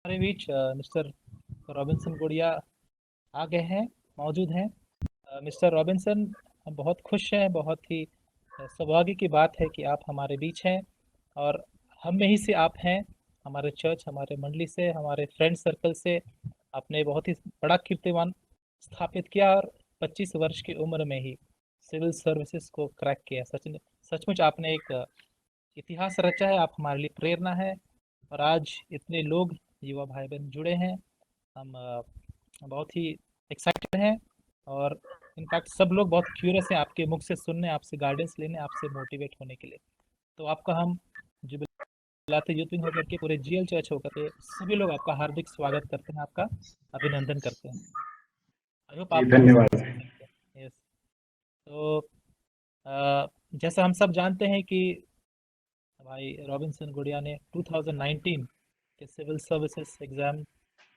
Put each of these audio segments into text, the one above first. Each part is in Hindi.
हमारे बीच मिस्टर रॉबिन्सन गुड़िया आ गए हैं, मौजूद हैं। मिस्टर रॉबिन्सन, हम बहुत खुश हैं, बहुत ही सौभाग्य की बात है कि आप हमारे बीच हैं और हम में ही से आप हैं। हमारे चर्च, हमारे मंडली से, हमारे फ्रेंड सर्कल से आपने बहुत ही बड़ा कीर्तिमान स्थापित किया और 25 वर्ष की उम्र में ही सिविल सर्विसेज को क्रैक किया। सचमुच आपने एक इतिहास रचा है, आप हमारे लिए प्रेरणा है। और आज इतने लोग, युवा भाई बहन जुड़े हैं। हम बहुत ही एक्साइटेड हैं और इनफैक्ट सब लोग बहुत क्यूरियस हैं आपके मुख से सुनने, आपसे गाइडेंस लेने, आपसे मोटिवेट होने के लिए। तो आपका हम जुबिलाते यूथ विंग होकर के, पूरे जीएल चर्च होकर के, सभी लोग आपका हार्दिक स्वागत करते हैं, आपका अभिनंदन करते हैं। आई होप जी, आप मुझे समझ धन्यवाद। सकते हैं। यस। तो जैसा हम सब जानते हैं कि भाई रॉबिन्सन गुड़िया ने 2019 के सिविल सर्विसेज एग्ज़ाम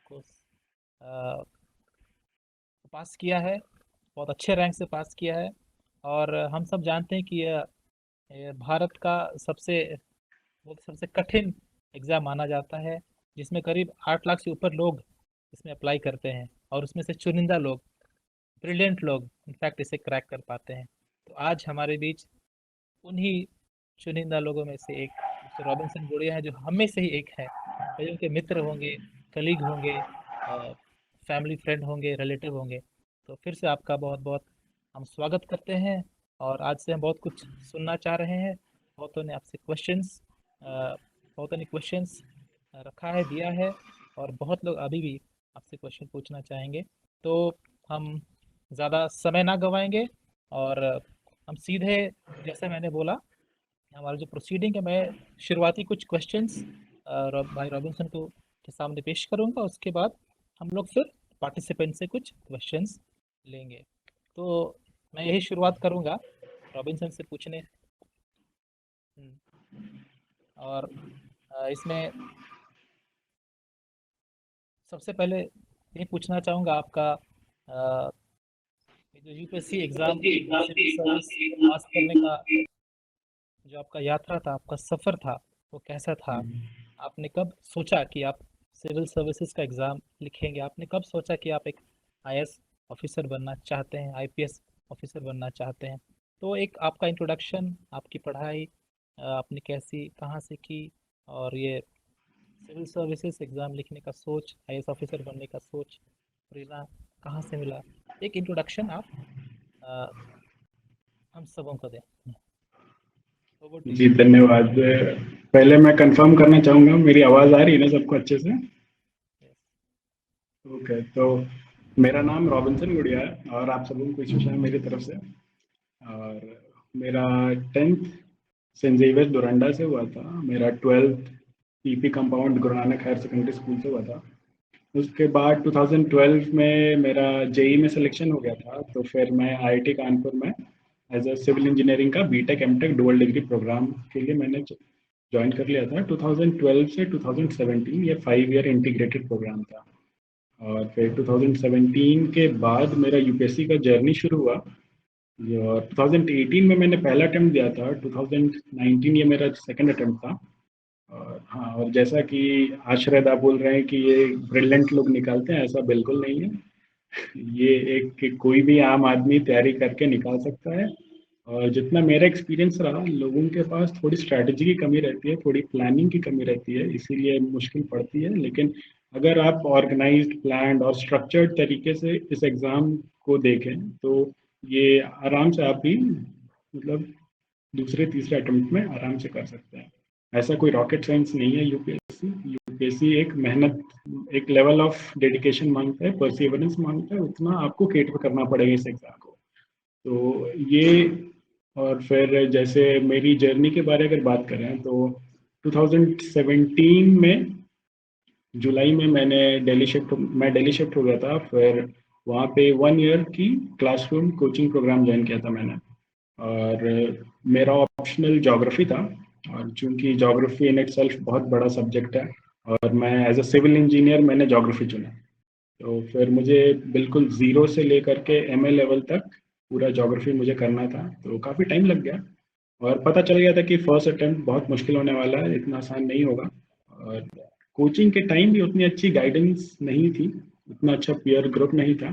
को पास किया है, बहुत अच्छे रैंक से पास किया है। और हम सब जानते हैं कि ये भारत का सबसे कठिन एग्ज़ाम माना जाता है, जिसमें करीब 8 लाख से ऊपर लोग इसमें अप्लाई करते हैं और उसमें से चुनिंदा लोग, ब्रिलियंट लोग इनफैक्ट इसे क्रैक कर पाते हैं। तो आज हमारे बीच उन्हीं चुनिंदा लोगों में से एक मिस्टर रॉबिन्सन गुड़िया हैं, जो हम में से ही एक है। कई उनके मित्र होंगे, कलीग होंगे, फैमिली फ्रेंड होंगे, रिलेटिव होंगे। तो फिर से आपका बहुत बहुत हम स्वागत करते हैं और आज से हम बहुत कुछ सुनना चाह रहे हैं। बहुतों ने आपसे बहुतों ने क्वेश्चंस रखा है, दिया है, और बहुत लोग अभी भी आपसे क्वेश्चन पूछना चाहेंगे। तो हम ज़्यादा समय ना गवाएंगे और हम सीधे, जैसे मैंने बोला, हमारा जो प्रोसीडिंग है, मैं शुरुआती कुछ क्वेश्चंस भाई रॉबिन्सन को के सामने पेश करूंगा। उसके बाद हम लोग फिर पार्टिसिपेंट से कुछ क्वेश्चंस लेंगे। तो मैं यही शुरुआत करूंगा रॉबिन्सन से पूछने। हम्म, और इसमें सबसे पहले ये पूछना चाहूँगा आपका, ये जो यूपीएससी एग्ज़ाम सिविल सर्विस पास करने का जो आपका यात्रा था, आपका सफ़र था, वो कैसा था? आपने कब सोचा कि आप सिविल सर्विसेज का एग्ज़ाम लिखेंगे? आपने कब सोचा कि आप एक आईएएस ऑफिसर बनना चाहते हैं, आईपीएस ऑफिसर बनना चाहते हैं? तो एक आपका इंट्रोडक्शन, आपकी पढ़ाई आपने कैसी, कहाँ से की, और ये सिविल सर्विसेज एग्ज़ाम लिखने का सोच, आईएएस ऑफिसर बनने का सोच, प्रेरणा कहाँ से मिला? एक इंट्रोडक्शन आप अ, हम सबों को दें। Over to ji, you. धन्यवाद। पहले मैं कंफर्म करना चाहूँगा, मेरी आवाज़ आ रही है ना सबको अच्छे से? यस। ओके, तो मेरा नाम रॉबिन्सन गुड़िया है और आप सबको क्वेश्चन है मेरी तरफ से। और मेरा 10th सेंट जेवियर डोरंडा से हुआ था। मेरा 12th PP compound Guru Nanak higher secondary school से हुआ था। उसके बाद 2012 में मेरा जेई में सिलेक्शन हो गया था, तो फिर मैं आईआईटी कानपुर में एज अ सिविल इंजीनियरिंग का BTech MTech dual degree program के लिए मैंने ज्वाइन कर लिया था। 2012 से 2017 ये 5 ईयर इंटीग्रेटेड प्रोग्राम था। और फिर 2017 के बाद मेरा यूपीएससी का जर्नी शुरू हुआ। और 2018 में मैंने पहला अटेम्प्ट दिया था, 2019 ये मेरा सेकंड अटेम्प्ट था। और हाँ, और जैसा कि आशरद आप बोल रहे हैं कि ये ब्रिलियंट लोग निकालते हैं, ऐसा बिल्कुल नहीं है। ये एक कि कोई भी आम आदमी तैयारी करके निकाल सकता है। और जितना मेरा एक्सपीरियंस रहा, लोगों के पास थोड़ी स्ट्रैटेजी की कमी रहती है, थोड़ी प्लानिंग की कमी रहती है, इसीलिए मुश्किल पड़ती है। लेकिन अगर आप ऑर्गेनाइज्ड, प्लान्ड और स्ट्रक्चर्ड तरीके से इस एग्ज़ाम को देखें तो ये आराम से आप भी मतलब दूसरे तीसरे अटेम्प्ट में आराम से कर सकते हैं। ऐसा कोई रॉकेट साइंस नहीं है यूपीएससी। यूपीएससी एक मेहनत, एक लेवल ऑफ डेडिकेशन मांगता है, परसिवरेंस मांगता है, उतना आपको केटर करना पड़ेगा इस एग्जाम को। तो ये, और फिर जैसे मेरी जर्नी के बारे में अगर बात करें तो 2017 में जुलाई में मैं दिल्ली शिफ्ट हो गया था। फिर वहाँ पे 1 ईयर की क्लासरूम कोचिंग प्रोग्राम ज्वाइन किया था मैंने। और मेरा ऑप्शनल ज्योग्राफी था। और चूंकि ज्योग्राफी इन इट सेल्फ बहुत बड़ा सब्जेक्ट है और मैं एज अ सिविल इंजीनियर मैंने ज्योग्राफी चुना। तो फिर मुझे बिल्कुल ज़ीरो से लेकर के एमए लेवल तक पूरा ज्योग्राफी मुझे करना था, तो काफ़ी टाइम लग गया। और पता चल गया था कि फर्स्ट अटेम्प्ट बहुत मुश्किल होने वाला है, इतना आसान नहीं होगा। और कोचिंग के टाइम भी उतनी अच्छी गाइडेंस नहीं थी, उतना अच्छा पीयर ग्रुप नहीं था,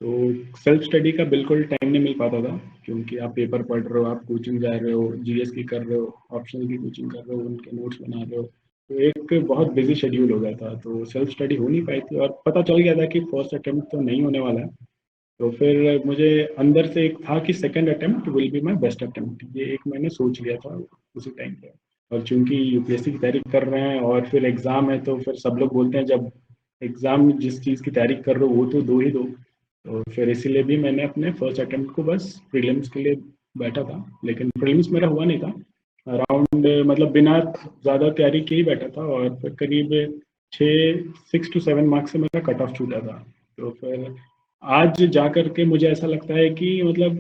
तो सेल्फ स्टडी का बिल्कुल टाइम नहीं मिल पाता था, क्योंकि आप पेपर पढ़ रहे हो, आप कोचिंग जा रहे हो, जीएस की कर रहे हो, ऑप्शनल की कोचिंग कर रहे हो, उनके नोट्स बना रहे हो, तो एक बहुत बिजी शेड्यूल हो गया था, तो सेल्फ स्टडी हो नहीं पाई थी, और पता चल गया था कि फर्स्ट अटेम्प्ट तो नहीं होने वाला है। तो फिर मुझे अंदर से एक था कि second attempt will be my best attempt, ये एक मैंने सोच लिया था उसी टाइम पे। और चूंकि यूपीएससी की तैयारी कर रहे हैं और फिर एग्जाम है, तो फिर सब लोग बोलते हैं जब एग्जाम जिस चीज़ की तैयारी कर रहे हो वो तो दो ही दो, तो फिर इसीलिए भी मैंने अपने फर्स्ट अटेम्प्ट को बस प्रीलिम्स के लिए बैठा था, लेकिन प्रीलिम्स मेरा हुआ नहीं था। अराउंड मतलब बिना ज़्यादा तैयारी के ही बैठा था, और फिर करीब 6 to 7 मार्क्स से मेरा कट ऑफ छूटा था। तो फिर आज जा कर के मुझे ऐसा लगता है कि मतलब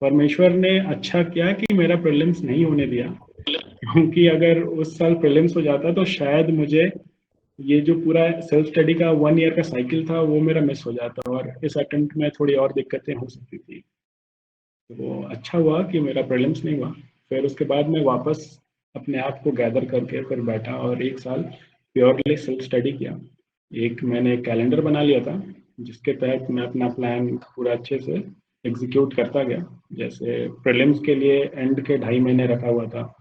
परमेश्वर ने अच्छा किया कि मेरा प्रीलिम्स नहीं होने दिया, क्योंकि अगर उस साल प्रीलिम्स हो जाता तो शायद मुझे ये जो पूरा सेल्फ स्टडी का 1 ईयर का साइकिल था वो मेरा मिस हो जाता, और इस अटेम्प्ट में थोड़ी और दिक्कतें हो सकती थी। तो वो अच्छा हुआ कि मेरा प्रीलिम्स नहीं हुआ। फिर उसके बाद मैं वापस अपने आप को गैदर करके फिर बैठा और 1 साल प्योरली सेल्फ स्टडी किया। एक मैंने एक कैलेंडर बना लिया था, जिसके तहत मैं अपना प्लान पूरा अच्छे से एग्जीक्यूट करता गया। जैसे प्रीलिम्स के लिए एंड के 2.5 महीने रखा हुआ था,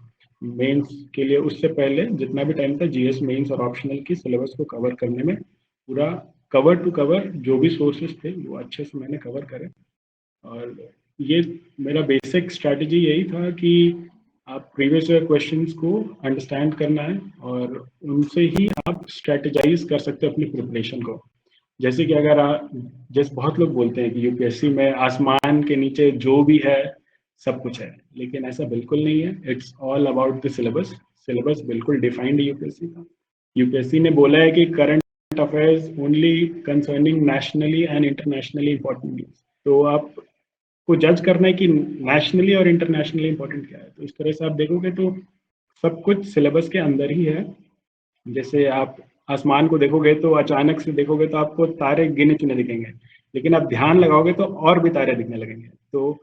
मेंस के लिए उससे पहले जितना भी टाइम था जीएस मेंस और ऑप्शनल की सिलेबस को कवर करने में पूरा कवर टू कवर जो भी सोर्सेज थे वो अच्छे से मैंने कवर करे। और ये मेरा बेसिक स्ट्रैटेजी यही था कि आप प्रीवियस ईयर क्वेश्चंस को अंडरस्टैंड करना है, और उनसे ही आप स्ट्रेटेजाइज कर सकते हो अपनी प्रिपरेशन को। जैसे कि अगर जैसे बहुत लोग बोलते हैं कि यूपीएससी में आसमान के नीचे जो भी है सब कुछ है, लेकिन ऐसा बिल्कुल नहीं है। It's all about the syllabus. Syllabus बिल्कुल डिफाइंड है यूपीएससी का। यूपीएससी ने बोला है कि current affairs only concerning nationally and internationally important news. तो आप को जज करना है कि नेशनली और इंटरनेशनली इंपॉर्टेंट क्या है, तो इस तरह से आप देखोगे तो सब कुछ सिलेबस के अंदर ही है। जैसे आप आसमान को देखोगे तो अचानक से देखोगे तो आपको तारे गिने चुने दिखेंगे, लेकिन आप ध्यान लगाओगे तो और भी तारे दिखने लगेंगे। तो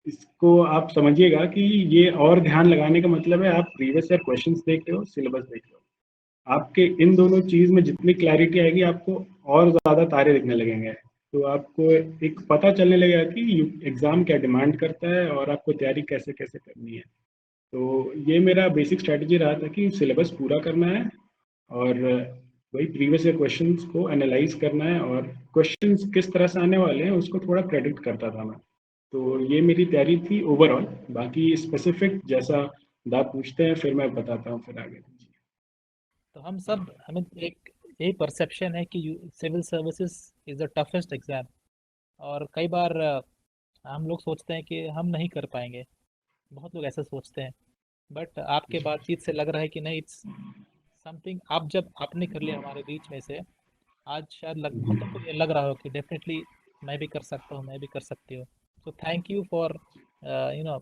इसको आप समझिएगा कि ये और ध्यान लगाने का मतलब है आप प्रीवियस ईयर क्वेश्चंस देख रहे हो, सिलेबस देख रहे हो। आपके इन दोनों चीज में जितनी क्लैरिटी आएगी आपको और ज्यादा तारे दिखने लगेंगे, तो आपको एक पता चलने लगेगा कि एग्जाम क्या डिमांड करता है और आपको तैयारी कैसे कैसे करनी है। तो ये मेरा बेसिक स्ट्रैटेजी रहा था कि सिलेबस पूरा करना है, और वही प्रीवियस ईयर क्वेश्चंस को एनालाइज करना है, और क्वेश्चंस किस तरह से आने वाले हैं उसको थोड़ा प्रेडिक्ट करता था मैं। तो ये मेरी तैयारी थी ओवरऑल। बाकी स्पेसिफिक जैसा आप पूछते हैं फिर मैं बताता हूँ फिर आगे। तो हम सब हमें एक यही परसेप्शन है कि civil services is the toughest exam, और कई बार हम लोग सोचते हैं कि हम नहीं कर पाएंगे, बहुत लोग ऐसा सोचते हैं। बट आपके बातचीत से लग रहा है कि नहीं, इट्स समथिंग आप जब आपने कर लिया हमारे बीच में से, आज शायद बहुतों को ये लग रहा हो कि डेफिनेटली मैं भी कर सकता हूँ, मैं भी कर सकती हूँ। So thank you for you know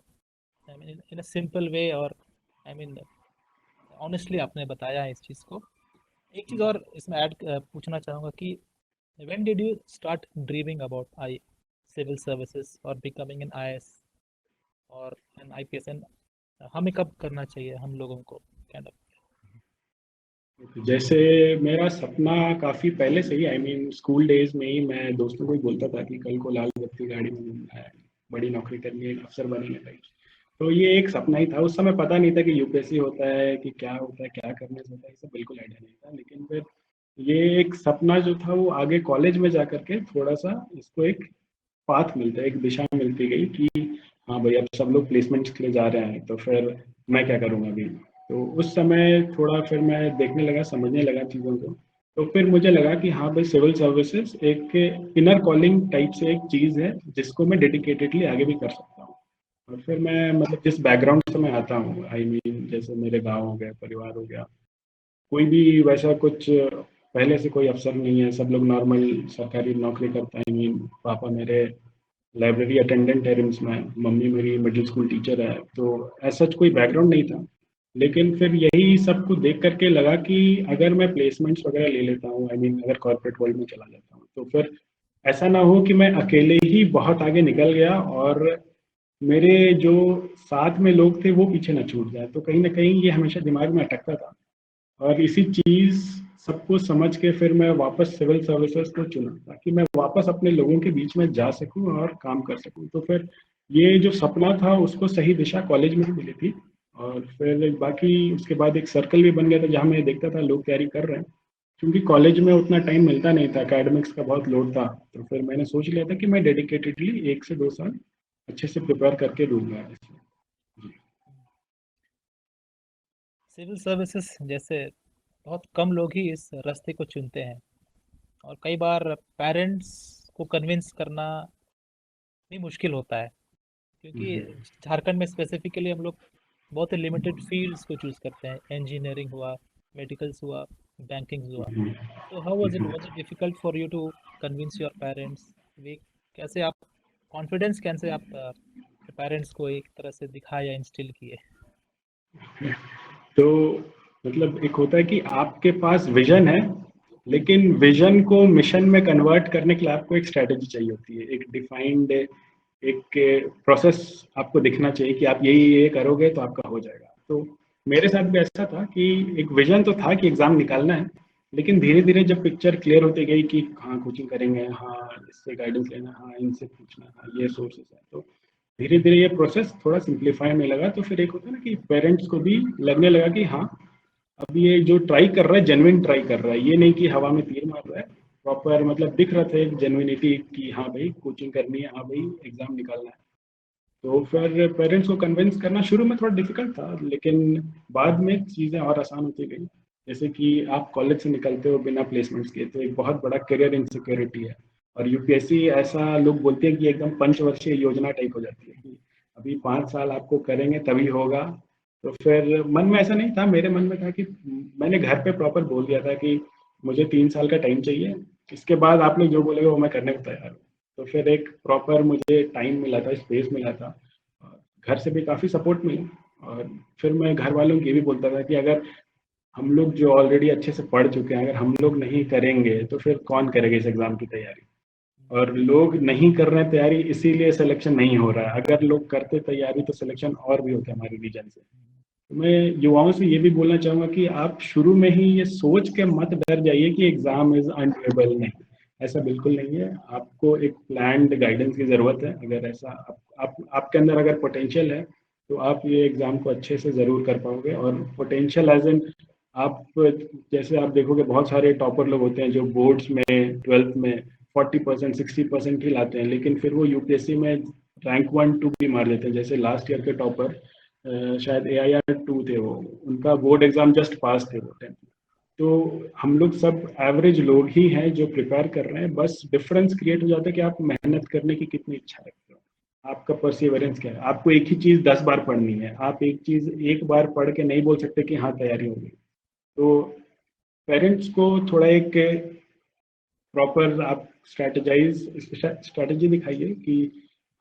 I mean in a simple way, और आई मीन ऑनेस्टली आपने बताया है इस चीज़ को। एक चीज़ और इसमें ऐड पूछना चाहूँगा कि when did you start dreaming about I civil services और बिकमिंग एन आईएएस और एन आईपीएस, एंड हमें कब करना चाहिए हम लोगों को काइंड ऑफ? जैसे मेरा सपना काफी पहले से ही, आई मीन स्कूल डेज में ही मैं दोस्तों को ही बोलता था कि कल को लाल बत्ती गाड़ी में घूमना है, बड़ी नौकरी करनी है, अफसर बनेंगे भाई। तो ये एक सपना ही था। उस समय पता नहीं था कि यूपीएससी होता है कि क्या होता है, क्या करने से होता है, ये सब बिल्कुल आइडिया नहीं था। लेकिन फिर ये एक सपना जो था वो आगे कॉलेज में जा करके थोड़ा सा इसको एक पाथ मिलता है, एक दिशा मिलती गई कि हाँ भाई अब सब लोग प्लेसमेंट्स के लिए जा रहे हैं, तो फिर मैं क्या करूँगा अभी। तो उस समय थोड़ा फिर मैं देखने लगा, समझने लगा चीज़ों को। तो फिर मुझे लगा कि हाँ भाई सिविल सर्विसेज एक इनर कॉलिंग टाइप से एक चीज़ है जिसको मैं डेडिकेटेडली आगे भी कर सकता हूँ। और फिर मैं मतलब जिस बैकग्राउंड से मैं आता हूँ, आई मीन जैसे मेरे गाँव हो गया, परिवार हो गया, कोई भी वैसा कुछ पहले से कोई अफसर नहीं है, सब लोग नॉर्मल सरकारी नौकरी करते हैं। आई मीन पापा मेरे लाइब्रेरी अटेंडेंट है रिम्स में, मम्मी मेरी मिडिल स्कूल टीचर है, तो ऐसा कोई बैकग्राउंड नहीं था। लेकिन फिर यही सब कुछ देख करके लगा कि अगर मैं प्लेसमेंट्स वगैरह ले लेता हूँ, आई मीन अगर कॉर्पोरेट वर्ल्ड में चला जाता हूँ, तो फिर ऐसा ना हो कि मैं अकेले ही बहुत आगे निकल गया और मेरे जो साथ में लोग थे वो पीछे ना छूट जाए। तो कहीं ना कहीं ये हमेशा दिमाग में अटकता था, और इसी चीज सब कुछ समझ के फिर मैं वापस सिविल सर्विसेज को चुना ताकि मैं वापस अपने लोगों के बीच में जा सकूं और काम कर सकूं। तो फिर ये जो सपना था उसको सही दिशा कॉलेज में ही मिली थी। और फिर बाकी उसके बाद एक सर्कल भी बन गया था जहाँ मैं देखता था लोग तैयारी कर रहे हैं, क्योंकि कॉलेज में उतना टाइम मिलता नहीं था, एकेडमिक्स का बहुत लोड था। तो फिर मैंने सोच लिया था कि मैं डेडिकेटेडली 1 से 2 साल अच्छे से प्रिपेयर करके दूंगा। सिविल सर्विसेज जैसे बहुत कम लोग ही इस रास्ते को चुनते हैं, और कई बार पेरेंट्स को कन्विंस करना भी मुश्किल होता है, क्योंकि झारखंड में स्पेसिफिकली हम लोग बहुत ही लिमिटेड फील्ड्स को चूज करते हैं। इंजीनियरिंग हुआ, मेडिकल्स हुआ, बैंकिंग हुआ। तो how was it difficult for you to convince your parents? वे कैसे आप कॉन्फिडेंस कैसे आप पेरेंट्स को एक तरह से दिखाया या इंस्टिल किए? तो मतलब एक होता है कि आपके पास विजन है, लेकिन विजन को मिशन में कन्वर्ट करने के लिए आपको एक स्ट्रेटेजी चाहिए होती है, एक डिफाइंड एक प्रोसेस आपको दिखना चाहिए कि आप ये करोगे तो आपका हो जाएगा। तो मेरे साथ भी ऐसा था कि एक विजन तो था कि एग्जाम निकालना है, लेकिन धीरे धीरे जब पिक्चर क्लियर होती गई कि हाँ कोचिंग करेंगे, हाँ इससे गाइडेंस लेना, हाँ इनसे पूछना, हाँ ये सोर्सेस है, तो धीरे धीरे ये प्रोसेस थोड़ा सिंप्लीफाई में लगा। तो फिर एक होता है ना कि पेरेंट्स को भी लगने लगा कि हाँ अब ये जो ट्राई कर रहा है जेन्युइन ट्राई कर रहा है, ये नहीं कि हवा में तीर मार रहा है, प्रॉपर मतलब दिख रहा था एक जेन्युइनिटी कि हाँ भाई कोचिंग करनी है, हाँ भाई एग्जाम निकालना है। तो फिर पेरेंट्स को कन्विंस करना शुरू में थोड़ा डिफिकल्ट था, लेकिन बाद में चीज़ें और आसान होती गई। जैसे कि आप कॉलेज से निकलते हो बिना प्लेसमेंट्स के, तो एक बहुत बड़ा करियर इनसिक्योरिटी है। और यूपीएससी ऐसा लोग बोलते हैं कि एकदम पंचवर्षीय योजना टाइप हो जाती है कि अभी 5 साल आपको करेंगे तभी होगा। तो फिर मन में ऐसा नहीं था, मेरे मन में था कि मैंने घर पे प्रॉपर बोल दिया था कि मुझे 3 साल का टाइम चाहिए, इसके बाद आप लोग जो बोलेंगे वो मैं करने को तैयार हूँ। तो फिर एक प्रॉपर मुझे टाइम मिला था, स्पेस मिला था, और घर से भी काफ़ी सपोर्ट मिला। और फिर मैं घर वालों को ये भी बोलता था कि अगर हम लोग जो ऑलरेडी अच्छे से पढ़ चुके हैं, अगर हम लोग नहीं करेंगे तो फिर कौन करेगा इस एग्ज़ाम की तैयारी। और लोग नहीं कर रहे हैं तैयारी इसीलिए सिलेक्शन नहीं हो रहा है, अगर लोग करते तैयारी तो सिलेक्शन और भी होता है हमारे रीजन से। तो मैं युवाओं से ये भी बोलना चाहूँगा कि आप शुरू में ही ये सोच के मत डर जाइए कि एग्ज़ाम इज़ अनडूएबल। नहीं, ऐसा बिल्कुल नहीं है। आपको एक प्लान्ड गाइडेंस की ज़रूरत है। अगर ऐसा आपके अंदर अगर पोटेंशियल है तो आप ये एग्ज़ाम को अच्छे से ज़रूर कर पाओगे। और पोटेंशियल एज इन आप जैसे आप देखोगे बहुत सारे टॉपर लोग होते हैं जो बोर्ड्स में 12th में 40% 60% ही लाते हैं, लेकिन फिर वो यूपीएससी में रैंक 1 2 भी मार लेते हैं। जैसे लास्ट ईयर के टॉपर शायद AIR 2 थे, वो उनका बोर्ड एग्जाम जस्ट पास थे वो 10th। तो हम लोग सब एवरेज लोग ही हैं जो प्रिपेयर कर रहे हैं, बस डिफरेंस क्रिएट हो जाता है कि आप मेहनत करने की कितनी इच्छा रखते हो, आपका परसिवरेंस क्या है। आपको एक ही चीज़ 10 बार पढ़नी है, आप एक चीज़ एक बार पढ़ के नहीं बोल सकते कि हाँ तैयारी हो गई। तो पेरेंट्स को थोड़ा एक प्रॉपर आप स्ट्रैटेजी दिखाइए कि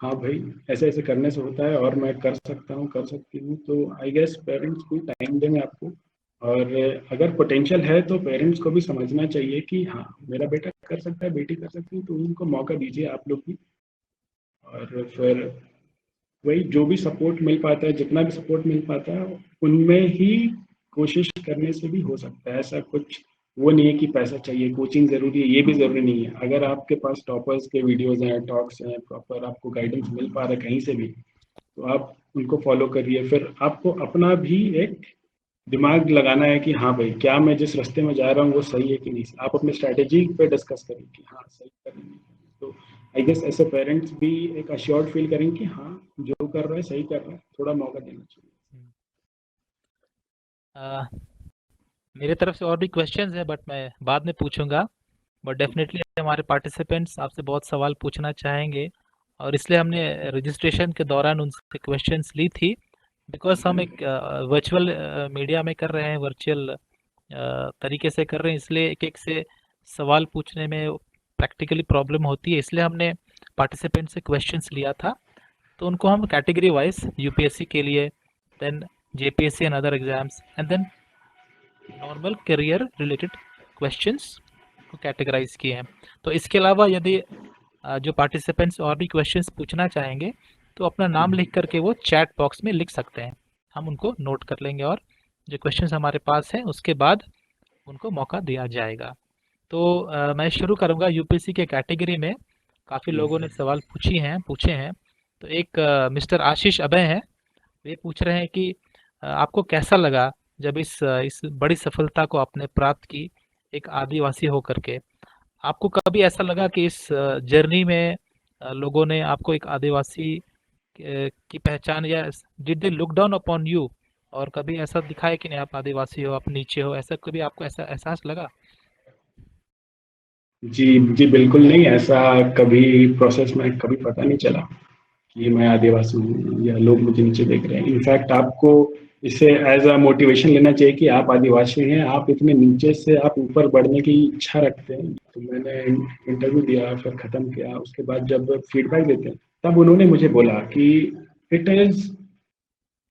हाँ भाई ऐसे ऐसे करने से होता है और मैं कर सकता हूँ कर सकती हूँ। तो आई गेस पेरेंट्स भी टाइम देंगे आपको। और अगर पोटेंशियल है तो पेरेंट्स को भी समझना चाहिए कि हाँ मेरा बेटा कर सकता है, बेटी कर सकती है, तो उनको मौका दीजिए आप लोग भी। और फिर वही जो भी सपोर्ट मिल पाता है, जितना भी सपोर्ट मिल पाता है उनमें ही कोशिश करने से भी हो सकता है। ऐसा कुछ वो नहीं है कि पैसा चाहिए, कोचिंग जरूरी है, ये भी जरूरी नहीं है। अगर आपके पास टॉपर्स के वीडियोस हैं, टॉक्स हैं, प्रॉपर आपको गाइडेंस मिल पा रहा है कहीं से भी, तो आप उनको फॉलो करिए। फिर आपको अपना भी एक दिमाग लगाना है कि हाँ भाई क्या मैं जिस रास्ते में जा रहा हूँ वो सही है कि नहीं। आप अपनी स्ट्रैटेजी पे डिस्कस करें कि हाँ सही कर रहे हैं। तो आई गेस ऐसे पेरेंट्स भी एक अश्योर्ड फील करेंगे कि हाँ जो कर रहा है सही कर रहा है, थोड़ा मौका देना चाहिए। अ, मेरे तरफ से और भी क्वेश्चंस हैं, बट मैं बाद में पूछूंगा। बट डेफिनेटली हमारे पार्टिसिपेंट्स आपसे बहुत सवाल पूछना चाहेंगे, और इसलिए हमने रजिस्ट्रेशन के दौरान उनसे क्वेश्चंस ली थी। बिकॉज हम एक वर्चुअल मीडिया में कर रहे हैं, वर्चुअल तरीके से कर रहे हैं, इसलिए एक एक से सवाल पूछने में प्रैक्टिकली प्रॉब्लम होती है। इसलिए हमने पार्टिसिपेंट से क्वेश्चंस लिया था, तो उनको हम कैटेगरी वाइज यूपीएससी के लिए, then JPSC and other exams, and then normal career related questions को कैटेगराइज किए हैं। तो इसके अलावा यदि जो पार्टिसिपेंट्स और भी क्वेश्चंस पूछना चाहेंगे तो अपना नाम लिख करके वो चैट बॉक्स में लिख सकते हैं, हम उनको नोट कर लेंगे। और जो क्वेश्चंस हमारे पास हैं उसके बाद उनको मौका दिया जाएगा। तो मैं शुरू करूंगा यूपीएससी के कैटेगरी में। काफ़ी जी लोगों ने सवाल पूछे हैं। तो एक मिस्टर आशीष अभय हैं। ये पूछ रहे हैं कि आपको कैसा लगा जब इस बड़ी सफलता को आपने प्राप्त की एक आदिवासी होकर के। आपको कभी ऐसा लगा कि इस जर्नी में लोगों ने आपको एक आदिवासी की पहचान, या did they look down upon you, और कभी ऐसा दिखा है कि नहीं आप आदिवासी हो, आप नीचे हो, ऐसा कभी आपको ऐसा एहसास लगा? जी जी, बिल्कुल नहीं, ऐसा कभी प्रोसेस में कभी पता नहीं चला कि मैं आदिवासी हूँ या लोग मुझे नीचे देख रहे हैं। इनफैक्ट आपको इसे एज अ मोटिवेशन लेना चाहिए कि आप आदिवासी हैं, आप इतने नीचे से आप ऊपर बढ़ने की इच्छा रखते हैं। तो मैंने इंटरव्यू दिया, फिर ख़त्म किया, उसके बाद जब फीडबैक देते हैं तब उन्होंने मुझे बोला कि it is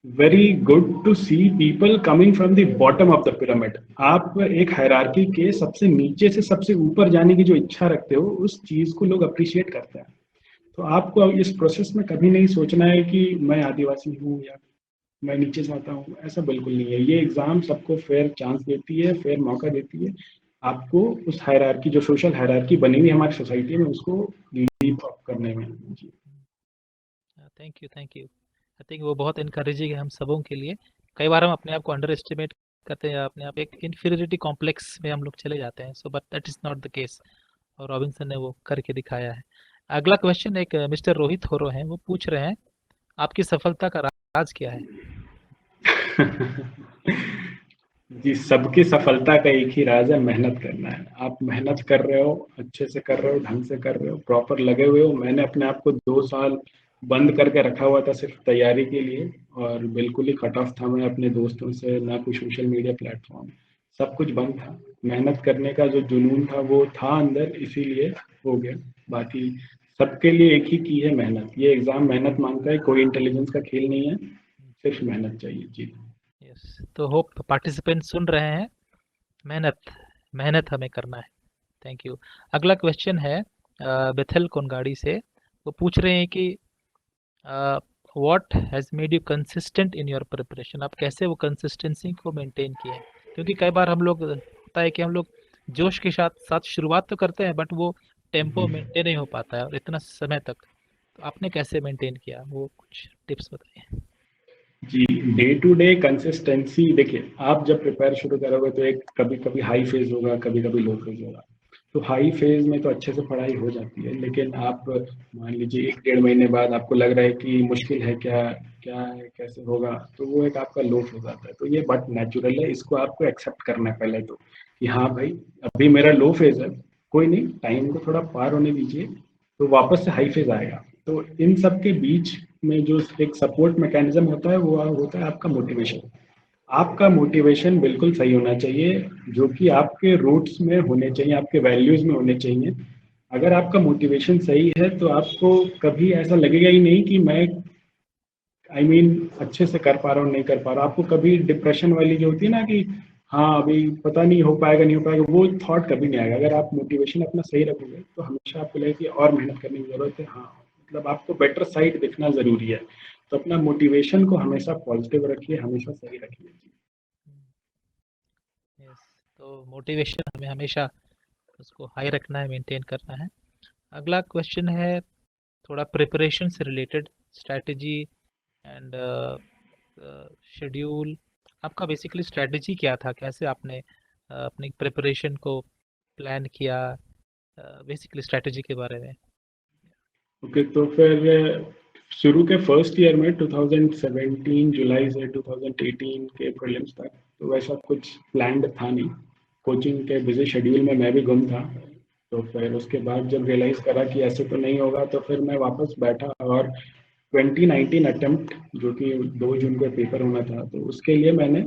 very good to see people coming from the bottom of the pyramid. आप एक हायरार्की के सबसे नीचे से सबसे ऊपर जाने की जो इच्छा रखते हो, उस चीज़ को लोग अप्रिशिएट करते हैं। तो आपको इस प्रोसेस में कभी नहीं सोचना है कि मैं आदिवासी हूँ या मैं नीचे से आता हूँ, ऐसा बिल्कुल नहीं है। ये एग्जाम सबको फेयर चांस देती है, फेयर मौका देती है। आपको उस हायरार्की, जो सोशल हायरार्की बनी हुई है हमारी सोसाइटी में, उसको लीप अप करने में। जी thank you, thank you. I think वो बहुत इनकरेजिंग है हम सबों के लिए। कई बार हम अपने आप को अंडर एस्टिमेट करते हैं, या अपने आप एक इन्फीरियरिटी कॉम्प्लेक्स में हम लोग चले जाते हैं। So but that is not the case, और रॉबिन्सन ने वो करके दिखाया है। अगला क्वेश्चन एक मिस्टर रोहित होरो हैं, वो पूछ रहे हैं आपकी सफलता का राज क्या है? जी, सबकी सफलता का एक ही राज है, मेहनत करना है। आप मेहनत कर रहे हो, अच्छे से कर रहे हो, ढंग से कर रहे हो, प्रॉपर लगे हुए हो। मैंने अपने आप को 2 साल बंद करके रखा हुआ था सिर्फ तैयारी के लिए, और बिल्कुल ही कट ऑफ था मैं अपने दोस्तों से, ना कोई सोशल मीडिया प्लेटफॉर्म, सब कुछ बंद था। मेहनत करने का जो जुनून था वो था अंदर, इसीलिए हो गया। बाकी सबके लिए एक ही की है, मेहनत। ये एग्जाम मेहनत मांगता है, कोई इंटेलिजेंस का खेल नहीं है, सिर्फ मेहनत चाहिए। जी यस, तो होप पार्टिसिपेंट सुन रहे हैं। मेहनत, मेहनत हमें करना है। Thank you. अगला क्वेश्चन है बेथल कोनगाड़ी से। वो पूछ रहे हैं कि what has made you consistent in your preparation. आप कैसे वो कंसिस्टेंसी को मेंटेन किए हैं? क्योंकि कई बार हम लोग होता है कि हम लोग जोश के साथ साथ शुरुआत तो करते हैं, बट वो टेम्पो मेंटेन नहीं हो पाता है और इतना समय तक। तो आपने कैसे मेंटेन किया, वो कुछ टिप्स बताइए। जी, डे टू डे कंसिस्टेंसी। देखिए, आप जब प्रिपेयर शुरू करोगे तो एक कभी कभी हाई फेज होगा, कभी कभी लो फेज होगा। तो हाई फेज में तो अच्छे से पढ़ाई हो जाती है, लेकिन आप मान लीजिए 1 डेढ़ महीने बाद आपको लग रहा है कि मुश्किल है, क्या क्या है, कैसे होगा, तो वो एक आपका लो फेज आता है। तो ये बट नेचुरल है, इसको आपको एक्सेप्ट करना है पहले तो, कि हाँ भाई, अभी मेरा लो फेज है, कोई नहीं, टाइम को थोड़ा पार होने दीजिए, तो वापस से हाई फेज आएगा। तो इन सब के बीच में जो एक सपोर्ट मैकेनिज्म होता है, वो होता है आपका मोटिवेशन। आपका मोटिवेशन बिल्कुल सही होना चाहिए, जो कि आपके रूट्स में होने चाहिए, आपके वैल्यूज में होने चाहिए। अगर आपका मोटिवेशन सही है तो आपको कभी ऐसा लगेगा ही नहीं कि मैं अच्छे से कर पा रहा हूँ, नहीं कर पा रहा। आपको कभी डिप्रेशन वाली जो होती है ना, कि हाँ अभी पता नहीं हो पाएगा, नहीं हो पाएगा, वो थॉट कभी नहीं आएगा। अगर आप मोटिवेशन अपना सही रखोगे तो हमेशा आपको लगेगा कि और मेहनत करने की जरूरत है। हाँ, मतलब आपको बेटर साइड दिखना जरूरी है। तो अपना मोटिवेशन को हमेशा पॉजिटिव रखिए, हमेशा सही रखिए। यस, तो मोटिवेशन हमें हमेशा उसको हाई रखना है, मेंटेन करना है। अगला क्वेश्चन है थोड़ा प्रिपरेशन से रिलेटेड, स्ट्रैटेजी एंड शेड्यूल। आपका बेसिकली स्ट्रैटेजी क्या था, कैसे आपने अपनी प्रिपरेशन को प्लान किया? बेसिकली स्ट्रैटेजी के बारे में। ओके, तो फिर शुरू के फर्स्ट ईयर में 2017 जुलाई से 2018 के प्रीलिम्स तक तो वैसा कुछ प्लान्ड था नहीं। कोचिंग के बिजी शेड्यूल में मैं भी गुम था। तो फिर उसके बाद जब रियलाइज़ करा कि ऐसे तो नहीं होगा, तो फिर मैं वापस बैठा और 2019 अटेम्प्ट, जो कि 2 जून को पेपर होना था, तो उसके लिए मैंने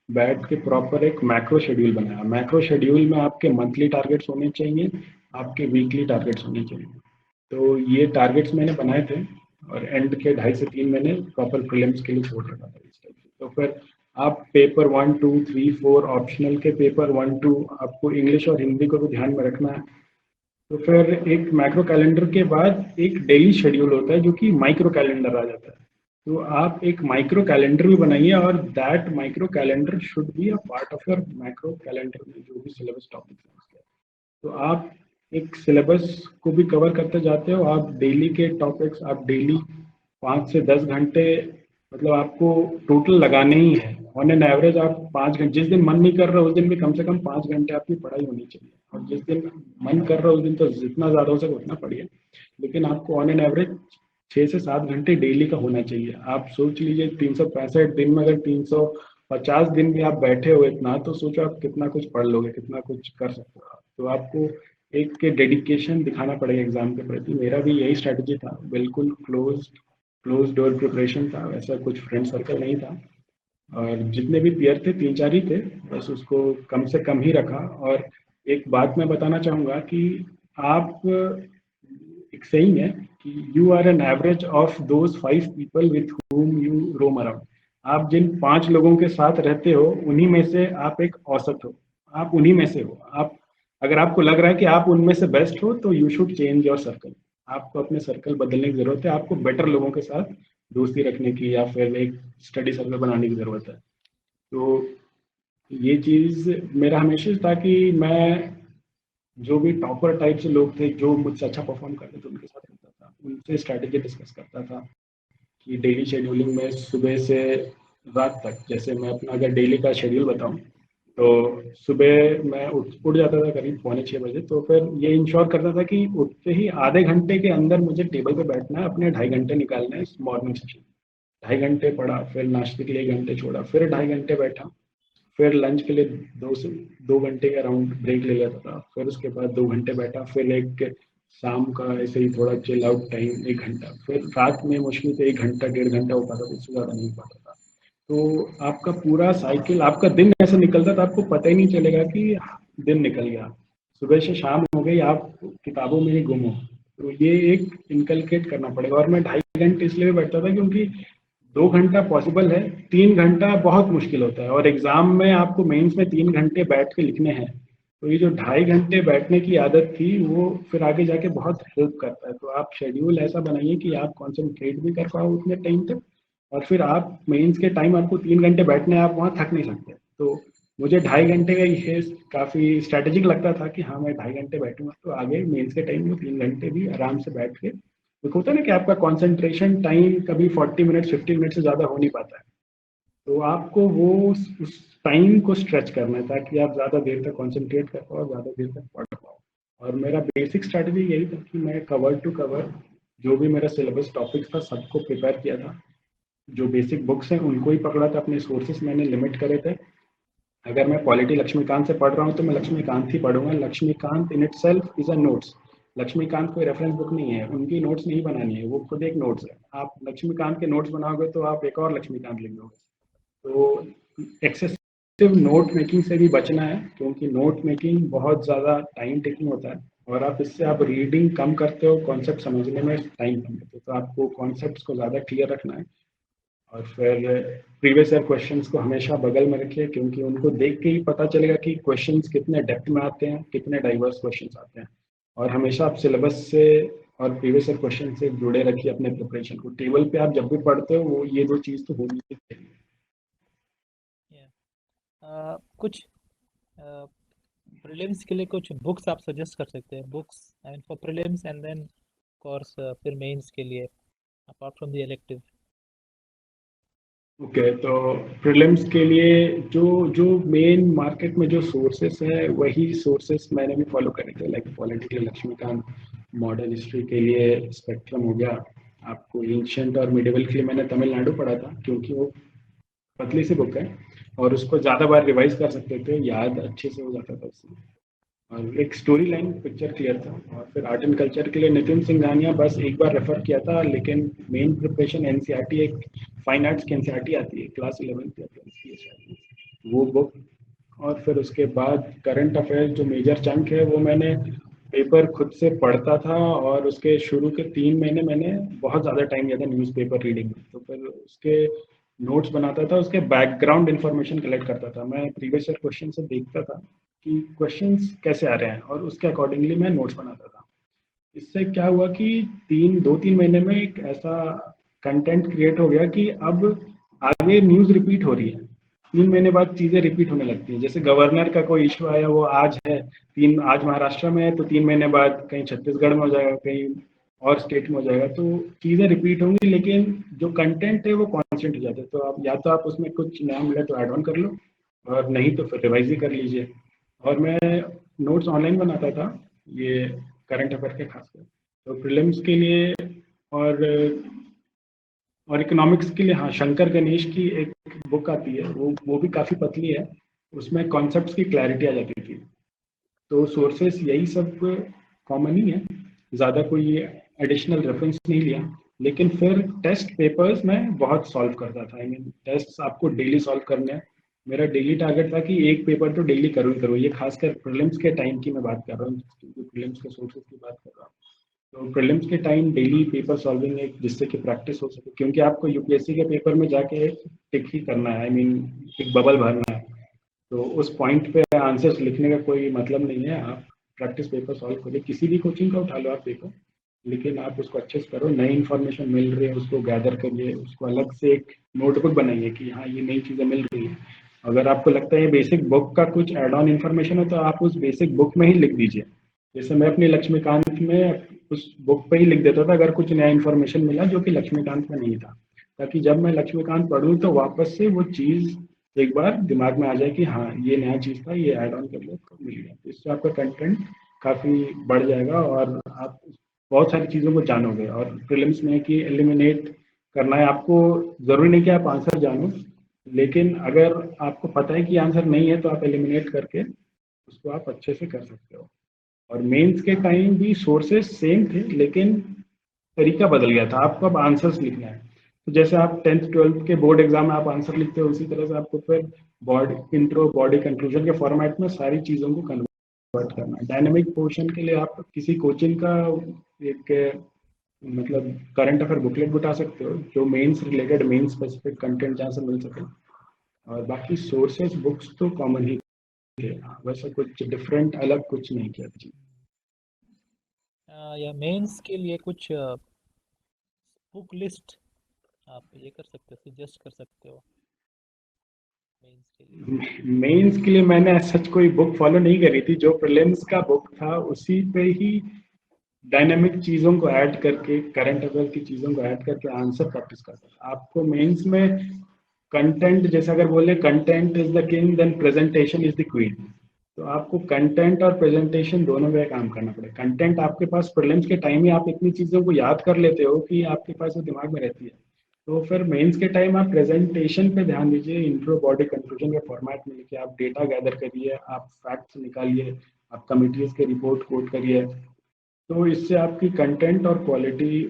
बैठ के प्रॉपर एक मैक्रो शेड्यूल बनाया। मैक्रो शेड्यूल में आपके मंथली टारगेट्स होने चाहिए, आपके वीकली टारगेट्स होने चाहिए। तो ये टारगेट्स मैंने बनाए थे, और एंड के 2.5 से 3 महीने प्रॉपर प्रीलिम्स के लिए छोड़ रखा था इस टाइप से। तो फिर आप पेपर 1 2 3 4 ऑप्शनल के पेपर 1 2 आपको इंग्लिश और हिंदी को भी ध्यान में रखना है। तो फिर एक मैक्रो कैलेंडर के बाद एक डेली शेड्यूल होता है, जो कि माइक्रो कैलेंडर आ जाता है। तो आप एक माइक्रो कैलेंडर भी बनाइए और that micro calendar should be a part of your macro calendar में जो भी सिलेबस टॉपिक है उसके। तो आप एक सिलेबस को भी कवर करते जाते हो, आप डेली के टॉपिक्स आप डेली 5 से 10 घंटे मतलब आपको टोटल लगाने ही है। ऑन एन एवरेज आप 5 घंटे, जिस दिन मन नहीं कर रहा उस दिन भी कम से कम 5 घंटे आपकी पढ़ाई होनी चाहिए, और जिस दिन मन कर रहा उस दिन तो जितना ज़्यादा हो सके उतना पढ़िए, लेकिन आपको ऑन एन एवरेज 6 से 7 घंटे डेली का होना चाहिए। आप सोच लीजिए 365 दिन में अगर 350 दिन भी आप बैठे हो इतना, तो सोचो आप कितना कुछ पढ़ लोगे, कितना कुछ कर सकते हो आप। तो आपको एक डेडिकेशन दिखाना पड़ेगा एग्जाम के प्रति। मेरा भी यही स्ट्रैटेजी था, बिल्कुल क्लोज डोर प्रिपरेशन था, वैसा कुछ फ्रेंड सर्कल नहीं था, और जितने भी पीयर थे 3-4 ही थे, बस उसको कम से कम ही रखा। और एक बात मैं बताना चाहूँगा कि आप, एक saying है कि you are an average of those 5 people with whom you roam around. आप जिन 5 लोगों के साथ रहते हो उन्हीं में से आप एक औसत हो, आप उन्हीं में से हो। आप अगर आपको लग रहा है कि आप उनमें से बेस्ट हो तो you should change your circle. आपको अपने सर्कल बदलने की जरूरत है, आपको बेटर लोगों के साथ दोस्ती रखने की या फिर एक स्टडी सर्कल बनाने की जरूरत है। तो ये चीज़ मेरा हमेशा था कि मैं जो भी टॉपर टाइप से लोग थे जो मुझसे अच्छा परफॉर्म करते थे उनके साथ रहता था, उनसे स्ट्रैटेजी डिस्कस करता था कि डेली शेड्यूलिंग में सुबह से रात तक, जैसे मैं अपना अगर डेली का शेड्यूल बताऊं तो सुबह मैं उठ जाता था करीब 5:45 बजे। तो फिर ये इंश्योर करता था कि उठते ही आधे घंटे के अंदर मुझे टेबल पे बैठना है, अपने 2.5 घंटे निकालना है मॉर्निंग सेशन। 2.5 घंटे पढ़ा, फिर नाश्ते के लिए 1 घंटे छोड़ा, फिर 2.5 घंटे बैठा, फिर लंच के लिए 2 से 2 घंटे का राउंड ब्रेक ले लेता था, फिर उसके बाद 2 घंटे बैठा, फिर एक शाम का ऐसे ही थोड़ा चिल आउट टाइम 1 घंटा, फिर रात में मुश्किल से 1 घंटा 1.5 घंटा हो पाता था, उससे ज़्यादा नहीं हो पाता था। तो आपका पूरा साइकिल, आपका दिन ऐसे निकलता था आपको पता ही नहीं चलेगा कि दिन निकल गया, सुबह से शाम हो गई, आप किताबों में ही गुम हो। तो ये एक इनकलकेट करना पड़ेगा। और मैं 2.5 घंटे इसलिए बैठता था क्योंकि 2 घंटा पॉसिबल है, 3 घंटा बहुत मुश्किल होता है, और एग्जाम में आपको मेंस में 3 घंटे बैठ के लिखने हैं। तो ये जो 2.5 घंटे बैठने की आदत थी वो फिर आगे जाके बहुत हेल्प करता है। तो आप शेड्यूल ऐसा बनाइए कि आप कॉन्सेंट्रेट भी कर पाओ उतने टाइम तक, और फिर आप मेंस के टाइम आपको 3 घंटे बैठने हैं, आप वहाँ थक नहीं सकते। तो मुझे 2.5 घंटे का ये काफ़ी स्ट्रेटेजिक लगता था कि हाँ मैं 2.5 घंटे बैठूंगा तो आगे मेंस के टाइम में 3 घंटे भी आराम से बैठ के, तो होता है ना कि आपका कंसंट्रेशन टाइम कभी 40 मिनट 50 मिनट से ज़्यादा हो नहीं पाता है। तो आपको वो उस टाइम को स्ट्रेच करना है ताकि आप ज़्यादा देर तक कंसंट्रेट कर पाओ, ज़्यादा देर तक पढ़ पाओ। और मेरा बेसिक स्ट्रैटेजी यही था कि मैं कवर टू कवर जो भी मेरा सिलेबस टॉपिक्स था सबको प्रिपेयर किया था। जो बेसिक बुक्स हैं उनको ही पकड़ा था, अपने सोर्सेस मैंने लिमिट करे थे। अगर मैं पॉलिटी लक्ष्मीकांत से पढ़ रहा हूँ तो मैं लक्ष्मीकांत ही पढ़ूंगा। Laxmikant in itself is a notes. Laxmikant कोई रेफरेंस बुक नहीं है, उनकी नोट्स नहीं बनानी है, वो खुद एक नोट्स है। आप लक्ष्मीकांत के नोट्स बनाओगे तो आप एक और लक्ष्मीकांत लिख दोगे। तो एक्सेसिव नोट मेकिंग से भी बचना है क्योंकि नोट मेकिंग बहुत ज़्यादा टाइम टेकिंग होता है, और आप इससे आप रीडिंग कम करते हो, कॉन्सेप्ट समझने में टाइम कम करते हो। तो आपको कॉन्सेप्ट्स को ज़्यादा क्लियर रखना है। और फिर प्रीवियस ईयर क्वेश्चंस को हमेशा बगल में रखिए क्योंकि उनको देख के ही पता चलेगा कि क्वेश्चंस कितने डेप्थ में आते हैं, कितने डाइवर्स क्वेश्चंस आते हैं। और हमेशा आप सिलेबस से और प्रीवियस ईयर क्वेश्चन से जुड़े रखिए अपने प्रिपरेशन को। टेबल पे आप जब भी पढ़ते हो वो ये दो चीज़ तो होनी ही चाहिए। कुछ प्रीलिम्स के लिए कुछ बुक्स आप सजेस्ट कर सकते हैं? Books I mean for prelims and then course फिर मेंस के लिए apart from the elective. Okay, तो प्रीलिम्स के लिए जो जो मेन मार्केट में जो सोर्सेस है वही सोर्सेस मैंने भी फॉलो करे थे, like political Laxmikant, modern history के लिए स्पेक्ट्रम हो गया। आपको एंशिएंट और मिडिवल के लिए मैंने तमिलनाडु पढ़ा था क्योंकि वो पतली सी बुक है और उसको ज़्यादा बार रिवाइज कर सकते थे, याद अच्छे से हो जाता था उससे। और एक स्टोरी लाइन पिक्चर क्लियर था। और फिर आर्ट एंड कल्चर के लिए नितिन सिंघानिया बस एक बार रेफर किया था, लेकिन मेन प्रिपरेशन एनसीईआरटी, एक फाइन आर्ट्स की एनसीईआरटी आती है क्लास 11th या 12th की शायद, वो बुक। और फिर उसके बाद करंट अफेयर्स जो मेजर चंक है वो मैंने पेपर खुद से पढ़ता था, और उसके शुरू के 3 महीने मैंने बहुत ज़्यादा टाइम दिया था न्यूज़पेपर रीडिंग में। तो फिर उसके नोट्स बनाता था, उसके बैकग्राउंड इन्फॉर्मेशन कलेक्ट करता था। मैं प्रीवियस ईयर क्वेश्चन से देखता था कि क्वेश्चंस कैसे आ रहे हैं और उसके अकॉर्डिंगली मैं नोट्स बनाता था। इससे क्या हुआ कि 2-3 महीने में एक ऐसा कंटेंट क्रिएट हो गया कि अब आगे न्यूज़ रिपीट हो रही है, 3 महीने बाद चीज़ें रिपीट होने लगती हैं। जैसे गवर्नर का कोई इशू आया, वो आज है, आज महाराष्ट्र में है, तो 3 महीने बाद कहीं छत्तीसगढ़ में हो जाएगा, कहीं और स्टेट में हो जाएगा, तो चीज़ें रिपीट होंगी, लेकिन जो कंटेंट है वो कॉन्स्टेंट हो जाता है। तो आप या तो आप उसमें कुछ नया मिला तो ऐड ऑन कर लो, और नहीं तो फिर रिवाइज ही कर लीजिए। और मैं नोट्स ऑनलाइन बनाता था, ये करंट अफेयर के खासकर, तो प्रीलिम्स के लिए और इकोनॉमिक्स के लिए, हाँ, शंकर गणेश की एक बुक आती है, वो भी काफ़ी पतली है, उसमें कॉन्सेप्ट्स की क्लैरिटी आ जाती थी। तो सोर्सेस यही सब कॉमन ही है, ज़्यादा कोई एडिशनल रेफरेंस नहीं लिया। लेकिन फिर टेस्ट पेपर्स में बहुत सॉल्व करता था। आई मीन टेस्ट आपको डेली सॉल्व करने हैं। मेरा डेली टारगेट था कि एक पेपर तो डेली करूँ ही करूँ। ये खासकर प्रीलिम्स के टाइम की मैं बात कर रहा हूँ, प्रीलिम्स के सोर्सेज की बात कर रहा हूँ। तो प्रीलिम्स के टाइम डेली पेपर सॉल्विंग एक, जिससे कि प्रैक्टिस हो सके, क्योंकि आपको यूपीएससी के पेपर में जाके टिक ही करना है, आई मीन एक बबल भरना है। तो उस पॉइंट पे आंसर्स लिखने का कोई मतलब नहीं है। आप प्रैक्टिस पेपर सॉल्व करिए, किसी भी कोचिंग का उठा लो आप पेपर, लेकिन आप उसको अच्छे से करो। नई इन्फॉर्मेशन मिल रही है उसको गैदर करिए, उसको अलग से एक नोटबुक बनाइए कि हाँ ये नई चीज़ें मिल रही है। अगर आपको लगता है ये बेसिक बुक का कुछ एड ऑन इन्फॉर्मेशन है, तो आप उस बेसिक बुक में ही लिख दीजिए। जैसे मैं अपनी लक्ष्मीकांत में उस बुक पे ही लिख देता था अगर कुछ नया इन्फॉर्मेशन मिला जो कि लक्ष्मीकांत में नहीं था, ताकि जब मैं लक्ष्मीकांत पढ़ूँ तो वापस से वो चीज़ एक बार दिमाग में आ जाए कि हाँ ये नया चीज़ था, ये ऐड ऑन कर लो तो मिल गया। तो इससे आपका कंटेंट काफ़ी बढ़ जाएगा और आप बहुत सारी चीज़ों को जानोगे। और प्रीलिम्स में कि एलिमिनेट करना है आपको, ज़रूरी नहीं कि आप आंसर जानो, लेकिन अगर आपको पता है कि आंसर नहीं है तो आप एलिमिनेट करके उसको आप अच्छे से कर सकते हो। और मेंस के टाइम भी सोर्सेस सेम थे, लेकिन तरीका बदल गया था। आपको अब आंसर्स लिखना है, तो जैसे आप 10th 12th के बोर्ड एग्जाम में आप आंसर लिखते हो, उसी तरह से आपको फिर बॉडी इंट्रो बॉडी कंक्लूजन के फॉर्मेट में सारी चीज़ों को कन्वर्ट करना है। डायनेमिक पोर्शन के लिए आप किसी कोचिंग का एक मतलब करंट अफेयर बुकलेट उठा सकते हो, जो mains related, main specific content जहाँ से मिल सके। और बाकी सोर्सेज बुक्स तो कॉमन ही थे, वैसा कुछ डिफरेंट अलग कुछ नहीं किया जी। या मेंस के लिए कुछ बुक लिस्ट आप ये कर सकते हो, सजेस्ट कर सकते हो मेंस के लिए? मेंस के लिए मैंने सच कोई बुक फॉलो नहीं करी थी, जो प्रीलिम्स का बुक था उसी पे ही डायनामिक चीज़ों को ऐड करके, करंट अफेयर की चीज़ों को ऐड करके आंसर प्रैक्टिस करता था। आपको मेंस में कंटेंट, जैसे अगर बोले content is the king then presentation is the queen, तो आपको कंटेंट और प्रेजेंटेशन दोनों में काम करना पड़ेगा। कंटेंट आपके पास प्रीलिम्स के टाइम ही आप इतनी चीज़ों को याद कर लेते हो कि आपके पास वो दिमाग में रहती है, तो फिर मेंस के टाइम आप प्रेजेंटेशन पे ध्यान दीजिए। इंट्रो बॉडी कंक्लूजन के फॉर्मेट में लिखिए, आप डेटा गैदर करिए, आप फैक्ट्स निकालिए, आप कमिटीज के रिपोर्ट कोट करिए। तो इससे आपकी कंटेंट और क्वालिटी,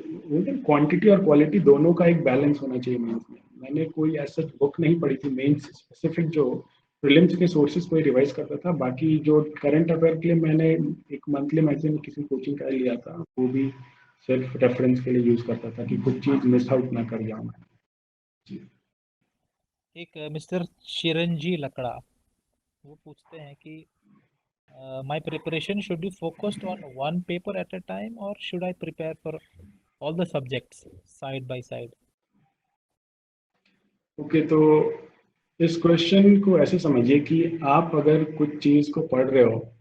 क्वांटिटी और क्वालिटी दोनों का एक बैलेंस होना चाहिए मेंस में। मैंने कोई ऐसा बुक नहीं पढ़ी थी मेंस स्पेसिफिक जो प्रीलिम्स के सोर्सेज को रिवाइज करता था। बाकी जो करंट अफेयर के लिए मैंने एक मंथली मैगजीन किसी कोचिंग का लिया था, वो भी सिर्फ रेफरेंस के लिए यूज करता था कि कुछ चीज मिस आउट ना कर जाऊं मैं जी। एक मिस्टर चिरंजी लकड़ा वो पूछते हैं कि my preparation should be focused on one paper at a time और should I prepare for all the subjects side by side? Okay, तो इस क्वेश्चन को ऐसे समझिए कि आप अगर कुछ चीज को पढ़ रहे हो,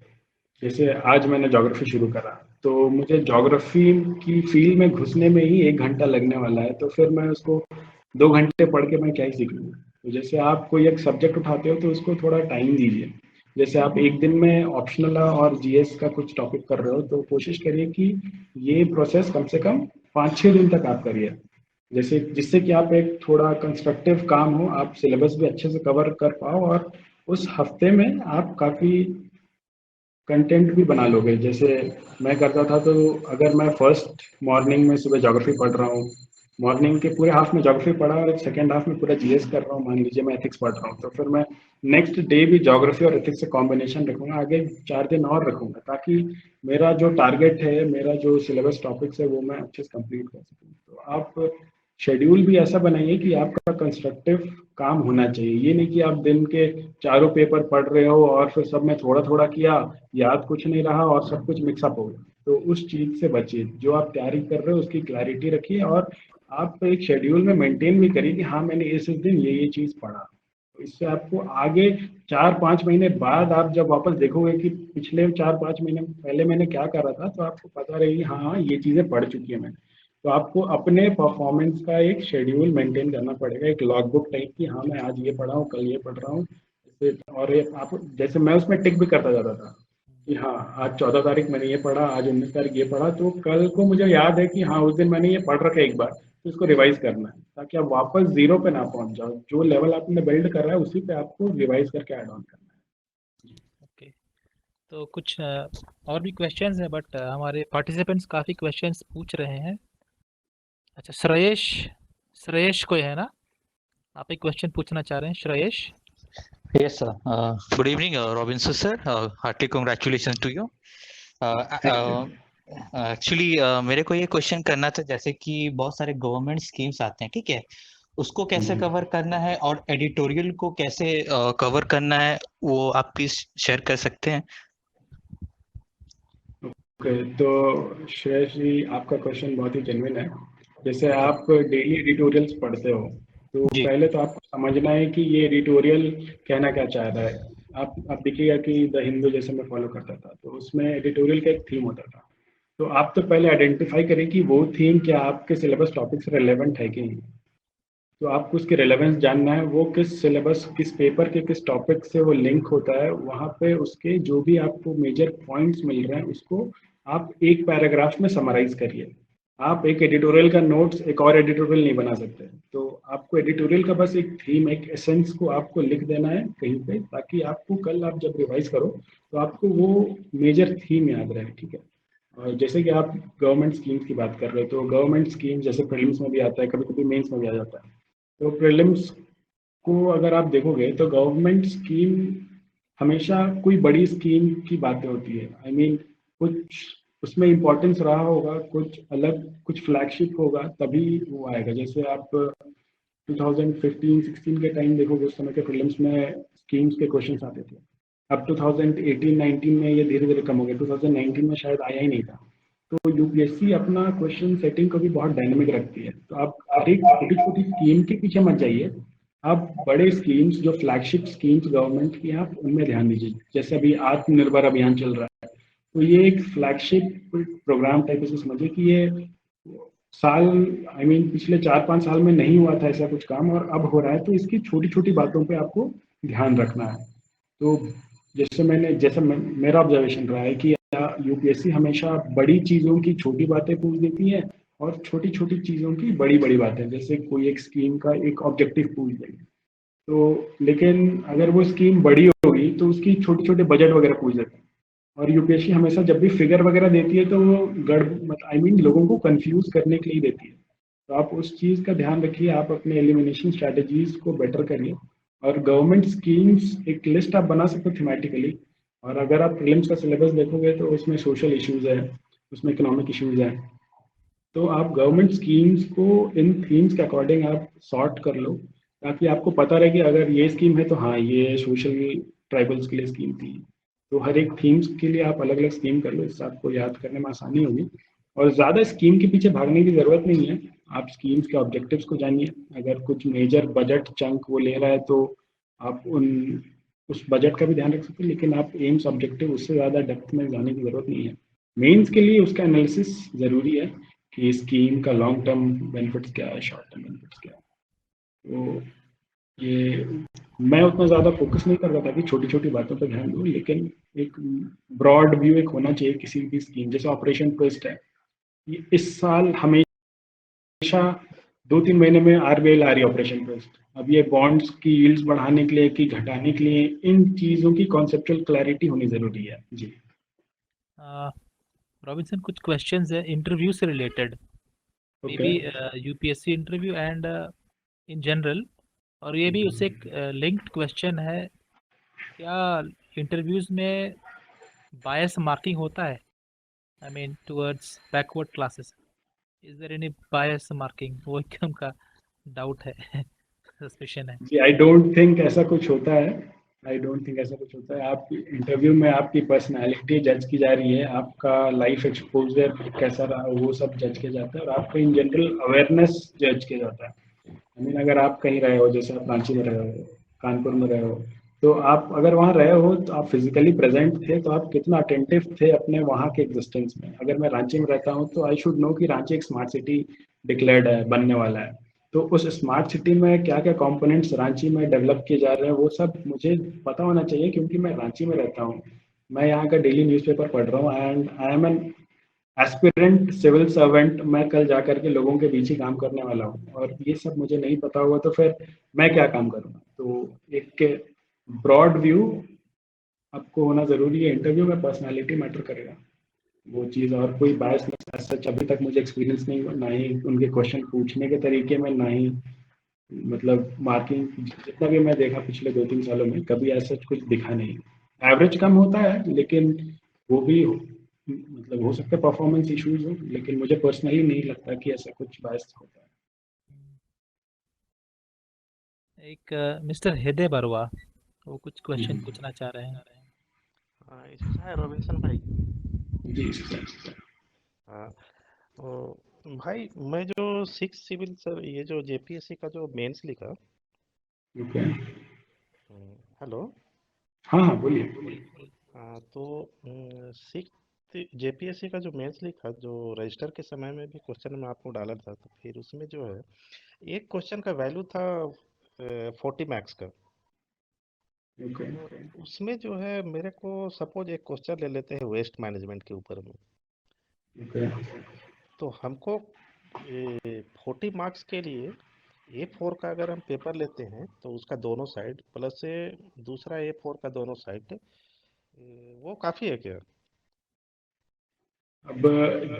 जैसे आज मैंने ज्योग्राफी शुरू करा, तो मुझे ज्योग्राफी की फील्ड में घुसने में ही 1 घंटा लगने वाला है, तो फिर मैं उसको 2 घंटे पढ़ के मैं क्या ही सीख लूँगा। तो जैसे आप कोई एक सब्जेक्ट उठाते हो तो उसको थोड़ा टाइम दीजिए। जैसे आप एक दिन में ऑप्शनल और जीएस का कुछ टॉपिक कर रहे हो, तो कोशिश करिए कि ये प्रोसेस कम से कम 5-6 दिन तक आप करिए, जैसे जिससे कि आप एक थोड़ा कंस्ट्रक्टिव काम हो, आप सिलेबस भी अच्छे से कवर कर पाओ, और उस हफ्ते में आप काफ़ी कंटेंट भी बना लोगे। जैसे मैं करता था, तो अगर मैं फर्स्ट मॉर्निंग में सुबह ज्योग्राफी पढ़ रहा हूँ, मॉर्निंग के पूरे हाफ में ज्योग्राफी पढ़ा और सेकेंड हाफ में पूरा जीएस कर रहा हूँ, मान लीजिए मैं एथिक्स पढ़ रहा हूँ, तो फिर मैं नेक्स्ट डे भी ज्योग्राफी और एथिक्स से कॉम्बिनेशन रखूंगा, आगे 4 दिन और रखूंगा, ताकि मेरा जो टारगेट है, मेरा जो सिलेबस टॉपिक्स है, वो मैं अच्छे से कंप्लीट कर सकूँ। तो आप शेड्यूल भी ऐसा बनाइए कि आपका कंस्ट्रक्टिव काम होना चाहिए। ये नहीं कि आप दिन के चारों पेपर पढ़ रहे हो और फिर सब में थोड़ा थोड़ा किया, याद कुछ नहीं रहा और सब कुछ मिक्सअप हो गया। तो उस चीज से बचिए। जो आप तैयारी कर रहे हो उसकी क्लैरिटी रखिए, और आप एक शेड्यूल में मेंटेन भी करिए कि हाँ मैंने इस दिन ये चीज़ पढ़ा। तो इससे आपको आगे 4-5 महीने बाद आप जब वापस देखोगे कि पिछले 4-5 महीने पहले मैंने क्या करा था, तो आपको पता रहेगी हाँ हाँ ये चीज़ें पढ़ चुकी है मैंने। तो आपको अपने परफॉर्मेंस का एक शेड्यूल मेंटेन करना पड़ेगा, एक लॉग बुक टाइप की, हाँ मैं आज ये पढ़ा हूँ, कल ये पढ़ रहा हूँ। और ये आप जैसे मैं उसमें टिक भी करता जाता था कि हाँ आज 14 तारीख मैंने ये पढ़ा, आज 19 तारीख ये पढ़ा, तो कल को मुझे याद है कि हाँ उस दिन मैंने ये पढ़ रखा है एक बार, तो इसको रिवाइज करना है, ताकि आप वापस जीरो पे ना पहुंच जाओ। जो लेवल आपने बिल्ड कर रहा है उसी पे आपको रिवाइज करके ऐड ऑन करना ओके, तो कुछ और भी क्वेश्चंस हैं, बट हमारे पार्टिसिपेंट्स काफ़ी क्वेश्चंस पूछ रहे हैं। अच्छा, श्रेयश, श्रेयश कोई है ना, आप एक क्वेश्चन पूछना चाह रहे हैं, Shreyas? Yes, sir. Good evening, Robinson sir. Heartily congratulations to you. है। Thank you. एक्चुअली मेरे को ये क्वेश्चन करना था, जैसे कि बहुत सारे गवर्नमेंट स्कीम्स आते हैं, ठीक है, उसको कैसे कवर करना है और एडिटोरियल को कैसे कवर करना है, वो आप प्लीज शेयर कर सकते हैं? ओके, तो श्रेयस जी आपका क्वेश्चन बहुत ही जेन्युइन है। जैसे आप डेली एडिटोरियल्स पढ़ते हो, तो जी पहले तो आपको समझना है कि ये एडिटोरियल कहना क्या चाह रहा है। आप देखिएगा कि द हिंदू जैसे मैं फॉलो करता था, तो उसमें एडिटोरियल का एक थीम होता था। तो आप तो पहले आइडेंटिफाई करें कि वो थीम क्या आपके सिलेबस टॉपिक से रिलेवेंट है कि नहीं। तो आपको उसकी रेलेवेंस जानना है, वो किस सिलेबस, किस पेपर के किस टॉपिक से वो लिंक होता है। वहाँ पे उसके जो भी आपको मेजर पॉइंट्स मिल रहे हैं उसको आप एक पैराग्राफ में समराइज करिए। आप एक एडिटोरियल का नोट्स एक और एडिटोरियल नहीं बना सकते। तो आपको एडिटोरियल का बस एक थीम, एक एसेंस को आपको लिख देना है कहीं पे, ताकि आपको कल आप जब रिवाइज करो तो आपको वो मेजर थीम याद रहे, ठीक है। और जैसे कि आप गवर्नमेंट स्कीम्स की बात कर रहे हो, तो गवर्नमेंट स्कीम जैसे प्रीलिम्स में भी आता है, कभी कभी मेंस में भी आ जाता है। तो प्रीलिम्स को अगर आप देखोगे तो गवर्नमेंट स्कीम हमेशा कोई बड़ी स्कीम की बातें होती है। आई मीन कुछ उसमें इम्पोर्टेंस रहा होगा, कुछ अलग, कुछ फ्लैगशिप होगा, तभी वो आएगा। जैसे आप 2015-16 के टाइम देखोगे, उस समय के प्रीलिम्स में स्कीम्स के क्वेश्चंस आते थे। अब 2018-19 में ये धीरे धीरे कम हो गया, 2019 में शायद आया ही नहीं था। तो यूपीएससी अपना क्वेश्चन सेटिंग को भी बहुत डायनेमिक रखती है। तो आप हर एक छोटी छोटी स्कीम के पीछे मत जाइए, आप बड़े स्कीम्स जो फ्लैगशिप स्कीम्स गवर्नमेंट की हैं, आप उनमें ध्यान दीजिए। जैसे अभी आत्मनिर्भर अभियान चल रहा है, तो ये एक फ्लैगशिप प्रोग्राम टाइप से समझिए कि ये साल, आई मीन पिछले 4-5 साल में नहीं हुआ था ऐसा कुछ काम, और अब हो रहा है। तो इसकी छोटी छोटी बातों पे आपको ध्यान रखना है। तो जैसे मेरा ऑब्जर्वेशन रहा है कि यूपीएससी हमेशा बड़ी चीजों की छोटी बातें पूछ देती है, और छोटी छोटी चीजों की बड़ी बड़ी बातें, जैसे कोई एक स्कीम का एक ऑब्जेक्टिव पूछ देंगे। तो लेकिन अगर वो स्कीम बड़ी होगी तो उसकी छोटे छोटे बजट वगैरह पूछ देते हैं। और यूपीएससी हमेशा जब भी फिगर वगैरह देती है तो वो आई मीन लोगों को कंफ्यूज करने के लिए देती है। तो आप उस चीज़ का ध्यान रखिए, आप अपने एलिमिनेशन स्ट्रैटेजीज को बेटर करिए। और गवर्नमेंट स्कीम्स एक लिस्ट आप बना सकते हो थीमेटिकली। और अगर आप प्रीलिम्स का सिलेबस देखोगे तो उसमें सोशल इश्यूज है, उसमें इकोनॉमिक इश्यूज है। तो आप गवर्नमेंट स्कीम्स को इन थीम्स के अकॉर्डिंग आप सॉर्ट कर लो, ताकि आपको पता रहे कि अगर ये स्कीम है तो हाँ ये सोशल ट्राइबल्स के लिए स्कीम थी। तो हर एक थीम्स के लिए आप अलग अलग स्कीम कर लो, इससे आपको याद करने में आसानी होगी। और ज़्यादा स्कीम के पीछे भागने की ज़रूरत नहीं है, आप स्कीम्स के ऑब्जेक्टिव्स को जानिए। अगर कुछ मेजर बजट चंक वो ले रहा है तो आप उस बजट का भी ध्यान रख सकते हैं, लेकिन आप एम्स ऑब्जेक्टिव उससे ज़्यादा डेप्थ में जाने की ज़रूरत नहीं है। मेंस के लिए उसका एनालिसिस ज़रूरी है कि स्कीम का लॉन्ग टर्म बेनिफिट्स क्या है, शॉर्ट टर्म बेनिफिट्स क्या है। तो ये मैं उतना ज़्यादा फोकस नहीं कर रहा था कि छोटी छोटी बातों पर ध्यान दूँ, लेकिन एक ब्रॉड व्यू एक होना चाहिए किसी भी स्कीम। जैसे ऑपरेशन ट्विस्ट है, ये इस साल हमेशा 2-3 महीने में आरबीआई ला रही है ऑपरेशन ट्विस्ट। अब ये बॉन्ड्स की यील्ड्स बढ़ाने के लिए कि घटाने के लिए, इन चीज़ों की कॉन्सेप्चुअल क्लैरिटी होनी ज़रूरी है जी। रॉबिन्सन, कुछ क्वेश्चंस है इंटरव्यू से रिलेटेड, may okay. Be UPSC interview and in general, और ये भी उससे एक लिंक्ड क्वेश्चन है। क्या इंटरव्यूज में बायस मार्किंग होता है, I mean towards backward classes? Is there any bias marking? वो एकदम का डाउट है, सस्पिशन है। जी, आई डोंट थिंक ऐसा कुछ होता है। आई डोंट थिंक ऐसा कुछ होता है। आप इंटरव्यू में आपकी पर्सनालिटी जज की जा रही है, आपका लाइफ एक्सपोजर कैसा रहा वो सब जज किया जाता है, और आपका इन जनरल अवेयरनेस जज किया जाता है। आई मीन अगर आप कहीं रहे हो, जैसे आप रांची में रहे हो, कानपुर में रहे हो, तो आप अगर वहाँ रहे हो तो आप फिजिकली प्रेजेंट थे, तो आप कितना अटेंटिव थे अपने वहाँ के एग्जिस्टेंस में। अगर मैं रांची में रहता हूँ तो आई शुड नो कि रांची एक स्मार्ट सिटी डिक्लेयर्ड है, बनने वाला है। तो उस स्मार्ट सिटी में क्या क्या कंपोनेंट्स रांची में डेवलप किए जा रहे हैं वो सब मुझे पता होना चाहिए, क्योंकि मैं रांची में रहता हूँ, मैं यहाँ का डेली न्यूज़पेपर पढ़ रहा हूँ, and I am an aspirant civil servant. मैं कल जा करके लोगों के बीच ही काम करने वाला हूँ, और ये सब मुझे नहीं पता हुआ तो फिर मैं क्या काम करूँगा। तो एक ब्रॉड व्यू आपको होना ज़रूरी है। इंटरव्यू में पर्सनालिटी मैटर करेगा वो चीज़, और कोई बायसनेस सच अभी तक मुझे एक्सपीरियंस नहीं हुआ, ना ही उनके क्वेश्चन पूछने के तरीके में, ना ही मतलब मार्किंग। जितना भी मैं देखा पिछले 2-3 सालों में, कभी ऐसा कुछ दिखा नहीं। एवरेज कम होता है, लेकिन वो भी मतलब हो सकता है परफॉर्मेंस इश्यूज हो, लेकिन मुझे पर्सनली नहीं लगता कि ऐसा कुछ बायस होता है। एक मिस्टर हृदय बरुआ, वो कुछ क्वेश्चन हम्म। पूछना चाह रहे हैं। हाँ, इसमें है रॉबिन्सन भाई। जी सर। हाँ, तो भाई मैं जो 6 सिविल सर, ये जो जेपीएससी का जो मेंस लिखा। ओके। हेलो। हाँ हाँ, बोलिए बोलिए। हाँ, तो 6 जेपीएससी का जो मेंस लिखा, जो रजिस्टर के समय में भी क्वेश्चन में आपको डाला था, तो फिर उसमें जो है एक क्वेश्चन का वैल्यू था 40 मार्क्स का। ओके। तो उसमें जो है मेरे को सपोज एक क्वेश्चन ले लेते हैं वेस्ट मैनेजमेंट के ऊपर में। ओके। तो हमको 40 मार्क्स के लिए A4 का अगर हम पेपर लेते हैं तो उसका दोनों साइड प्लस से दूसरा A4 का दोनों साइड, वो काफ़ी है क्या? अब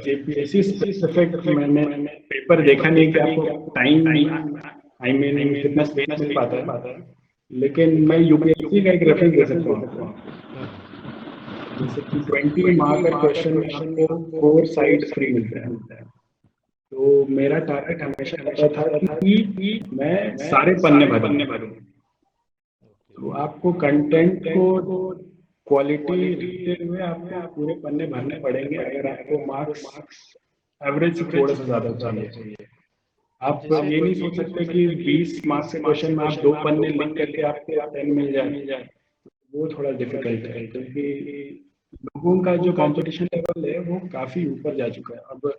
जेपीएससी स्पेसिफिक मैंने पेपर देखा नहीं कि आपको टाइम, आई मीन कितना स्पेस मिल पाता है, लेकिन मैं यूपीएससी का एक रेफरेंस दे सकता हूँ आपको। जैसे कि 20 मार्क का क्वेश्चन में आपको 4 साइड फ्री मिलते हैं। तो मेरा टारगेट हमेशा रहता था कि मैं सारे पन्ने भरूं। तो आपको कंटेंट को क्वालिटी रखते हुए आपको पूरे पन्ने भरने पड़ेंगे, अगर आपको मार्क्स एवरेज से थोड़ा सा ज़्यादा चाहिए। अब आप जैसे ये नहीं सोच सकते कि 20 मार्क्स के क्वेश्चन में आप 2 पन्ने लिख करके आपको 10 मिल जाए। वो थोड़ा डिफिकल्ट है, क्योंकि लोगों का जो कंपटीशन लेवल है वो काफ़ी ऊपर जा चुका है। अब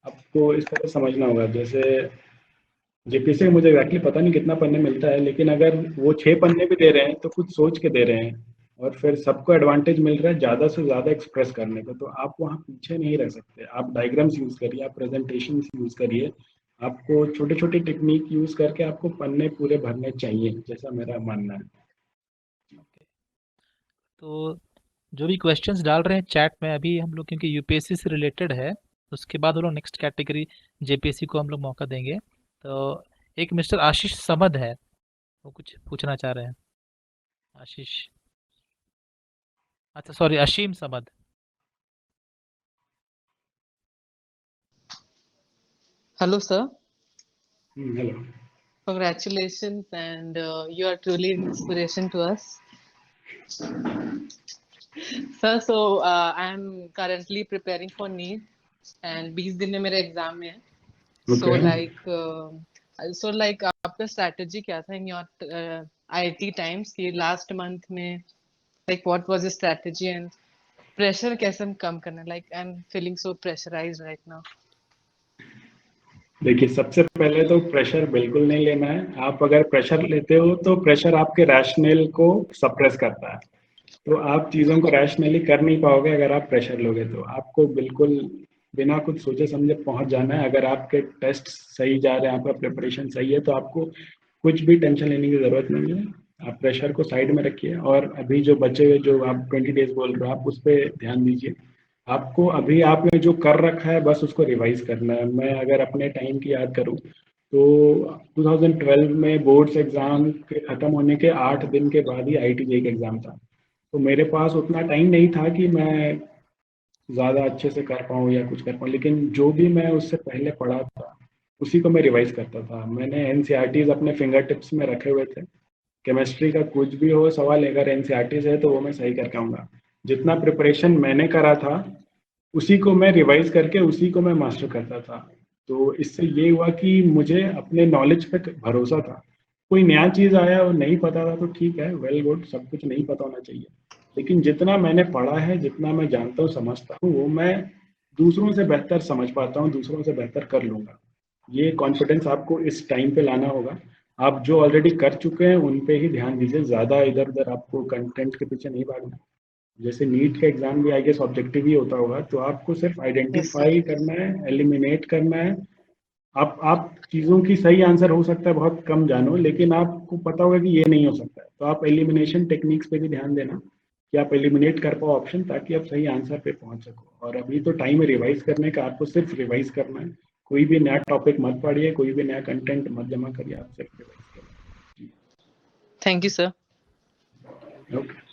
आपको इस तरह समझना होगा, जैसे जेपीएससी में मुझे एग्जैक्टली पता नहीं कितना पन्ने मिलता है, लेकिन अगर वो 6 पन्ने भी दे रहे हैं तो कुछ सोच के दे रहे हैं, और फिर सबको एडवांटेज मिल रहा है ज़्यादा से ज़्यादा एक्सप्रेस करने का, तो आप वहाँ पीछे नहीं रह सकते। आप डायग्राम्स यूज़ करिए, आप प्रेजेंटेशन यूज़ करिए, आपको छोटे छोटे टेक्निक यूज़ करके आपको पन्ने पूरे भरने चाहिए, जैसा मेरा मानना है। ओके, तो जो भी क्वेश्चंस डाल रहे हैं चैट में अभी हम लोग, क्योंकि यूपीएससी से रिलेटेड है, उसके बाद वो लोग नेक्स्ट कैटेगरी जेपीएससी को हम लोग मौका देंगे। तो एक मिस्टर आशीष समद है, वो कुछ पूछना चाह रहे हैं। आशीष, अच्छा sorry, Ashim Samad. Hello, sir. Hello. Congratulations, and you are truly an inspiration to us, sir. So I'm currently preparing for NEET, and 20 दिन में मेरा एग्जाम है. So okay. like आपका strategy क्या था in your IIT times? ये last month में like what was the strategy and pressure कैसे हम कम करना? Like I'm feeling so pressurized right now. देखिए, सबसे पहले तो प्रेशर बिल्कुल नहीं लेना है। आप अगर प्रेशर लेते हो तो प्रेशर आपके रैशनल को सप्रेस करता है, तो आप चीज़ों को रैशनली कर नहीं पाओगे। अगर आप प्रेशर लोगे तो आपको बिल्कुल बिना कुछ सोचे समझे पहुंच जाना है। अगर आपके टेस्ट सही जा रहे हैं, आपका प्रिपरेशन सही है, तो आपको कुछ भी टेंशन लेने की ज़रूरत नहीं है। आप प्रेशर को साइड में रखिए, और अभी जो बचे हुए जो आप 20 डेज बोल रहे हो, आप उस पर ध्यान दीजिए। आपको अभी आपने जो कर रखा है बस उसको रिवाइज करना है। मैं अगर अपने टाइम की याद करूं तो 2012 में बोर्ड्स एग्जाम के ख़त्म होने के 8 दिन के बाद ही आईआईटी का एग्ज़ाम था। तो मेरे पास उतना टाइम नहीं था कि मैं ज़्यादा अच्छे से कर पाऊँ या कुछ कर पाऊँ, लेकिन जो भी मैं उससे पहले पढ़ा था उसी को मैं रिवाइज करता था। मैंने एनसीईआरटीज़ अपने फिंगर टिप्स में रखे हुए थे, केमिस्ट्री का कुछ भी हो सवाल, अगर एनसीईआरटी से है तो वो मैं सही करके आऊँगा। जितना प्रिपरेशन मैंने करा था उसी को मैं रिवाइज करके उसी को मैं मास्टर करता था। तो इससे ये हुआ कि मुझे अपने नॉलेज पे भरोसा था। कोई नया चीज़ आया और नहीं पता था तो ठीक है, वेल गुड, सब कुछ नहीं पता होना चाहिए। लेकिन जितना मैंने पढ़ा है, जितना मैं जानता हूँ, समझता हूँ, वो मैं दूसरों से बेहतर समझ पाता हूँ, दूसरों से बेहतर कर लूँगा। ये कॉन्फिडेंस आपको इस टाइम पे लाना होगा। आप जो ऑलरेडी कर चुके हैं उन पे ही ध्यान दीजिए, ज़्यादा इधर उधर आपको कंटेंट के पीछे नहीं भागना। जैसे नीट का एग्जाम भी आई गेस ऑब्जेक्टिव ही होता होगा, तो आपको सिर्फ Yes, sir. आइडेंटिफाई करना है, एलिमिनेट करना है। आप चीज़ों की सही आंसर हो सकता है बहुत कम जानो, लेकिन आपको पता होगा कि ये नहीं हो सकता है, तो आप एलिमिनेशन टेक्निक्स पे भी ध्यान देना कि आप एलिमिनेट कर पाओ ऑप्शन, ताकि आप सही आंसर पे पहुंच सको। और अभी तो टाइम है रिवाइज करने का, आपको सिर्फ रिवाइज करना है। कोई भी नया टॉपिक मत पढ़िए, कोई भी नया कंटेंट मत जमा करिए, आप सिर्फ रिवाइज Thank you, sir. करिए। ओके,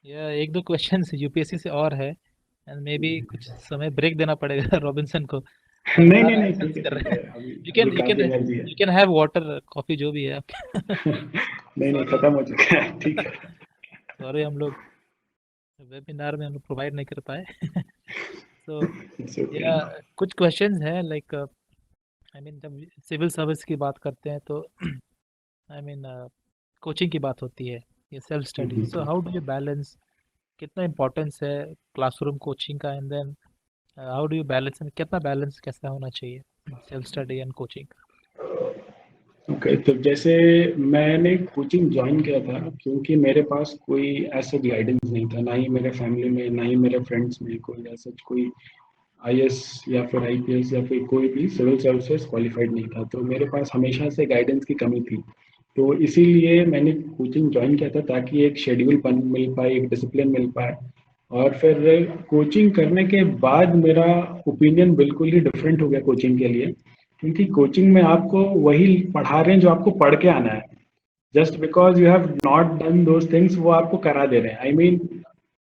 या एक दो क्वेश्चन यूपीएससी से और है, एंड मे बी कुछ समय ब्रेक देना पड़ेगा रॉबिन्सन को। नहीं लगातार नहीं नहीं, एक्शंस ठीक है कर ठीक रहे है, हैं। अभी यू अभी कैन यू कैन काफी एनर्जी है। You can have water, coffee, जो भी है आप। नहीं नहीं, सॉरी, खत्म हो चुका है, ठीक है। सॉरी, हम लोग वेबिनार में हम लोग प्रोवाइड नहीं कर पाए। So it's okay. या कुछ क्वेश्चंस हैं, लाइक आई मीन जब सिविल सर्विस की बात करते हैं तो आई मीन कोचिंग की बात होती है, ये self study. So how do you balance, कितना इम्पोर्टेंस है क्लासरूम कोचिंग का, and then how do you balance, कितना बैलेंस कैसा होना चाहिए self study and coaching? Okay, तो जैसे मैंने कोचिंग ज्वाइन किया था क्योंकि मेरे पास कोई ऐसा गाइडेंस नहीं था, ना ही मेरे फैमिली में, ना ही मेरे फ्रेंड्स में कोई ऐसा कोई आईएएस या फिर आईपीएस या फिर कोई भी सिविल सर्विसेज क्वालिफाइड नहीं था। तो मेरे पास हमेशा से गाइडेंस की कमी थी। तो इसीलिए मैंने कोचिंग ज्वाइन किया था, ताकि एक शेड्यूल बन मिल पाए, एक डिसिप्लिन मिल पाए। और फिर कोचिंग करने के बाद मेरा ओपिनियन बिल्कुल ही डिफरेंट हो गया कोचिंग के लिए। क्योंकि कोचिंग में आपको वही पढ़ा रहे हैं जो आपको पढ़ के आना है। Just because you have not done those things, वो आपको करा दे रहे हैं। आई मीन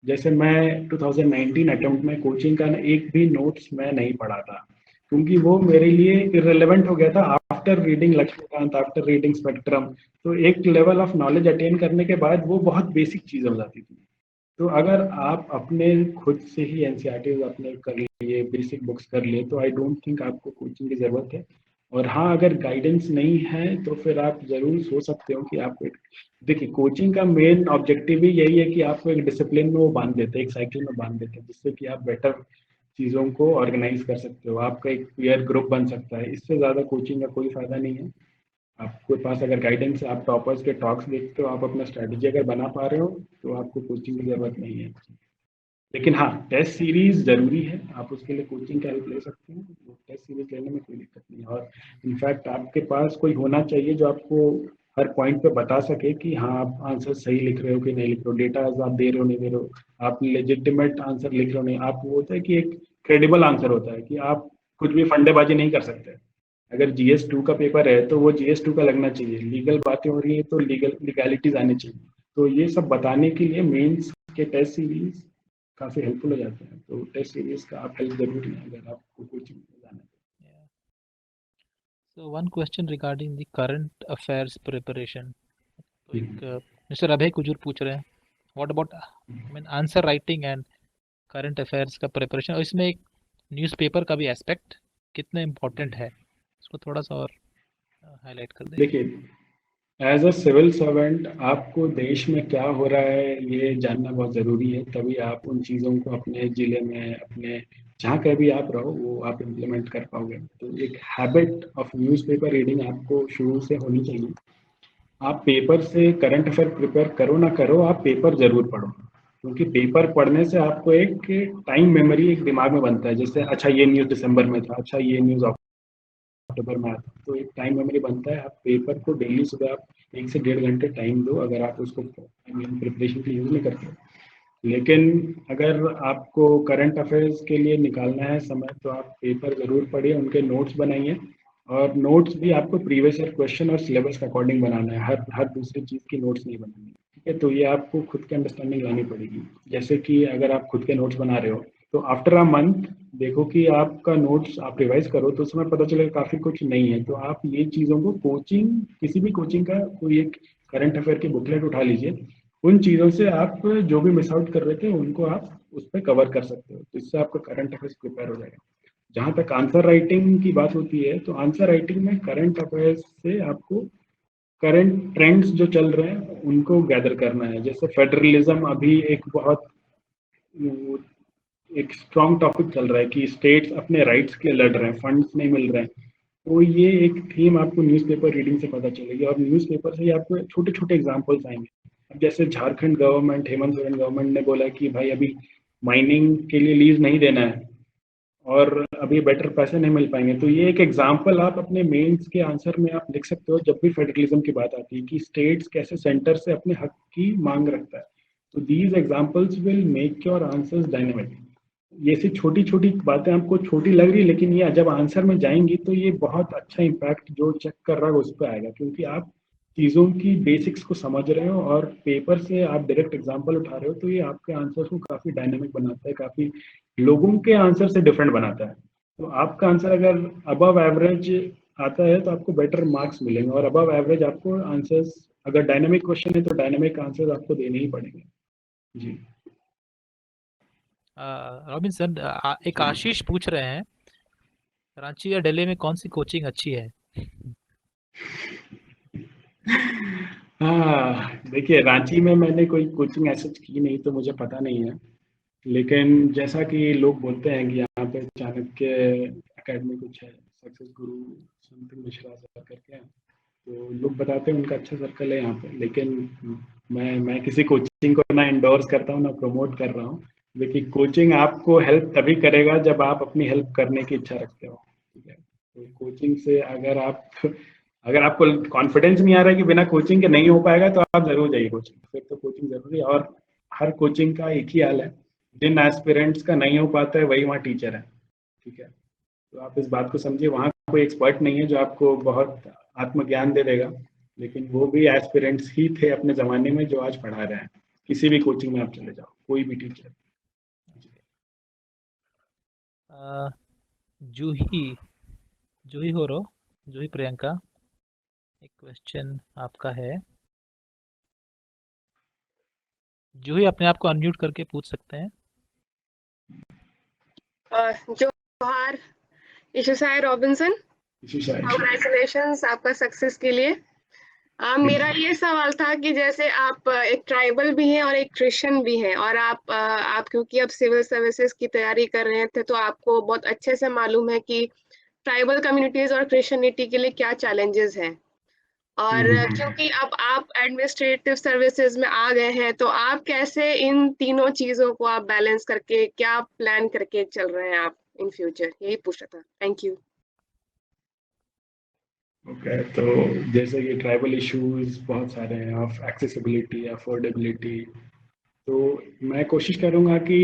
जैसे मैं 2019 अटेम्प्ट में कोचिंग का एक भी नोट्स मैं नहीं पढ़ा था, क्योंकि वो मेरे लिए इररिलेवेंट हो गया था after reading Laxmikanth, after reading spectrum. तो एक लेवल ऑफ नॉलेज अटेन करने के बाद वो बहुत बेसिक चीज़ हो जाती थी। तो अगर आप अपने खुद से ही एनसीईआरटी अपने कर लिए, बेसिक बुक्स कर लिए, तो आई डोंट थिंक आपको कोचिंग की ज़रूरत है। और हाँ, अगर गाइडेंस नहीं है तो फिर आप ज़रूर सोच सकते हो कि आप एक, देखिए कोचिंग का मेन ऑब्जेक्टिव ही यही है कि आपको एक डिसिप्लिन में वो बांध देते हैं, एक साइकिल में बांध देते हैं, जिससे कि आप बेटर चीज़ों को ऑर्गेनाइज कर सकते हो, आपका एक पीयर ग्रुप बन सकता है। इससे ज़्यादा कोचिंग का कोई फायदा नहीं है। आपके पास अगर गाइडेंस है, आप टॉपर्स के टॉक्स देखते हो, आप अपना स्ट्रैटेजी अगर बना पा रहे हो, तो आपको कोचिंग की ज़रूरत नहीं है। लेकिन हाँ, टेस्ट सीरीज जरूरी है, आप उसके लिए कोचिंग का हेल्प ले सकते हैं, वो टेस्ट सीरीज लेने में कोई दिक्कत नहीं है। और इनफैक्ट आपके पास कोई होना चाहिए जो आपको हर पॉइंट पे बता सके कि हाँ आप आंसर सही लिख रहे हो कि नहीं लिख रहे हो, डेटा आप दे रहे हो नहीं दे रहे हो, आप लेजिटिमेट आंसर लिख रहे हो नहीं। आप वो होता है कि एक क्रेडिबल आंसर होता है कि आप कुछ भी फंडेबाजी नहीं कर सकते। अगर जीएस 2 का पेपर है तो वो जीएस 2 का लगना चाहिए, लीगल बातें हो रही है तो लीगैलिटीज आनी चाहिए। तो ये सब बताने के लिए मेंस के टेस्ट सीरीज काफ़ी हेल्पफुल हो जाते हैं। तो टेस्ट सीरीज का आप हेल्प जरूर लें अगर आपको कोचिंग में जाना है। So one question regarding the current affairs preparation. तो एक हम्म, मिस्टर अभय कुजूर पूछ रहे हैं, what about I mean answer writing and current affairs का प्रिपरेशन, और इसमें एक न्यूज़पेपर का भी एस्पेक्ट कितना इम्पोर्टेंट है, इसको थोड़ा सा और हाईलाइट कर दीजिए। देखिए एज अ सिविल सर्वेंट आपको देश में क्या हो रहा है ये जानना बहुत ज़रूरी है, तभी आप उन चीज़ों को अपने ज़िले में, अपने जहाँ कहीं भी आप रहो, वो आप इम्प्लीमेंट कर पाओगे। तो एक हैबिट ऑफ न्यूज़पेपर रीडिंग आपको शुरू से होनी चाहिए। आप पेपर से करंट अफेयर प्रिपेयर करो ना करो, आप पेपर जरूर पढ़ो, क्योंकि पेपर पढ़ने से आपको एक टाइम मेमोरी एक दिमाग में बनता है। जैसे अच्छा ये न्यूज़ दिसंबर में था, अच्छा ये न्यूज़ अक्टूबर में आता है, तो एक टाइम मेमोरी बनता है। आप पेपर को डेली सुबह आप 1 से 1.5 घंटे टाइम दो, अगर आप उसको प्रिपरेशन के लिए यूज नहीं करते हो। लेकिन अगर आपको करंट अफेयर्स के लिए निकालना है समय, तो आप पेपर जरूर पढ़िए, उनके नोट्स बनाइए। और नोट्स भी आपको प्रीवियस ईयर क्वेश्चन और सिलेबस के अकॉर्डिंग बनाना है, हर हर दूसरी चीज़ की नोट्स नहीं बनानी। ठीक है, तो ये आपको खुद की अंडरस्टैंडिंग लानी पड़ेगी। जैसे कि अगर आप खुद के नोट्स बना रहे हो, तो आफ्टर अ मंथ देखो कि आपका नोट्स आप रिवाइज करो, तो उसमें पता चलेगा काफ़ी कुछ नहीं है। तो आप ये चीज़ों को कोचिंग, किसी भी कोचिंग का कोई एक करंट अफेयर की बुकलेट उठा लीजिए, उन चीज़ों से आप जो भी मिस आउट कर रहे थे उनको आप उस पर कवर कर सकते हो, तो इससे आपका करंट अफेयर्स प्रिपेयर हो जाएगा। जहाँ तक आंसर राइटिंग की बात होती है, तो आंसर राइटिंग में करंट अफेयर्स से आपको करंट ट्रेंड्स जो चल रहे हैं उनको गैदर करना है। जैसे फेडरलिज्म अभी एक बहुत एक स्ट्रॉन्ग टॉपिक चल रहा है कि स्टेट्स अपने राइट्स के लिए लड़ रहे हैं, फंड्स नहीं मिल रहे हैं, तो ये एक थीम आपको न्यूज़पेपर रीडिंग से पता चलेगी, और न्यूज़पेपर से ही आपको छोटे छोटे एग्जांपल्स आएंगे। अब जैसे झारखंड गवर्नमेंट, हेमंत सोरेन गवर्नमेंट ने बोला कि भाई अभी माइनिंग के लिए लीज नहीं देना है और अभी बेटर पैसे नहीं मिल पाएंगे, तो ये एक एग्जाम्पल आप अपने मेंस के आंसर में आप लिख सकते हो जब भी फेडरलिज्म की बात आती है कि स्टेट्स कैसे सेंटर से अपने हक की मांग रखता है। तो these examples will make your answers dynamic. ये सी छोटी छोटी बातें आपको छोटी लग रही, लेकिन ये जब आंसर में जाएंगी तो ये बहुत अच्छा इम्पैक्ट जो चेक कर रहा है उस पर आएगा, क्योंकि आप चीज़ों की बेसिक्स को समझ रहे हो और पेपर से आप डायरेक्ट एग्जाम्पल उठा रहे हो, तो ये आपके आंसर्स को काफ़ी डायनेमिक बनाता है, काफ़ी लोगों के आंसर से डिफरेंट बनाता है। तो आपका आंसर अगर अबव एवरेज आता है तो आपको बेटर मार्क्स मिलेंगे, और अबव एवरेज आपको आंसर्स, अगर डायनेमिक क्वेश्चन है तो डायनेमिक आंसर्स आपको देने ही पड़ेंगे। जी रॉबिन सर, एक आशीष पूछ रहे हैं, रांची या दिल्ली में कौन सी कोचिंग अच्छी है? हाँ, देखिए रांची में मैंने कोई कोचिंग ऐसा की नहीं तो मुझे पता नहीं है, लेकिन जैसा कि लोग बोलते हैं कि यहाँ पे चाणक्य एकेडमी कुछ है, सक्सेस गुरु समथिंग मिश्रा सर करके हैं, तो लोग बताते हैं उनका अच्छा सर्कल है यहाँ पे, लेकिन मैं किसी कोचिंग को ना इंडोर्स करता हूँ ना प्रमोट कर रहा हूँ। देखिए कोचिंग आपको हेल्प तभी करेगा जब आप अपनी हेल्प करने की इच्छा रखते हो, ठीक है। तो कोचिंग से अगर आपको कॉन्फिडेंस नहीं आ रहा है कि बिना कोचिंग के नहीं हो पाएगा, तो आप जरूर जाइए कोचिंग, फिर तो कोचिंग जरूरी है। और हर कोचिंग का एक ही हाल है, जिन एस्पिरेंट्स का नहीं हो पाता है वही वहाँ टीचर है, ठीक है। तो आप इस बात को समझिए, वहाँ कोई एक्सपर्ट नहीं है जो आपको बहुत आत्मज्ञान दे देगा, लेकिन वो भी एस्पिरेंट्स ही थे अपने ज़माने में जो आज पढ़ा रहे हैं। किसी भी कोचिंग में आप चले जाओ, कोई भी टीचर। जूही जूही हो रो जूही प्रियंका, एक क्वेश्चन आपका है। जूही अपने आप को अनम्यूट करके पूछ सकते हैं। जोहार इशू साई रॉबिन्सन, कांग्रेचुलेशंस आपका सक्सेस के लिए। मेरा ये सवाल था कि जैसे आप एक ट्राइबल भी हैं और एक क्रिश्चियन भी हैं, और आप क्योंकि अब सिविल सर्विसेज की तैयारी कर रहे थे तो आपको बहुत अच्छे से मालूम है कि ट्राइबल कम्युनिटीज और क्रिश्चियनिटी के लिए क्या चैलेंजेस हैं, और क्योंकि अब आप एडमिनिस्ट्रेटिव सर्विसेज में आ गए हैं, तो आप कैसे इन तीनों चीजों को आप बैलेंस करके क्या प्लान करके चल रहे हैं आप इन फ्यूचर, यही पूछा था। Thank you. ओके, तो जैसे कि ट्राइबल इश्यूज बहुत सारे हैं, ऑफ एक्सेसिबिलिटी, अफोर्डेबिलिटी, तो मैं कोशिश करूँगा कि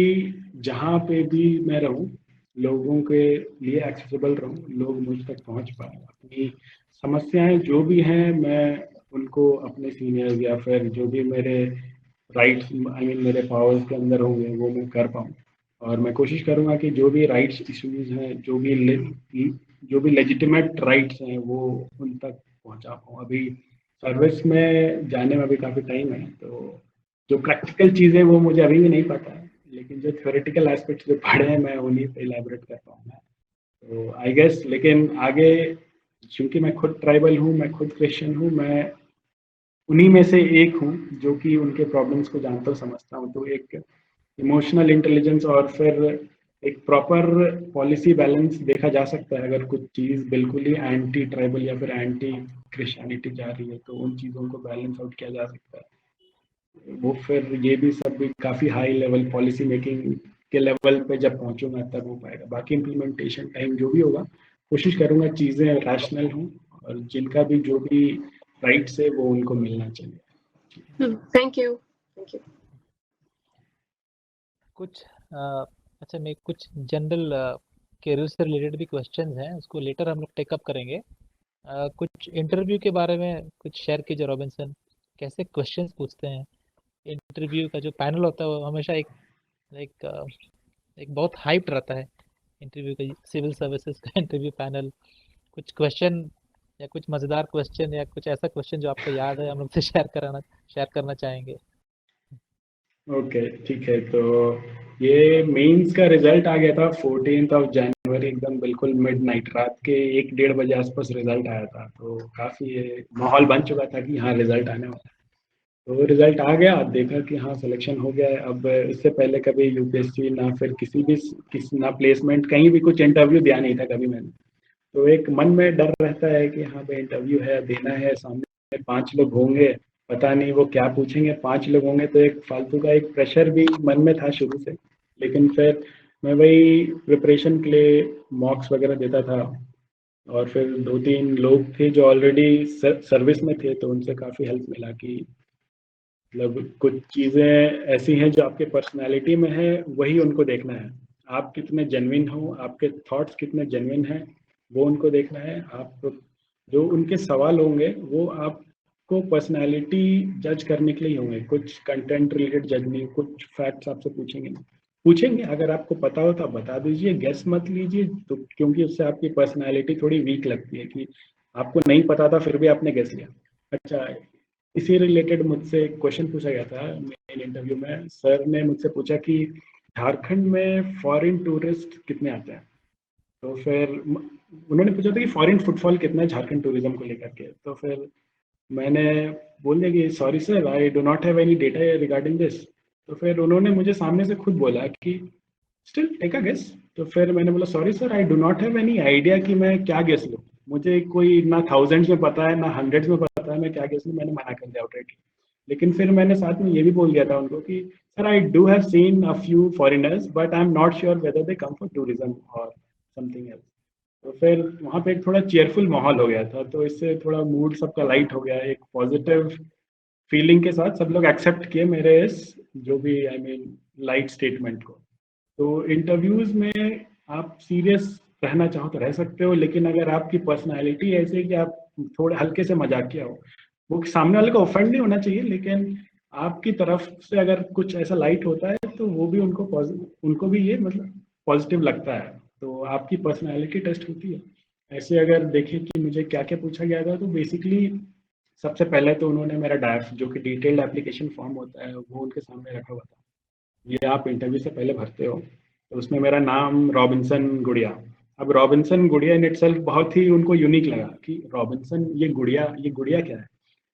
जहाँ पे भी मैं रहूँ लोगों के लिए एक्सेसिबल रहूँ, लोग मुझ तक पहुँच पाएँ, अपनी समस्याएं जो भी हैं मैं उनको अपने सीनियर्स या फिर जो भी मेरे राइट्स मेरे पावर्स के अंदर होंगे वो मैं कर पाऊँ। और मैं कोशिश करूँगा कि जो भी राइट्स इश्यूज हैं, जो भी लेजिटिमेट राइट्स हैं वो उन तक पहुँचा पाऊँ। अभी सर्विस में जाने में अभी काफ़ी टाइम है, तो जो प्रैक्टिकल चीज़ें वो मुझे अभी भी नहीं पता है, लेकिन जो थ्योरेटिकल एस्पेक्ट्स जो पढ़े हैं मैं उन्हीं पे इलैबोरेट कर पाऊंगा। तो आई गेस, लेकिन आगे क्योंकि मैं खुद ट्राइबल हूँ, मैं खुद क्रिश्चियन हूँ, मैं उन्हीं में से एक हूँ जो कि उनके प्रॉब्लम्स को जानता हूँ, समझता हूँ। तो एक इमोशनल इंटेलिजेंस और फिर एक प्रॉपर पॉलिसी बैलेंस देखा जा सकता है। अगर कुछ चीज़ बिल्कुल ही एंटी ट्राइबल या फिर एंटी क्रिश्चियनिटी जा रही है तो उन चीज़ों को बैलेंस आउट किया जा सकता है। वो फिर ये भी सब भी काफ़ी हाई लेवल पॉलिसी मेकिंग के लेवल पे जब पहुंचूंगा तब हो पाएगा। बाकी इम्प्लीमेंटेशन टाइम जो भी होगा, कोशिश करूंगा चीज़ें रैशनल हों और जिनका भी जो भी राइट्स है वो उनको मिलना चाहिए। Thank you. Thank you. कुछ अच्छा, मैं कुछ जनरल कैरियर से रिलेटेड भी क्वेश्चंस हैं, उसको लेटर हम लोग टेकअप करेंगे। कुछ इंटरव्यू के बारे में कुछ शेयर कीजिए रॉबिन्सन, कैसे क्वेश्चंस पूछते हैं? इंटरव्यू का जो पैनल होता है वो हमेशा एक एक बहुत हाइप रहता है इंटरव्यू का, सिविल सर्विसेज का इंटरव्यू पैनल। कुछ क्वेश्चन या कुछ मजेदार क्वेश्चन या कुछ ऐसा क्वेश्चन जो आपको याद है हम लोग से शेयर करना चाहेंगे। ओके ठीक है। तो ये मेंस का रिजल्ट आ गया था 14 जनवरी, एकदम बिल्कुल मिडनाइट, रात के 1-1:30 बजे आसपास रिजल्ट आया था। तो काफ़ी ये माहौल बन चुका था कि हाँ रिजल्ट आने वाला है। तो रिजल्ट आ गया, देखा कि हाँ सिलेक्शन हो गया है। अब इससे पहले कभी यूपीएससी ना फिर किसी ना प्लेसमेंट, कहीं भी कुछ इंटरव्यू दिया नहीं था कभी मैंने। तो एक मन में डर रहता है कि हाँ भाई इंटरव्यू है, देना है, सामने 5 लोग होंगे, पता नहीं वो क्या पूछेंगे। 5 लोग होंगे तो एक फालतू का एक प्रेशर भी मन में था शुरू से। लेकिन फिर मैं वही प्रिपरेशन के लिए मॉक्स वगैरह देता था, और फिर 2-3 लोग थे जो ऑलरेडी सर्विस में थे, तो उनसे काफ़ी हेल्प मिला कि मतलब कुछ चीज़ें ऐसी हैं जो आपके पर्सनालिटी में है, वही उनको देखना है। आप कितने जेन्युइन हो, आपके थॉट्स कितने जेन्युइन हैं, वो उनको देखना है। आप जो उनके सवाल होंगे वो आपको पर्सनालिटी जज करने के लिए होंगे, कुछ कंटेंट रिलेटेड जज नहीं, कुछ फैक्ट्स आपसे पूछेंगे नहीं। पूछेंगे, अगर आपको पता हो तो आप बता दीजिए, गेस मत लीजिए, तो क्योंकि उससे आपकी पर्सनालिटी थोड़ी वीक लगती है कि आपको नहीं पता था फिर भी आपने गेस लिया। अच्छा, इसी रिलेटेड मुझसे क्वेश्चन पूछा गया था मेन इंटरव्यू में। सर ने मुझसे पूछा कि झारखंड में फॉरेन टूरिस्ट कितने आते हैं। तो फिर उन्होंने पूछा था कि फॉरेन फुटफॉल कितना है झारखंड टूरिज्म को लेकर के। तो फिर मैंने बोल दिया कि sorry sir, I do not have any data regarding this. तो फिर उन्होंने मुझे सामने से खुद बोला कि स्टिल टेक अ गेस। तो फिर मैंने बोला sorry sir, I do not have any idea कि मैं क्या गेस लूँ, मुझे कोई ना थाउजेंड्स में पता है ना हंड्रेड्स में पता है मैं क्या गेस लूँ। मैंने मना कर दिया आउटराइट। लेकिन फिर मैंने साथ में ये भी बोल दिया था उनको कि sir I do have seen a few foreigners but I am not sure whether they come for tourism और समथिंग एल्स। तो फिर वहाँ पे एक थोड़ा चेयरफुल माहौल हो गया था, तो इससे थोड़ा मूड सबका लाइट हो गया। एक पॉजिटिव फीलिंग के साथ सब लोग एक्सेप्ट किए मेरे इस जो भी आई मीन लाइट स्टेटमेंट को। तो इंटरव्यूज में आप सीरियस रहना चाहो तो रह सकते हो, लेकिन अगर आपकी पर्सनालिटी ऐसी है कि आप थोड़े हल्के से मजाकिया हो, वो सामने वाले को ऑफेंड नहीं होना चाहिए, लेकिन आपकी तरफ से अगर कुछ ऐसा लाइट होता है तो वो भी उनको भी ये मतलब पॉजिटिव लगता है। तो आपकी पर्सनालिटी टेस्ट होती है। ऐसे अगर देखें कि मुझे क्या क्या पूछा गया था, तो बेसिकली सबसे पहले तो उन्होंने मेरा डायफ जो कि डिटेल्ड एप्लीकेशन फॉर्म होता है वो उनके सामने रखा हुआ था। ये आप इंटरव्यू से पहले भरते हो, तो उसमें मेरा नाम रॉबिन्सन गुड़िया। अब रॉबिन्सन गुड़िया इन इटसेल्फ बहुत ही उनको यूनिक लगा कि रॉबिन्सन ये गुड़िया क्या है।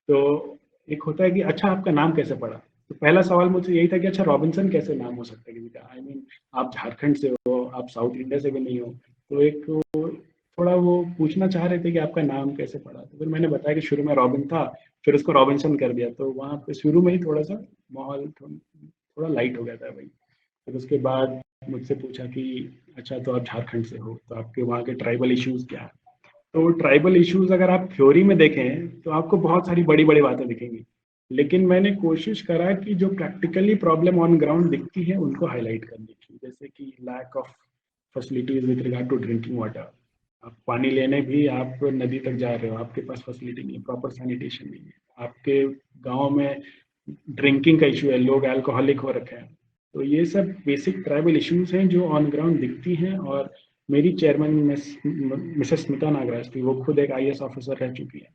तो एक होता है कि अच्छा आपका नाम कैसे पड़ा। तो पहला सवाल मुझसे यही था कि अच्छा रॉबिन्सन कैसे नाम हो सकता है किसी का, आई मीन आप झारखंड से हो, आप साउथ इंडिया से भी नहीं हो। तो एक थोड़ा वो पूछना चाह रहे थे कि आपका नाम कैसे पड़ा। तो फिर मैंने बताया कि शुरू में रॉबिन था, फिर उसको रॉबिन्सन कर दिया। तो वहाँ पे शुरू में ही थोड़ा सा माहौल थोड़ा लाइट हो गया था भाई। फिर उसके बाद मुझसे पूछा कि अच्छा तो आप झारखंड से हो, तो आपके वहाँ के ट्राइबल इश्यूज क्या है। तो ट्राइबल इश्यूज अगर आप थ्योरी में देखें तो आपको बहुत सारी बड़ी बड़ी बातें दिखेंगी, लेकिन मैंने कोशिश करा कि जो प्रैक्टिकली प्रॉब्लम ऑन ग्राउंड दिखती है उनको हाईलाइट करने की। जैसे कि lack of facilities with regard to drinking water. आप पानी लेने भी आप नदी तक जा रहे हो, आपके पास फैसिलिटी नहीं है, प्रॉपर सैनिटेशन नहीं है। आपके गाँव में ड्रिंकिंग का इशू है, लोग अल्कोहलिक हो रखे हैं। तो ये सब बेसिक ट्राइबल इश्यूज हैं जो ऑन ग्राउंड दिखती हैं। और मेरी चेयरमैन मिसेस स्मिता नागराज थी, वो खुद एक IAS ऑफिसर रह चुकी है।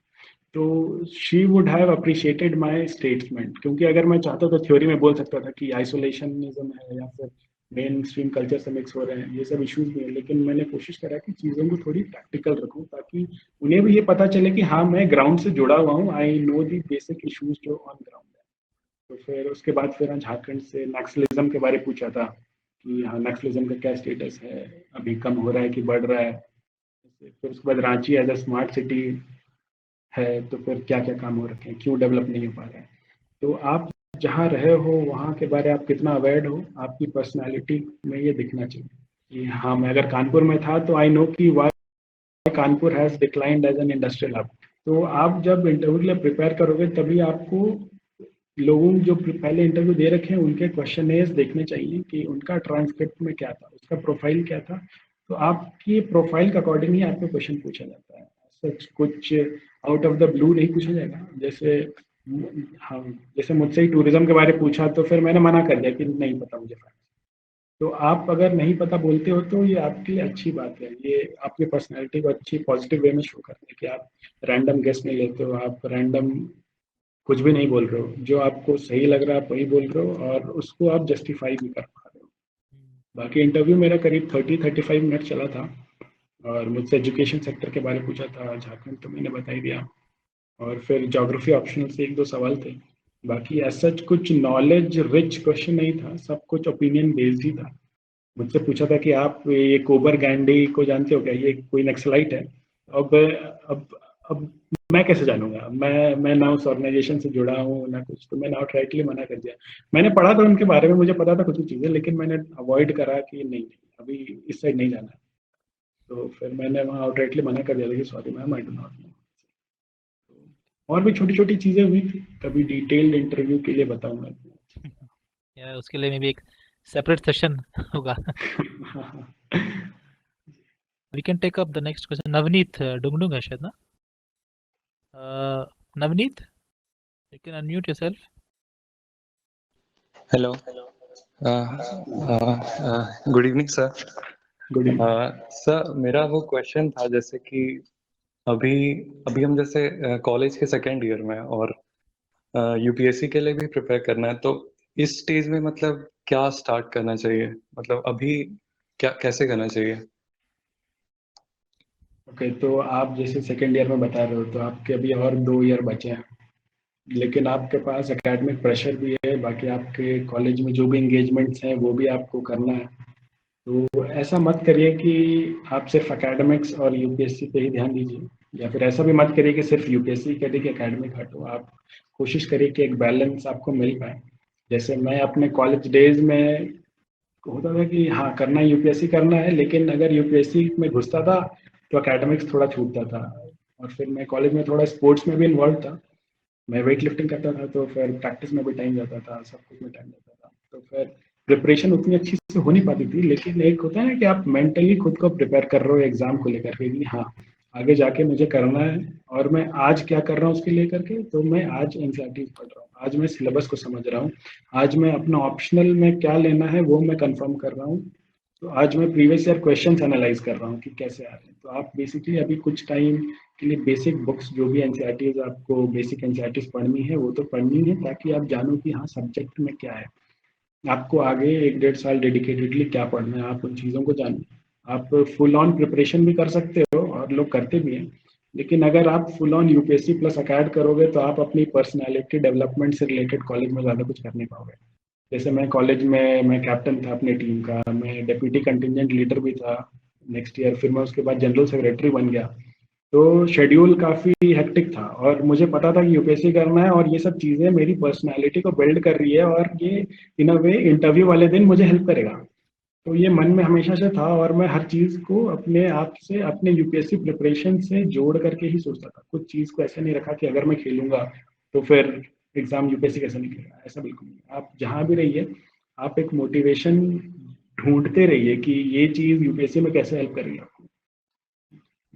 तो she would have appreciated my statement, क्योंकि अगर मैं चाहता तो थ्योरी में बोल सकता था कि आइसोलेशनिज्म है या फिर मेन स्ट्रीम कल्चर से मिक्स हो रहे हैं, ये सब इश्यूज भी हैं। लेकिन मैंने कोशिश करा कि चीज़ों को थोड़ी प्रैक्टिकल रखूं, ताकि उन्हें भी ये पता चले कि हाँ मैं ग्राउंड से जुड़ा हुआ हूँ, I know the basic issues जो ऑन ग्राउंड है। तो फिर उसके बाद फिर झारखंड से नक्सलिज्म के बारे में पूछा था कि हाँ नक्सलिज्म का क्या स्टेटस है, अभी कम हो रहा है कि बढ़ रहा है। फिर उसके बाद Ranchi as a smart city है, तो फिर क्या क्या काम हो रखे हैं, क्यों डेवलप नहीं हो पा रहा है। तो आप जहाँ रहे हो वहाँ के बारे आप कितना अवेयर हो, आपकी पर्सनालिटी में ये दिखना चाहिए कि हाँ मैं अगर कानपुर में था तो आई नो कि why Kanpur has declined as an industrial hub. तो आप जब इंटरव्यू के लिए प्रिपेयर करोगे तभी आपको लोगों जो पहले इंटरव्यू दे रखे हैं उनके क्वेश्चनेयर्स देखने चाहिए कि उनका ट्रांसक्रिप्ट में क्या था, उसका प्रोफाइल क्या था। तो आपकी प्रोफाइल के अकॉर्डिंग ही आपको क्वेश्चन पूछा जाता है, सच कुछ आउट ऑफ द ब्लू नहीं पूछा जाएगा। जैसे हाँ, जैसे मुझसे ही टूरिज्म के बारे में पूछा तो फिर मैंने मना कर दिया कि नहीं पता मुझे। तो आप अगर नहीं पता बोलते हो तो ये आपके लिए अच्छी बात है, ये आपकी पर्सनैलिटी को अच्छी पॉजिटिव वे में शो करता है कि आप रैंडम गेस नहीं लेते हो, आप रैंडम कुछ भी नहीं बोल रहे हो, जो आपको सही लग रहा है आप वही बोल रहे हो और उसको आप जस्टिफाई भी कर पा रहे हो। बाकी इंटरव्यू मेरा करीब 30-35 मिनट चला था और मुझसे एजुकेशन सेक्टर के बारे में पूछा था, झारखंड तो मैंने बता ही दिया, और फिर ज्योग्राफी ऑप्शनल से 1-2 सवाल थे। बाकी ऐसा कुछ नॉलेज रिच क्वेश्चन नहीं था, सब कुछ ओपिनियन बेस्ड ही था। मुझसे पूछा था कि आप ये कोबर गैंडी को जानते हो क्या, ये कोई नक्सलाइट है। अब अब अब मैं कैसे जानूंगा, मैं ना उस ऑर्गेनाइजेशन से जुड़ा हूँ ना कुछ, तो मैंने आउटराइटली मना कर दिया। मैंने पढ़ा था उनके बारे में, मुझे पता था कुछ चीज़ें, लेकिन मैंने अवॉइड करा कि नहीं अभी इस साइड नहीं जाना है। तो फिर मैंने वहाँ आउटराइटली मना कर दिया था कि sorry ma'am I do not know. और भी छोटी छोटी चीज़ें हुई थी, कभी डिटेल्ड इंटरव्यू के लिए बताऊंगा। या उसके लिए में भी एक सेपरेट सेशन होगा। We can take up the next question. Navneet Dungdung है शायद ना? Navneet, you can unmute yourself. Hello. Good evening, sir. Good evening. Sir मेरा वो क्वेश्चन था, जैसे कि अभी हम जैसे कॉलेज के सेकेंड ईयर में और यूपीएससी के लिए भी प्रिपेयर करना है, तो इस स्टेज में मतलब क्या स्टार्ट करना चाहिए, मतलब अभी क्या कैसे करना चाहिए? ओके, तो आप जैसे सेकेंड ईयर में बता रहे हो तो आपके अभी और 2 ईयर बचे हैं, लेकिन आपके पास एकेडमिक प्रेशर भी है, बाकी आपके कॉलेज में जो भी इंगेजमेंट्स हैं वो भी आपको करना है। तो ऐसा मत करिए कि आप सिर्फ एकेडमिक्स और यूपीएससी पे ही ध्यान दीजिए, या फिर ऐसा भी मत करिए कि सिर्फ यूपीएससी करिए कि एकेडमिक हटो। आप कोशिश करिए कि एक बैलेंस आपको मिल पाए। जैसे मैं अपने कॉलेज डेज में होता था कि हाँ करना है, यूपीएससी करना है, लेकिन अगर यूपीएससी में घुसता था तो एकेडमिक्स थोड़ा छूटता था। और फिर मैं कॉलेज में थोड़ा स्पोर्ट्स में भी इन्वॉल्व था, मैं वेट लिफ्टिंग करता था, तो फिर प्रैक्टिस में भी टाइम जाता था, सब कुछ में टाइम जाता था, तो फिर प्रिपरेशन उतनी अच्छी से हो नहीं पाती थी। लेकिन एक होता है ना कि आप मेंटली खुद को प्रिपेयर कर रहे हो एग्जाम को लेकर के कि हाँ आगे जाके मुझे करना है, और मैं आज क्या कर रहा हूँ उसके लेकर के, तो मैं आज एनसीईआरटी पढ़ रहा हूँ, आज मैं सिलेबस को समझ रहा हूँ, आज मैं अपना ऑप्शनल में क्या लेना है वो मैं कंफर्म कर रहा हूँ, तो आज मैं प्रीवियस ईयर क्वेश्चंस एनालाइज कर रहा हूँ कि कैसे आ रहे हैं। तो आप बेसिकली अभी कुछ टाइम के लिए बेसिक बुक्स जो भी एनसीईआरटीज आपको बेसिक एनसीईआरटीज पढ़नी है वो तो पढ़नी है, ताकि आप जानो कि हाँ सब्जेक्ट में क्या है, आपको आगे 1-1.5 साल डेडिकेटेडली क्या पढ़ना है, आप उन चीज़ों को जानो। आप फुल ऑन प्रिपरेशन भी कर सकते हो और लोग करते भी हैं, लेकिन अगर आप फुल ऑन यूपीएससी प्लस अकैड करोगे तो आप अपनी पर्सनैलिटी डेवलपमेंट से रिलेटेड कॉलेज में ज़्यादा कुछ कर नहीं पाओगे। जैसे मैं कॉलेज में मैं कैप्टन था अपने टीम का, मैं डेप्यूटी कंटिजेंट लीडर भी था नेक्स्ट ईयर, फिर मैं उसके बाद जनरल सेक्रेटरी बन गया। तो शेड्यूल काफ़ी हेक्टिक था और मुझे पता था कि यूपीएससी करना है, और ये सब चीज़ें मेरी पर्सनालिटी को बिल्ड कर रही है, और ये इन अ वे इंटरव्यू वाले दिन मुझे हेल्प करेगा। तो ये मन में हमेशा से था, और मैं हर चीज़ को अपने आप से अपने यूपीएससी प्रिपरेशन से जोड़ करके ही सोचता था। कुछ चीज़ को ऐसे नहीं रखा कि अगर मैं खेलूंगा तो फिर एग्जाम यूपीएससी कैसे निकलेगा, ऐसा बिल्कुल नहीं। आप जहाँ भी रहिए आप एक मोटिवेशन ढूंढते रहिए कि ये चीज़ यूपीएससी में कैसे हेल्प करेगी आपको।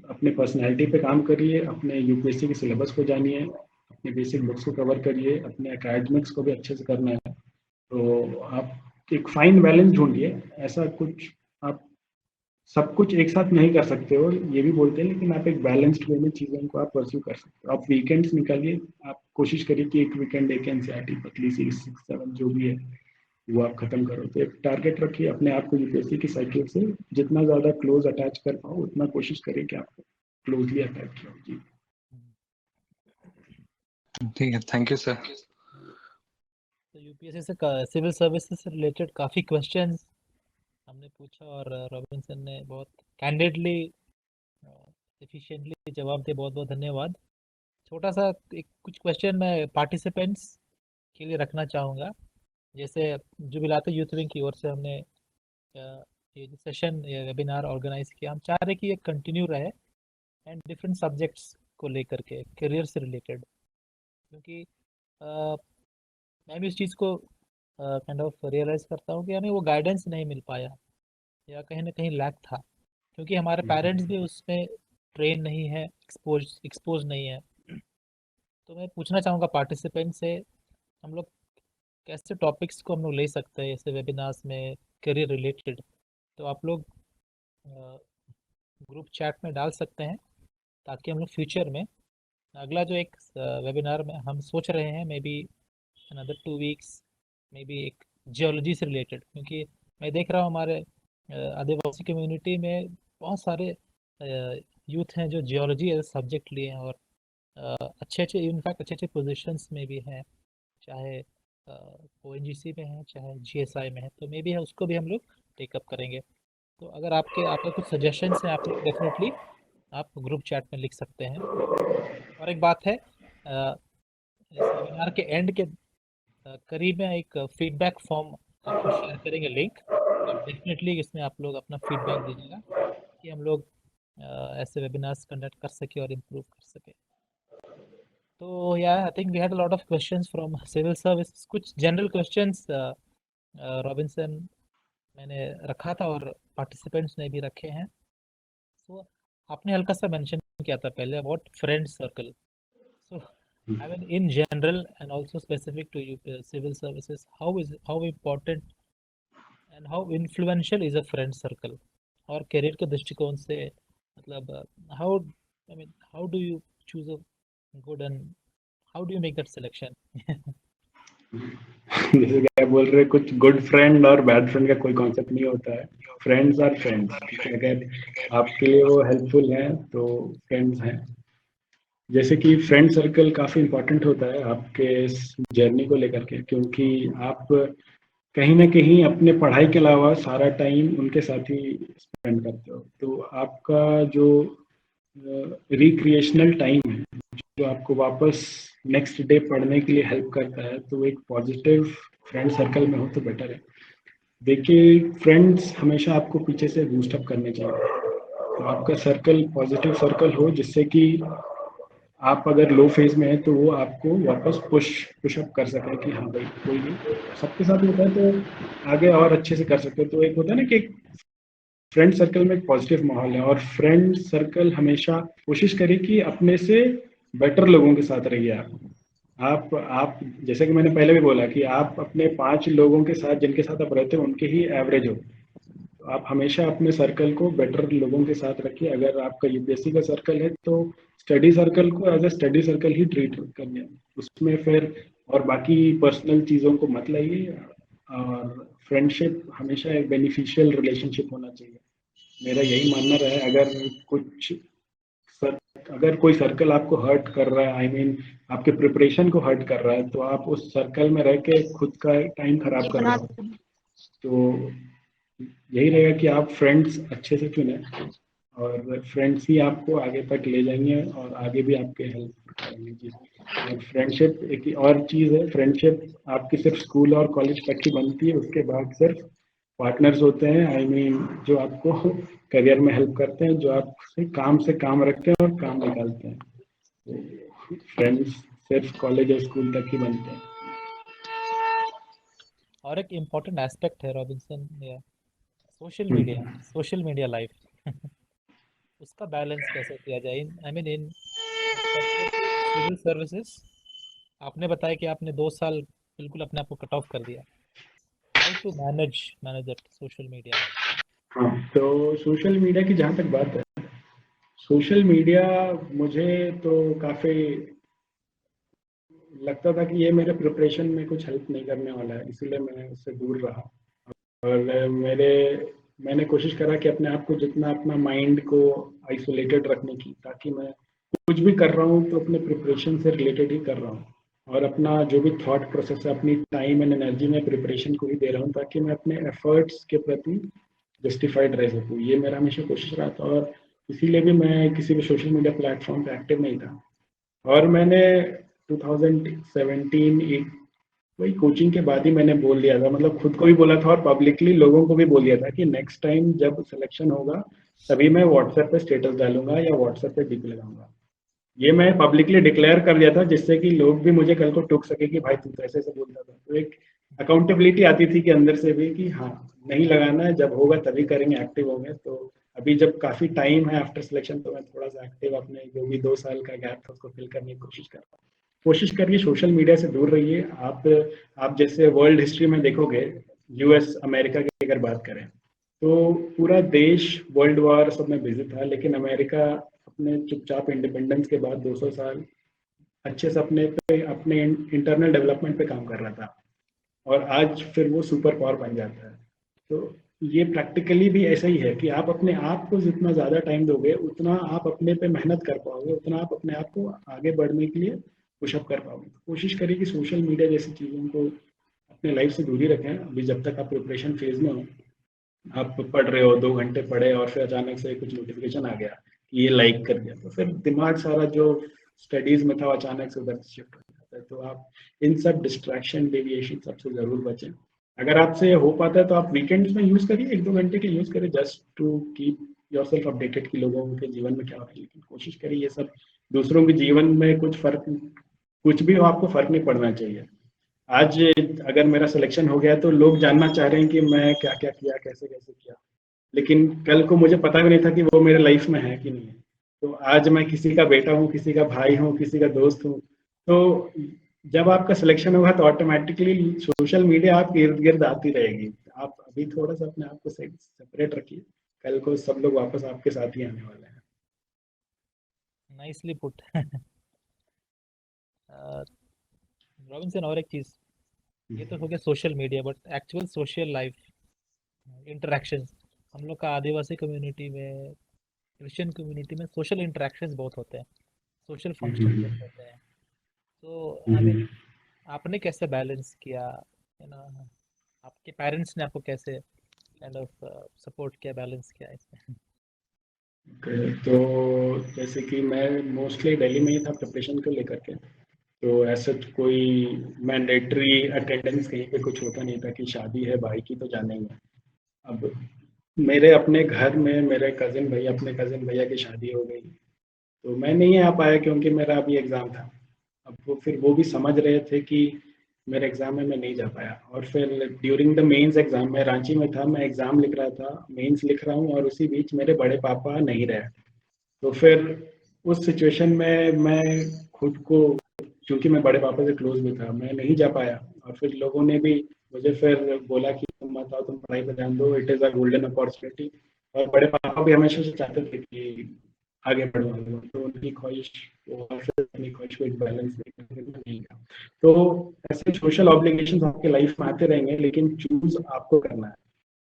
अपने पर्सनैलिटी पे काम करिए, अपने यूपीएससी के सिलेबस को जानिए, अपने बेसिक बुक्स को कवर करिए, अपने एकेडमिक्स को भी अच्छे से करना है। तो आप एक फाइन बैलेंस ढूंढिए। ऐसा कुछ आप सब कुछ एक साथ नहीं कर सकते हो ये भी बोलते हैं, लेकिन आप एक बैलेंस्ड वे में चीज़ों को आप परस्यू कर सकते हो। आप वीकेंड्स निकालिए, आप कोशिश करिए कि एक वीकेंड एक एनसीईआरटी पतली सी 6-7 जो भी है वो आप खत्म करो। तो एक टारगेट रखिए अपने आप को यूपीएससी की साइकिल से जितना ज़्यादा क्लोज अटैच कर पाओ, उतना कोशिश करिए कि आप क्लोजली अटैच रहो जी। ठीक है, थैंक यू सर। तो यूपीएससी से सिविल सर्विसेज से रिलेटेड काफ़ी क्वेश्चंस हमने पूछा और रॉबिन्सन ने बहुत कैंडिडली एफिशिएंटली जवाब दिए, बहुत बहुत धन्यवाद। छोटा सा एक कुछ क्वेश्चन मैं पार्टिसिपेंट्स के लिए रखना चाहूँगा। जैसे जुबिलात यूथ विंग की ओर से हमने ये जो सेशन या वेबिनार ऑर्गेनाइज किया, हम चाह रहे कि ये कंटिन्यू रहे एंड डिफरेंट सब्जेक्ट्स को लेकर के करियर से रिलेटेड, क्योंकि मैं भी इस चीज़ को काइंड ऑफ रियलाइज़ करता हूँ कि हमें वो गाइडेंस नहीं मिल पाया या कहीं ना कहीं लैक था, क्योंकि हमारे पेरेंट्स भी उसमें ट्रेन नहीं है, एक्सपोज नहीं है। तो मैं पूछना चाहूँगा पार्टिसिपेंट से, हम लोग कैसे टॉपिक्स को हम लोग ले सकते हैं ऐसे वेबिनार्स में, करियर रिलेटेड, तो आप लोग ग्रुप चैट में डाल सकते हैं, ताकि हम लोग फ्यूचर में अगला जो एक वेबिनार में हम सोच रहे हैं, may be another 2 weeks, may be एक जियोलॉजी से रिलेटेड, क्योंकि मैं देख रहा हूँ हमारे आदिवासी कम्युनिटी में बहुत सारे यूथ हैं जो जियोलॉजी एज सब्जेक्ट लिए हैं, और अच्छे अच्छे इनफैक्ट अच्छे अच्छे पोजीशंस में भी हैं, चाहे ONGC में है, चाहे GSI में है, तो मे बी है उसको भी हम लोग टेकअप करेंगे। तो अगर आपके कुछ सजेशंस हैं, आप लोग डेफिनेटली आप ग्रुप चैट में लिख सकते हैं। और एक बात है, इस वेबिनार के एंड के करीब में एक फीडबैक फॉर्म आपको शेयर करेंगे लिंक, तो डेफिनेटली इसमें आप लोग अपना फीडबैक दीजिएगा कि हम लोग ऐसे वेबिनार्स कंडक्ट कर सके और इम्प्रूव कर सके। तो I think we had a lot of questions from civil service. कुछ जनरल क्वेश्चंस रॉबिन्सन मैंने रखा था और पार्टिसिपेंट्स ने भी रखे हैं। सो आपने हल्का सा मेंशन किया था पहले about friend circle. So I mean, in general and also specific to you, civil services, how important and how influential is a friend circle? और करियर के दृष्टिकोण से मतलब how do you choose a good and how do you make that selection? जैसे क्या बोल रहे, कुछ गुड फ्रेंड और बैड फ्रेंड का कोई कॉन्सेप्ट नहीं होता है। फ्रेंड्स आर फ्रेंड्स, अगर आपके लिए वो हेल्पफुल हैं तो फ्रेंड्स हैं। जैसे कि फ्रेंड सर्कल काफ़ी इम्पोर्टेंट होता है आपके इस जर्नी को लेकर के, क्योंकि आप कहीं ना कहीं अपने पढ़ाई के अलावा सारा टाइम उनके साथ ही स्पेंड करते हो। तो आपका जो रिक्रिएशनल टाइम है, जो आपको वापस नेक्स्ट डे पढ़ने के लिए हेल्प करता है, तो एक पॉजिटिव फ्रेंड सर्कल में हो तो बेटर है। देखिए, फ्रेंड्स हमेशा आपको पीछे से बूस्ट अप करने चाहिए। तो आपका सर्कल पॉजिटिव सर्कल हो, जिससे कि आप अगर लो फेज में है तो वो आपको वापस पुशअप कर सके कि हाँ भाई कोई नहीं, सबके साथ होता है तो आगे और अच्छे से कर सकते हो। तो एक होता है ना कि फ्रेंड सर्कल में एक पॉजिटिव माहौल है, और फ्रेंड सर्कल हमेशा कोशिश करें कि अपने से बेटर लोगों के साथ रहिए। आप जैसे कि मैंने पहले भी बोला कि आप अपने 5 लोगों के साथ जिनके साथ आप रहते हो उनके ही एवरेज हो। तो आप हमेशा अपने सर्कल को बेटर लोगों के साथ रखिए। अगर आपका यूपीएससी का सर्कल है तो स्टडी सर्कल को एज ए स्टडी सर्कल ही ट्रीट करिए, उसमें फिर और बाकी पर्सनल चीज़ों को मत लाइए। और फ्रेंडशिप हमेशा एक बेनिफिशियल रिलेशनशिप होना चाहिए, मेरा यही मानना रहा है। अगर कोई सर्कल आपको हर्ट कर रहा है, आई मीन आपके प्रिपरेशन को हर्ट कर रहा है, तो आप उस सर्कल में रह के खुद का टाइम खराब कर रहे हो। तो यही रहेगा कि आप फ्रेंड्स अच्छे से चुने, और फ्रेंड्स ही आपको आगे तक ले जाएंगे और आगे भी आपके हेल्प करेंगे जी। और फ्रेंडशिप एक और चीज़ है, फ्रेंडशिप आपकी सिर्फ स्कूल और कॉलेज तक ही बनती है, उसके बाद सिर्फ पार्टनर्स होते हैं, आई मीन जो आपको करियर में हेल्प करते हैं, जो आपसे काम रखते हैं और काम निकालते हैं। तो फ्रेंड्स सिर्फ कॉलेज और स्कूल तक ही बनते हैं। और एक इम्पोर्टेंट एस्पेक्ट है रॉबिन्सन, सोशल मीडिया लाइफ उसका बैलेंस कैसे किया जाए? इन सिविल सर्विसेज आपने बताया कि आपने 2 साल बिल्कुल अपने आप को कट ऑफ कर दिया। How to manage that social media? हाँ, तो सोशल मीडिया की जहाँ तक बात है, सोशल मीडिया मुझे तो काफ़ी लगता था कि ये मेरे प्रिपरेशन में कुछ हेल्प नहीं करने वाला है, इसीलिए मैं उससे दूर रहा। और मैंने कोशिश करा कि अपने आप को जितना अपना माइंड को आइसोलेटेड रखने की, ताकि मैं कुछ भी कर रहा हूँ तो अपने प्रिपरेशन से रिलेटेड ही कर रहा हूँ, और अपना जो भी थॉट प्रोसेस है, अपनी टाइम एंड एनर्जी में प्रिपरेशन को ही दे रहा हूँ, ताकि मैं अपने एफर्ट्स के प्रति जस्टिफाइड रह सकूँ। ये मेरा हमेशा कोशिश रहा था, और इसीलिए भी मैं किसी भी सोशल मीडिया प्लेटफॉर्म पे एक्टिव नहीं था। और मैंने 2017 वही कोचिंग के बाद ही मैंने बोल दिया था, मतलब खुद को भी बोला था और पब्लिकली लोगों को भी बोल दिया था कि नेक्स्ट टाइम जब सिलेक्शन होगा तभी मैं व्हाट्सएप पे स्टेटस डालूंगा या व्हाट्सएप पे डीपी लगाऊंगा। ये मैं पब्लिकली डिक्लेयर कर दिया था, जिससे कि लोग भी मुझे कल को टोक सके कि भाई तू तो ऐसे ऐसे बोलता था। तो एक अकाउंटेबिलिटी आती थी कि अंदर से भी कि हाँ नहीं लगाना है, जब होगा तभी करेंगे, एक्टिव होंगे। तो अभी जब काफ़ी टाइम है आफ्टर सिलेक्शन, तो मैं थोड़ा सा एक्टिव अपने जो भी 2 साल का गैप था उसको फिल करने की कोशिश कर रहा हूँ। कोशिश करिए सोशल मीडिया से दूर रहिए। आप जैसे वर्ल्ड हिस्ट्री में देखोगे, यूएस अमेरिका के अगर बात करें तो पूरा देश वर्ल्ड वॉर सब में बिजी था, लेकिन अमेरिका अपने चुपचाप इंडिपेंडेंस के बाद 200 साल अच्छे से अपने इंटरनल डेवलपमेंट पे काम कर रहा था, और आज फिर वो सुपर पावर बन जाता है। तो ये प्रैक्टिकली भी ऐसा ही है कि आप अपने आप को जितना ज़्यादा टाइम दोगे उतना आप अपने पे मेहनत कर पाओगे, उतना आप अपने आप को आगे बढ़ने के लिए पुशअप कर पाओगे। तो कोशिश करिए कि सोशल मीडिया जैसी चीज़ों को अपने लाइफ से दूरी रखें। अभी जब तक आप प्रिपरेशन फेज में हो, आप पढ़ रहे हो, 2 घंटे पढ़े और फिर अचानक से कुछ नोटिफिकेशन आ गया कि ये लाइक कर दिया, तो फिर दिमाग सारा जो स्टडीज में था वो अचानक से उधर शिफ्ट हो जाता है। तो आप इन सब डिस्ट्रैक्शन, डेविएशन सबसे ज़रूर बचें। अगर आपसे हो पाता है तो आप वीकेंड्स में यूज़ करिए, 1-2 घंटे के यूज़ करें just to keep yourself updated कि लोगों के जीवन में क्या हो रहा है। लेकिन कोशिश करिए ये सब दूसरों के जीवन में कुछ भी हो, आपको फ़र्क नहीं पड़ना चाहिए। आज अगर मेरा सिलेक्शन हो गया तो लोग जानना चाह रहे हैं कि मैं क्या क्या किया, कैसे कैसे किया, लेकिन कल को मुझे पता भी नहीं था कि वो मेरे लाइफ में है कि नहीं है। तो आज मैं किसी का बेटा हूँ, किसी का भाई हूँ, किसी का दोस्त हूँ। तो जब आपका सिलेक्शन होगा तो ऑटोमेटिकली सोशल मीडिया आपके इर्द गिर्द आती रहेगी। आप अभी थोड़ा सा अपने आप को सेपरेट रखिए, कल को सब लोग वापस आपके साथ ही आने वाले हैं। Nicely put. रॉबिन्सन, और एक चीज, ये तो हो गया social media, but actual social life interactions, हम लोग का आदिवासी कम्युनिटी में, क्रिश्चियन कम्युनिटी में सोशल इंटरेक्शंस बहुत होते हैं, सोशल फंक्शन बहुत होते हैं। तो आई मीन आपने कैसे बैलेंस किया, है ना? आपके पेरेंट्स ने आपको कैसे काइंड ऑफ सपोर्ट किया, बैलेंस किया इसमें? तो जैसे कि मैं मोस्टली दिल्ली में ही था प्रिपरेशन को लेकर के, तो ऐसा कोई मैंडेटरी अटेंडेंस कहीं पे कुछ होता नहीं था कि शादी है भाई की तो जाना ही है। अब मेरे अपने घर में मेरे अपने कज़न भैया की शादी हो गई, तो मैं नहीं आ पाया क्योंकि मेरा अभी एग्ज़ाम था। अब फिर वो भी समझ रहे थे कि मेरे एग्ज़ाम में मैं नहीं जा पाया, और फिर ड्यूरिंग द मेंस एग्ज़ाम, मैं रांची में था, मैं एग्ज़ाम लिख रहा था, मेंस लिख रहा हूँ, और उसी बीच मेरे बड़े पापा नहीं रहे। तो फिर उस सिचुएशन में मैं खुद को, क्योंकि मैं बड़े पापा से क्लोज भी था, मैं नहीं जा पाया। और फिर लोगों ने भी मुझे फिर बोला कि तुम मत आओ, तुम पढ़ाई पर ध्यान दो, it is a golden opportunity. और बड़े पापा भी हमेशा से चाहते थे कि आगे बढ़वा दो, तो उनकी ख्वाहिश और फिर अपनी ख्वाहिश को एक बैलेंस नहीं था। तो ऐसे सोशल ऑब्लिगेशंस आपके लाइफ में आते रहेंगे, लेकिन चूज आपको करना है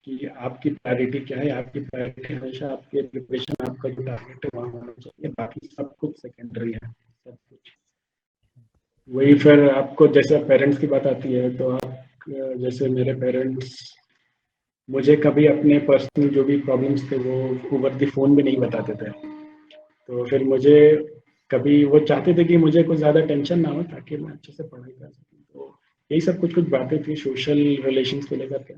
कि आपकी प्रायोरिटी क्या है। आपकी प्रायोरिटी हमेशा आपके प्रिपरेशन, आपका जो टारगेट है वहाँ होना चाहिए, बाकी सब कुछ सेकेंडरी है, सब कुछ। वही फिर आपको जैसे पेरेंट्स की बात आती है, तो आप जैसे मेरे पेरेंट्स मुझे कभी अपने पर्सनल जो भी प्रॉब्लम्स थे वो ओवर द फोन भी नहीं बताते थे। तो फिर मुझे कभी वो चाहते थे कि मुझे कुछ ज़्यादा टेंशन ना हो ताकि मैं अच्छे से पढ़ाई कर सकूँ। तो यही सब कुछ बातें थी सोशल रिलेशंस को लेकर के।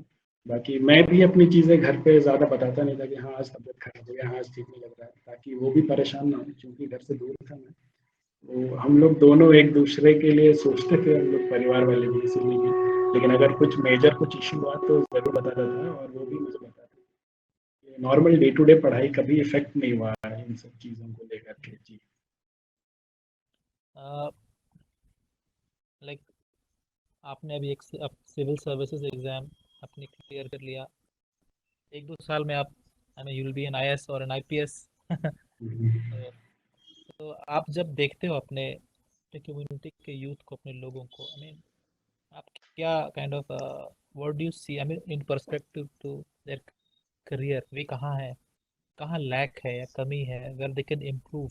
बाकी मैं भी अपनी चीज़ें घर पे ज़्यादा बताता नहीं था कि हाँ आज तबीयत खराब हो गया, हाँ आज ठीक नहीं लग रहा है, ताकि वो भी परेशान ना हो, क्योंकि घर से दूर था मैं। तो हम लोग दोनों एक दूसरे के लिए सोचते थे, हम लोग परिवार वाले भी, इसीलिए भी। लेकिन अगर कुछ मेजर कुछ इशू हुआ तो ज़रूर बताता था, और वो भी मुझे बताता था। नॉर्मल डे टू डे पढ़ाई कभी इफेक्ट नहीं हुआ है इन सब चीज़ों को लेकर के। जी। लाइक आपने अभी एक सिविल सर्विसेज एग्जाम अपने क्लियर कर लिया, 1-2 साल में आप, I mean, you will be N IAS और एन आईपीएस। तो आप जब देखते हो अपने कम्युनिटी के यूथ को, अपने लोगों को, आई मीन, आप क्या kind of what do you see, I mean, in perspective to their career, वे कहाँ है, कहाँ लैक है या कमी है, where they can improve,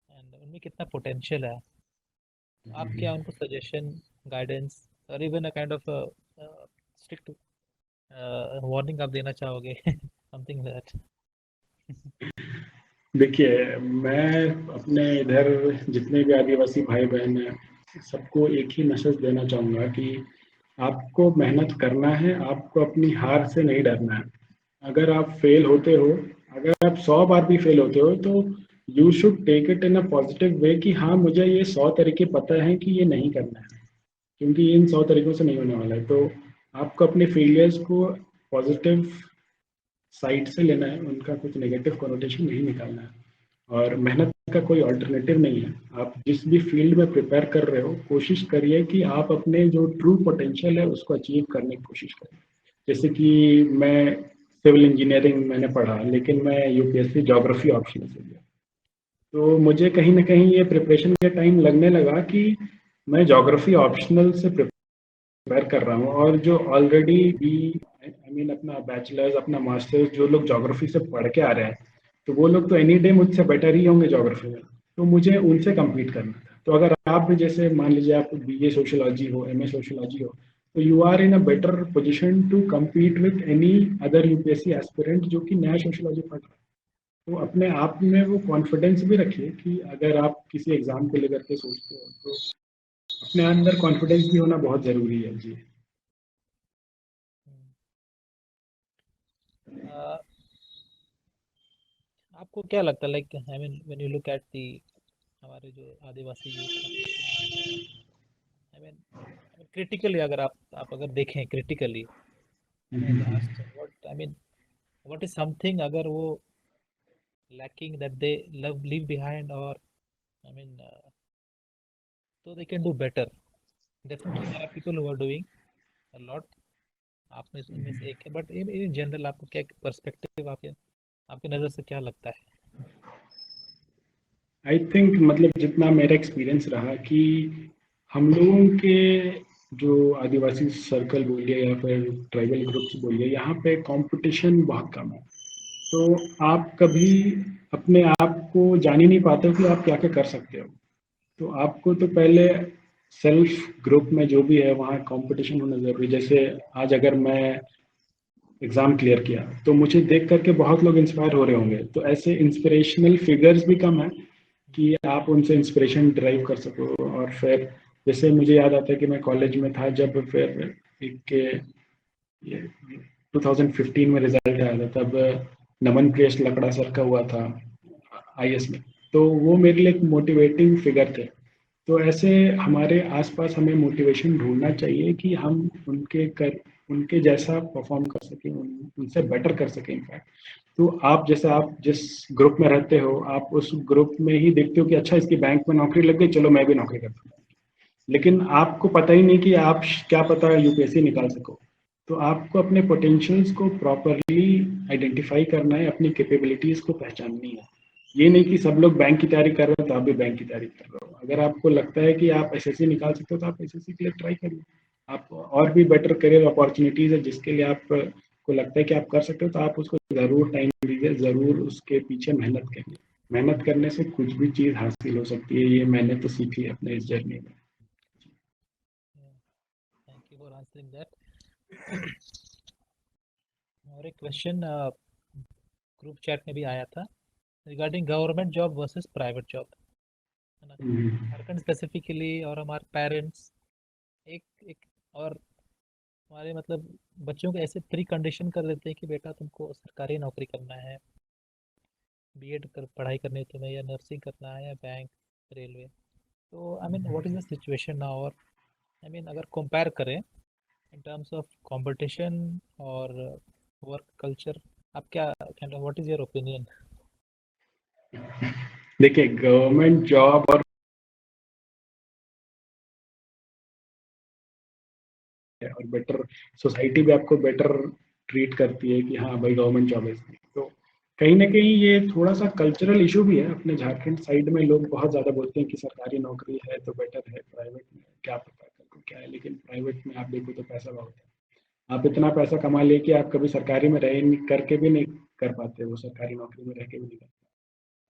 and उनमें कितना पोटेंशियल है? आप क्या उनको सजेशन, गाइडेंस, और even a kind of strict warning आप देना चाहोगे? Something that. देखिए, मैं अपने इधर जितने भी आदिवासी भाई बहन हैं, सबको एक ही मैसेज देना चाहूँगा कि आपको मेहनत करना है, आपको अपनी हार से नहीं डरना है। अगर आप फेल होते हो, अगर आप 100 बार भी फेल होते हो, तो you should take it in a positive way कि हाँ मुझे ये 100 तरीके पता है कि ये नहीं करना है, क्योंकि इन 100 तरीकों से नहीं होने वाला है। तो आपको अपने फेलियर्स को पॉजिटिव साइड से लेना है, उनका कुछ नेगेटिव कॉनोटेशन नहीं निकालना है। और मेहनत का कोई अल्टरनेटिव नहीं है। आप जिस भी फील्ड में प्रिपेयर कर रहे हो, कोशिश करिए कि आप अपने जो ट्रू पोटेंशियल है उसको अचीव करने की कोशिश करें। जैसे कि मैं सिविल इंजीनियरिंग मैंने पढ़ा, लेकिन मैं यूपीएससी ज्योग्राफी ऑप्शनल से लिया। तो मुझे कहीं ना कहीं ये प्रिपरेशन के टाइम लगने लगा कि मैं ज्योग्राफी ऑप्शनल से प्रिपेयर कर रहा हूँ, और जो ऑलरेडी भी आई मीन अपना बैचलर्स अपना मास्टर्स जो लोग ज्योग्राफी से पढ़ के आ रहे हैं, तो वो लोग तो एनी डे मुझसे बेटर ही होंगे ज्योग्राफी में, तो मुझे उनसे कम्पीट करना था। तो अगर आप भी जैसे मान लीजिए आप बीए सोशियोलॉजी हो, एमए सोशियोलॉजी हो, तो you are in a better position to compete with any other UPSC aspirant जो कि नया सोशियोलॉजी पढ़ रहा है। तो अपने आप में वो कॉन्फिडेंस भी रखिए कि अगर आप किसी एग्जाम को लेकर के सोचते हो तो अपने अंदर कॉन्फिडेंस भी होना बहुत जरूरी है जी। आपको क्या लगता है, like I mean when you look at the हमारे जो आदिवासी यूथ, आई मीन क्रिटिकली अगर आप अगर देखें critically, last what I mean what is something अगर वो lacking that they leave behind, or I mean so they can do better. Definitely there are people who are doing a lot, आप में उनमें से एक है, बट इन जनरल आपको क्या पर्सपेक्टिव, आपकी नज़र से क्या लगता है? आई थिंक मतलब जितना मेरा एक्सपीरियंस रहा कि हम लोगों के जो आदिवासी सर्कल बोलिए या फिर ट्राइबल ग्रुप्स बोलिए, यहाँ पे कंपटीशन बहुत कम है। तो आप कभी अपने आप को जान ही नहीं पाते हो कि आप क्या क्या कर सकते हो। तो आपको तो पहले सेल्फ ग्रुप में जो भी है वहाँ कंपटीशन होना जरूरी। जैसे आज अगर मैं एग्जाम क्लियर किया तो मुझे देख करके बहुत लोग इंस्पायर हो रहे होंगे, तो ऐसे इंस्पिरेशनल फिगर्स भी कम है कि आप उनसे इंस्पिरेशन ड्राइव कर सको। और फिर जैसे मुझे याद आता है कि मैं कॉलेज में था जब फिर एक 2015 में रिजल्ट आया था, तब नमन प्रियेश लकड़ा सर का हुआ था आईएएस में, तो वो मेरे लिए एक मोटिवेटिंग फिगर थे। तो ऐसे हमारे आसपास हमें मोटिवेशन ढूंढना चाहिए कि हम उनके जैसा परफॉर्म कर सकें, उनसे बेटर कर सकें इनफैक्ट। तो आप जैसे आप जिस ग्रुप में रहते हो, आप उस ग्रुप में ही देखते हो कि अच्छा इसकी बैंक में नौकरी लग गई, चलो मैं भी नौकरी करता हूँ, लेकिन आपको पता ही नहीं कि आप क्या पता यूपीएससी निकाल सको। तो आपको अपने पोटेंशियल्स को प्रॉपरली आइडेंटिफाई करना है, अपनी कैपेबिलिटीज को पहचाननी है। ये नहीं कि सब लोग बैंक की तैयारी कर रहे हो तो आप भी बैंक की तैयारी कर रहे हो। अगर आपको लगता है कि आप एसएससी निकाल सकते हो तो आप एसएससी के लिए ट्राई करिए। आप और भी बेटर करियर अपॉर्चुनिटीज है जिसके लिए आप को लगता है कि आप कर सकते हो, तो आप उसको जरूर टाइम दीजिए, जरूर उसके पीछे मेहनत करिए। मेहनत करने से कुछ भी चीज हासिल हो सकती है, ये मैंने तो सीखी है अपने इस जर्नी में। Thank you for answering that. और एक क्वेश्चन ग्रुप चैट में भी आया था regarding government job versus private job, है ना, झारखंड स्पेसिफिकली, और हमारे पेरेंट्स एक और हमारे मतलब बच्चों को ऐसे प्री कंडीशन कर देते हैं कि बेटा तुमको सरकारी नौकरी करना है, बीएड कर पढ़ाई करनी है तुम्हें, या नर्सिंग करना है, या बैंक, रेलवे। तो I mean what is the situation now, और आई मीन अगर कंपेयर करें इन टर्म्स ऑफ कंपटीशन और वर्क कल्चर, आप क्या kind of what is your opinion? देखिए गवर्नमेंट जॉब और बेटर सोसाइटी भी आपको बेटर ट्रीट करती है कि हाँ भाई गवर्नमेंट जॉब है इसमें। तो कहीं ना कहीं ये थोड़ा सा कल्चरल इशू भी है। अपने झारखंड साइड में लोग बहुत ज़्यादा बोलते हैं कि सरकारी नौकरी है तो बेटर है, प्राइवेट में क्या पता करके क्या है। लेकिन प्राइवेट में आप देखो तो पैसा बहुत है, आप इतना पैसा कमा ले कि आप कभी सरकारी में रह करके भी नहीं कर पाते, वो सरकारी नौकरी में रह के भी नहीं कर पाते।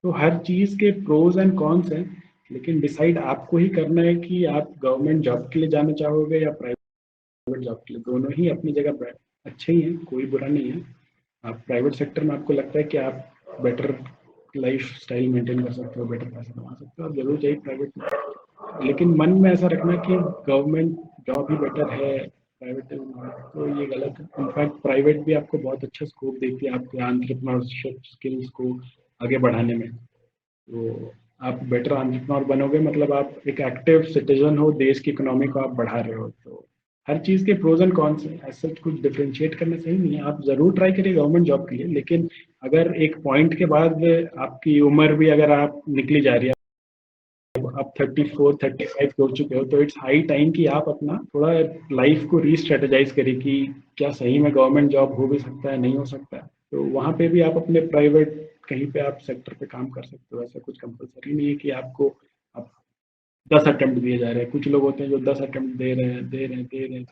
तो हर चीज़ के प्रोज एंड कॉन्स हैं, लेकिन डिसाइड आपको ही करना है कि आप गवर्नमेंट जॉब के लिए जाना चाहोगे या प्राइवेट जॉब के लिए। दोनों ही अपनी जगह अच्छे ही हैं, कोई बुरा नहीं है। आप प्राइवेट सेक्टर में आपको लगता है कि आप बेटर लाइफ स्टाइल मेंटेन कर सकते हो, बेटर पैसा कमा सकते हो, आप जरूर जाइए प्राइवेट में। लेकिन मन में ऐसा रखना कि गवर्नमेंट जॉब ही बेटर है, प्राइवेट तो ये गलत है। इनफैक्ट प्राइवेट भी आपको बहुत अच्छा स्कोप देती है आपके एंटरप्रेन्योरशिप स्किल्स को आगे बढ़ाने में। तो आप बेटर एंटरप्रेन्योर बनोगे मतलब आप एक एक्टिव सिटीजन हो, देश की इकोनॉमी को आप बढ़ा रहे हो। तो हर चीज़ के प्रोज एंड कॉन्स हैं, ऐसा कुछ डिफरेंशिएट करना सही नहीं है। आप जरूर ट्राई करिए गवर्नमेंट जॉब के लिए, लेकिन अगर एक पॉइंट के बाद आपकी उम्र भी अगर आप निकली जा रही है, आप 34 35 हो चुके हो, तो इट्स हाई टाइम कि आप अपना थोड़ा लाइफ को रीस्ट्रेटेजाइज करें कि क्या सही में गवर्नमेंट जॉब हो भी सकता है, नहीं हो सकता है। तो वहाँ पे भी आप अपने प्राइवेट कहीं पे आप सेक्टर पे काम कर सकते हो। ऐसा कुछ कंपलसरी नहीं है कि आपको आप 10 अटेम्प्ट दिए जा रहे हैं। कुछ लोग होते हैं जो 10 अटेम्प्ट दे रहे हैं।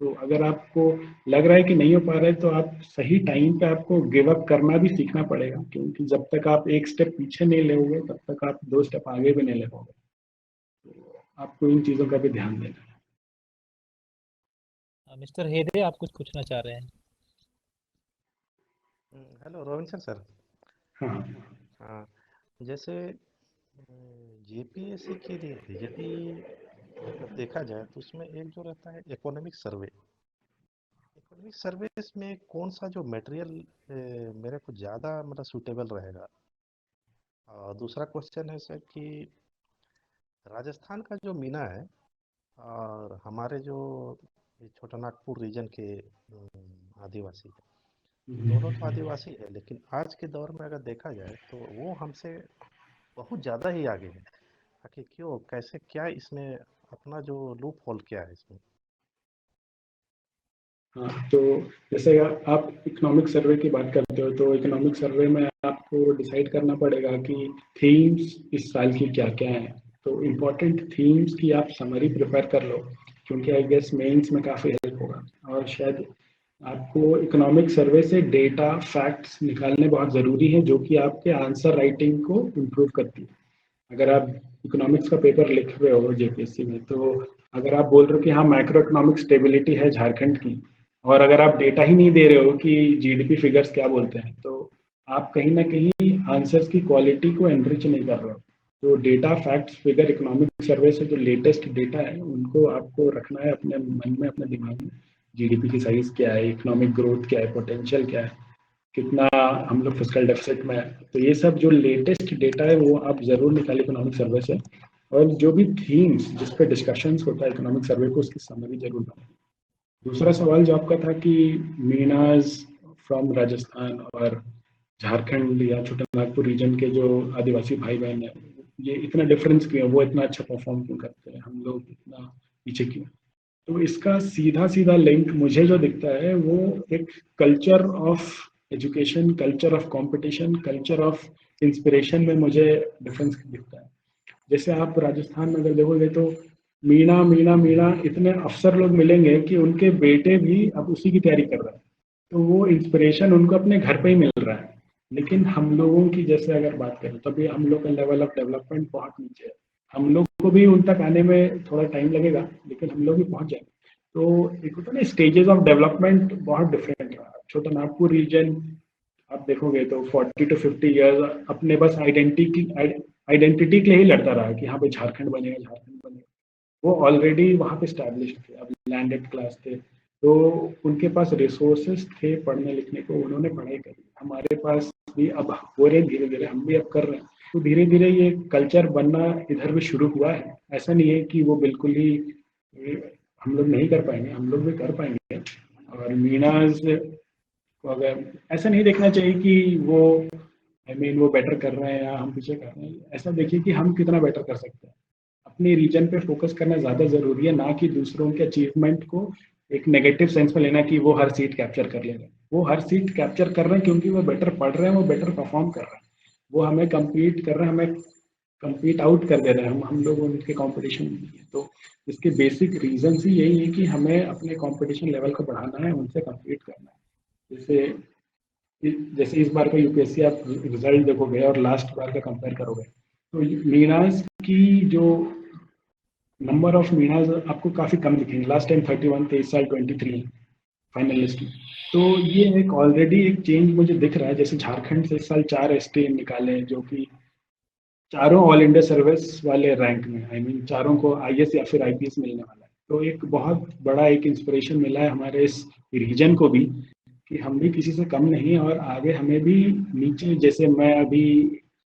तो अगर आपको लग रहा है कि नहीं हो पा रहा है, तो आप सही टाइम पे आपको गिव अप करना भी सीखना पड़ेगा, क्योंकि जब तक आप एक स्टेप पीछे नहीं लेोगे तब तक आप 2 स्टेप आगे भी नहीं ले पाओगे। तो आपको इन चीज़ों का भी ध्यान देना है। मिस्टर हेदे, आप कुछ पूछना चाह रहे हैं? Hello Robinson sir. हाँ हाँ, जैसे जेपीएससी के लिए यदि अगर देखा जाए तो उसमें एक जो रहता है इकोनॉमिक सर्वे में कौन सा जो मटेरियल मेरे को ज़्यादा मतलब सूटेबल रहेगा। और दूसरा क्वेश्चन है सर कि राजस्थान का जो मीना है और हमारे जो छोटा नागपुर रीजन के आदिवासी है, दोनों तो आदिवासी है, लेकिन आज के दौर में अगर देखा जाए तो वो हमसे बहुत ज़्यादा ही आगे है। आखिर क्यों, कैसे, क्या इसमें अपना जो लूप होल क्या है इसमें? हाँ, तो जैसे आप इकोनॉमिक सर्वे की बात करते हो, तो इकोनॉमिक सर्वे में आपको डिसाइड करना पड़ेगा कि थीम्स इस साल की क्या क्या हैं। तो इम्पोर्टेंट थीम्स की आप समरी प्रिपेयर कर लो, क्योंकि आई गेस मेंस में काफ़ी हेल्प होगा। और शायद आपको इकोनॉमिक सर्वे से डेटा फैक्ट्स निकालने बहुत ज़रूरी है, जो कि आपके आंसर राइटिंग को इम्प्रूव करती है। अगर आप इकोनॉमिक्स का पेपर लिख रहे हो जेपीएससी में, तो अगर आप बोल रहे हो कि हाँ मैक्रो इकोनॉमिक स्टेबिलिटी है झारखंड की, और अगर आप डेटा ही नहीं दे रहे हो कि जीडीपी फिगर्स क्या बोलते हैं, तो आप कहीं ना कहीं आंसर्स की क्वालिटी को एनरिच नहीं कर रहे हो। तो data facts figure economic survey से जो लेटेस्ट डेटा है उनको आपको रखना है अपने मन में, अपने दिमाग में। जीडीपी की साइज क्या है, इकोनॉमिक ग्रोथ क्या है, पोटेंशियल क्या है, कितना हम लोग फिस्कल डेफिसिट में है। तो ये सब जो लेटेस्ट डेटा है वो आप जरूर निकालिए इकोनॉमिक सर्वे से। और जो भी थीम्स जिस पे डिस्कशंस होता है इकोनॉमिक सर्वे को, उसकी समरी जरूर बनाइए। दूसरा सवाल जो आपका था कि मीनाज फ्रॉम राजस्थान और झारखंड या छोटा नागपुर रीजन के जो आदिवासी भाई बहन है, ये इतना डिफरेंस क्यों है, वो इतना अच्छा परफॉर्म क्यों करते हैं, हम लोग इतना पीछे क्यों। तो इसका सीधा सीधा लिंक मुझे जो दिखता है वो एक culture of education, culture of competition, culture of inspiration में मुझे डिफरेंस दिखता है। जैसे आप राजस्थान में अगर देखोगे तो मीणा मीणा मीणा इतने अफसर लोग मिलेंगे कि उनके बेटे भी अब उसी की तैयारी कर रहे हैं। तो वो इंस्पिरेशन उनको अपने घर पे ही मिल रहा है। लेकिन हम लोगों की जैसे अगर बात करें, तभी हम लोग का लेवल ऑफ डेवलपमेंट बहुत नीचे है। हम लोग को भी उन तक आने में थोड़ा टाइम लगेगा, लेकिन हम लोग भी पहुंच जाएंगे। तो एक होता है ना, स्टेजेस ऑफ डेवलपमेंट बहुत डिफरेंट है। छोटा नागपुर रीजन आप देखोगे तो 40 to 50 ईयर्स अपने बस आइडेंटिटी के लिए ही लड़ता रहा कि हाँ भाई झारखंड बनेगा, झारखंड बनेगा। वो ऑलरेडी वहाँ पे स्टैब्लिश थे, अब लैंडेड क्लास थे, तो उनके पास रिसोर्सेस थे पढ़ने लिखने को, उन्होंने पढ़ाई करी। हमारे पास भी अब हो रहे, धीरे धीरे हम भी अब कर रहे हैं। तो धीरे धीरे ये कल्चर बनना इधर भी शुरू हुआ है। ऐसा नहीं है कि वो बिल्कुल ही हम लोग नहीं कर पाएंगे, हम लोग भी कर पाएंगे। और मीनाज को अगर ऐसा नहीं देखना चाहिए कि वो वो बेटर कर रहे हैं या हम पीछे कर रहे हैं। ऐसा देखिए कि हम कितना बेटर कर सकते हैं। अपने रीजन पे फोकस करना ज़्यादा ज़रूरी है, ना कि दूसरों के अचीवमेंट को एक नेगेटिव सेंस में लेना कि वो हर सीट कैप्चर कर ले रहे हैं। वो हर सीट कैप्चर कर रहे हैं क्योंकि वो बेटर पढ़ रहे हैं, वो बेटर परफॉर्म कर रहे हैं, वो हमें कम्पीट कर रहे हैं, हमें कम्पीट आउट कर दे रहे हैं, हम लोग उनके कॉम्पिटिशन में हैं। तो इसके बेसिक रीजन ही यही है कि हमें अपने कॉम्पिटिशन लेवल को बढ़ाना है, उनसे कम्पीट करना है। जैसे इस बार का यूपीएससी आप रिजल्ट देखोगे और लास्ट बार का कंपेयर करोगे, तो मीनाज की जो नंबर ऑफ मीनाज आपको काफ़ी कम दिखेंगे। लास्ट टाइम 31 थे, इस साल 23 फाइनलिस्ट में। तो ये एक ऑलरेडी एक चेंज मुझे दिख रहा है। जैसे झारखंड से इस साल 4 एसटी निकाले, जो कि चारों ऑल इंडिया सर्विस वाले रैंक में, चारों को आईएएस या फिर आईपीएस मिलने वाला है। तो एक बहुत बड़ा एक इंस्पिरेशन मिला है हमारे इस रीजन को भी कि हम भी किसी से कम नहीं, और आगे हमें भी नीचे, जैसे मैं अभी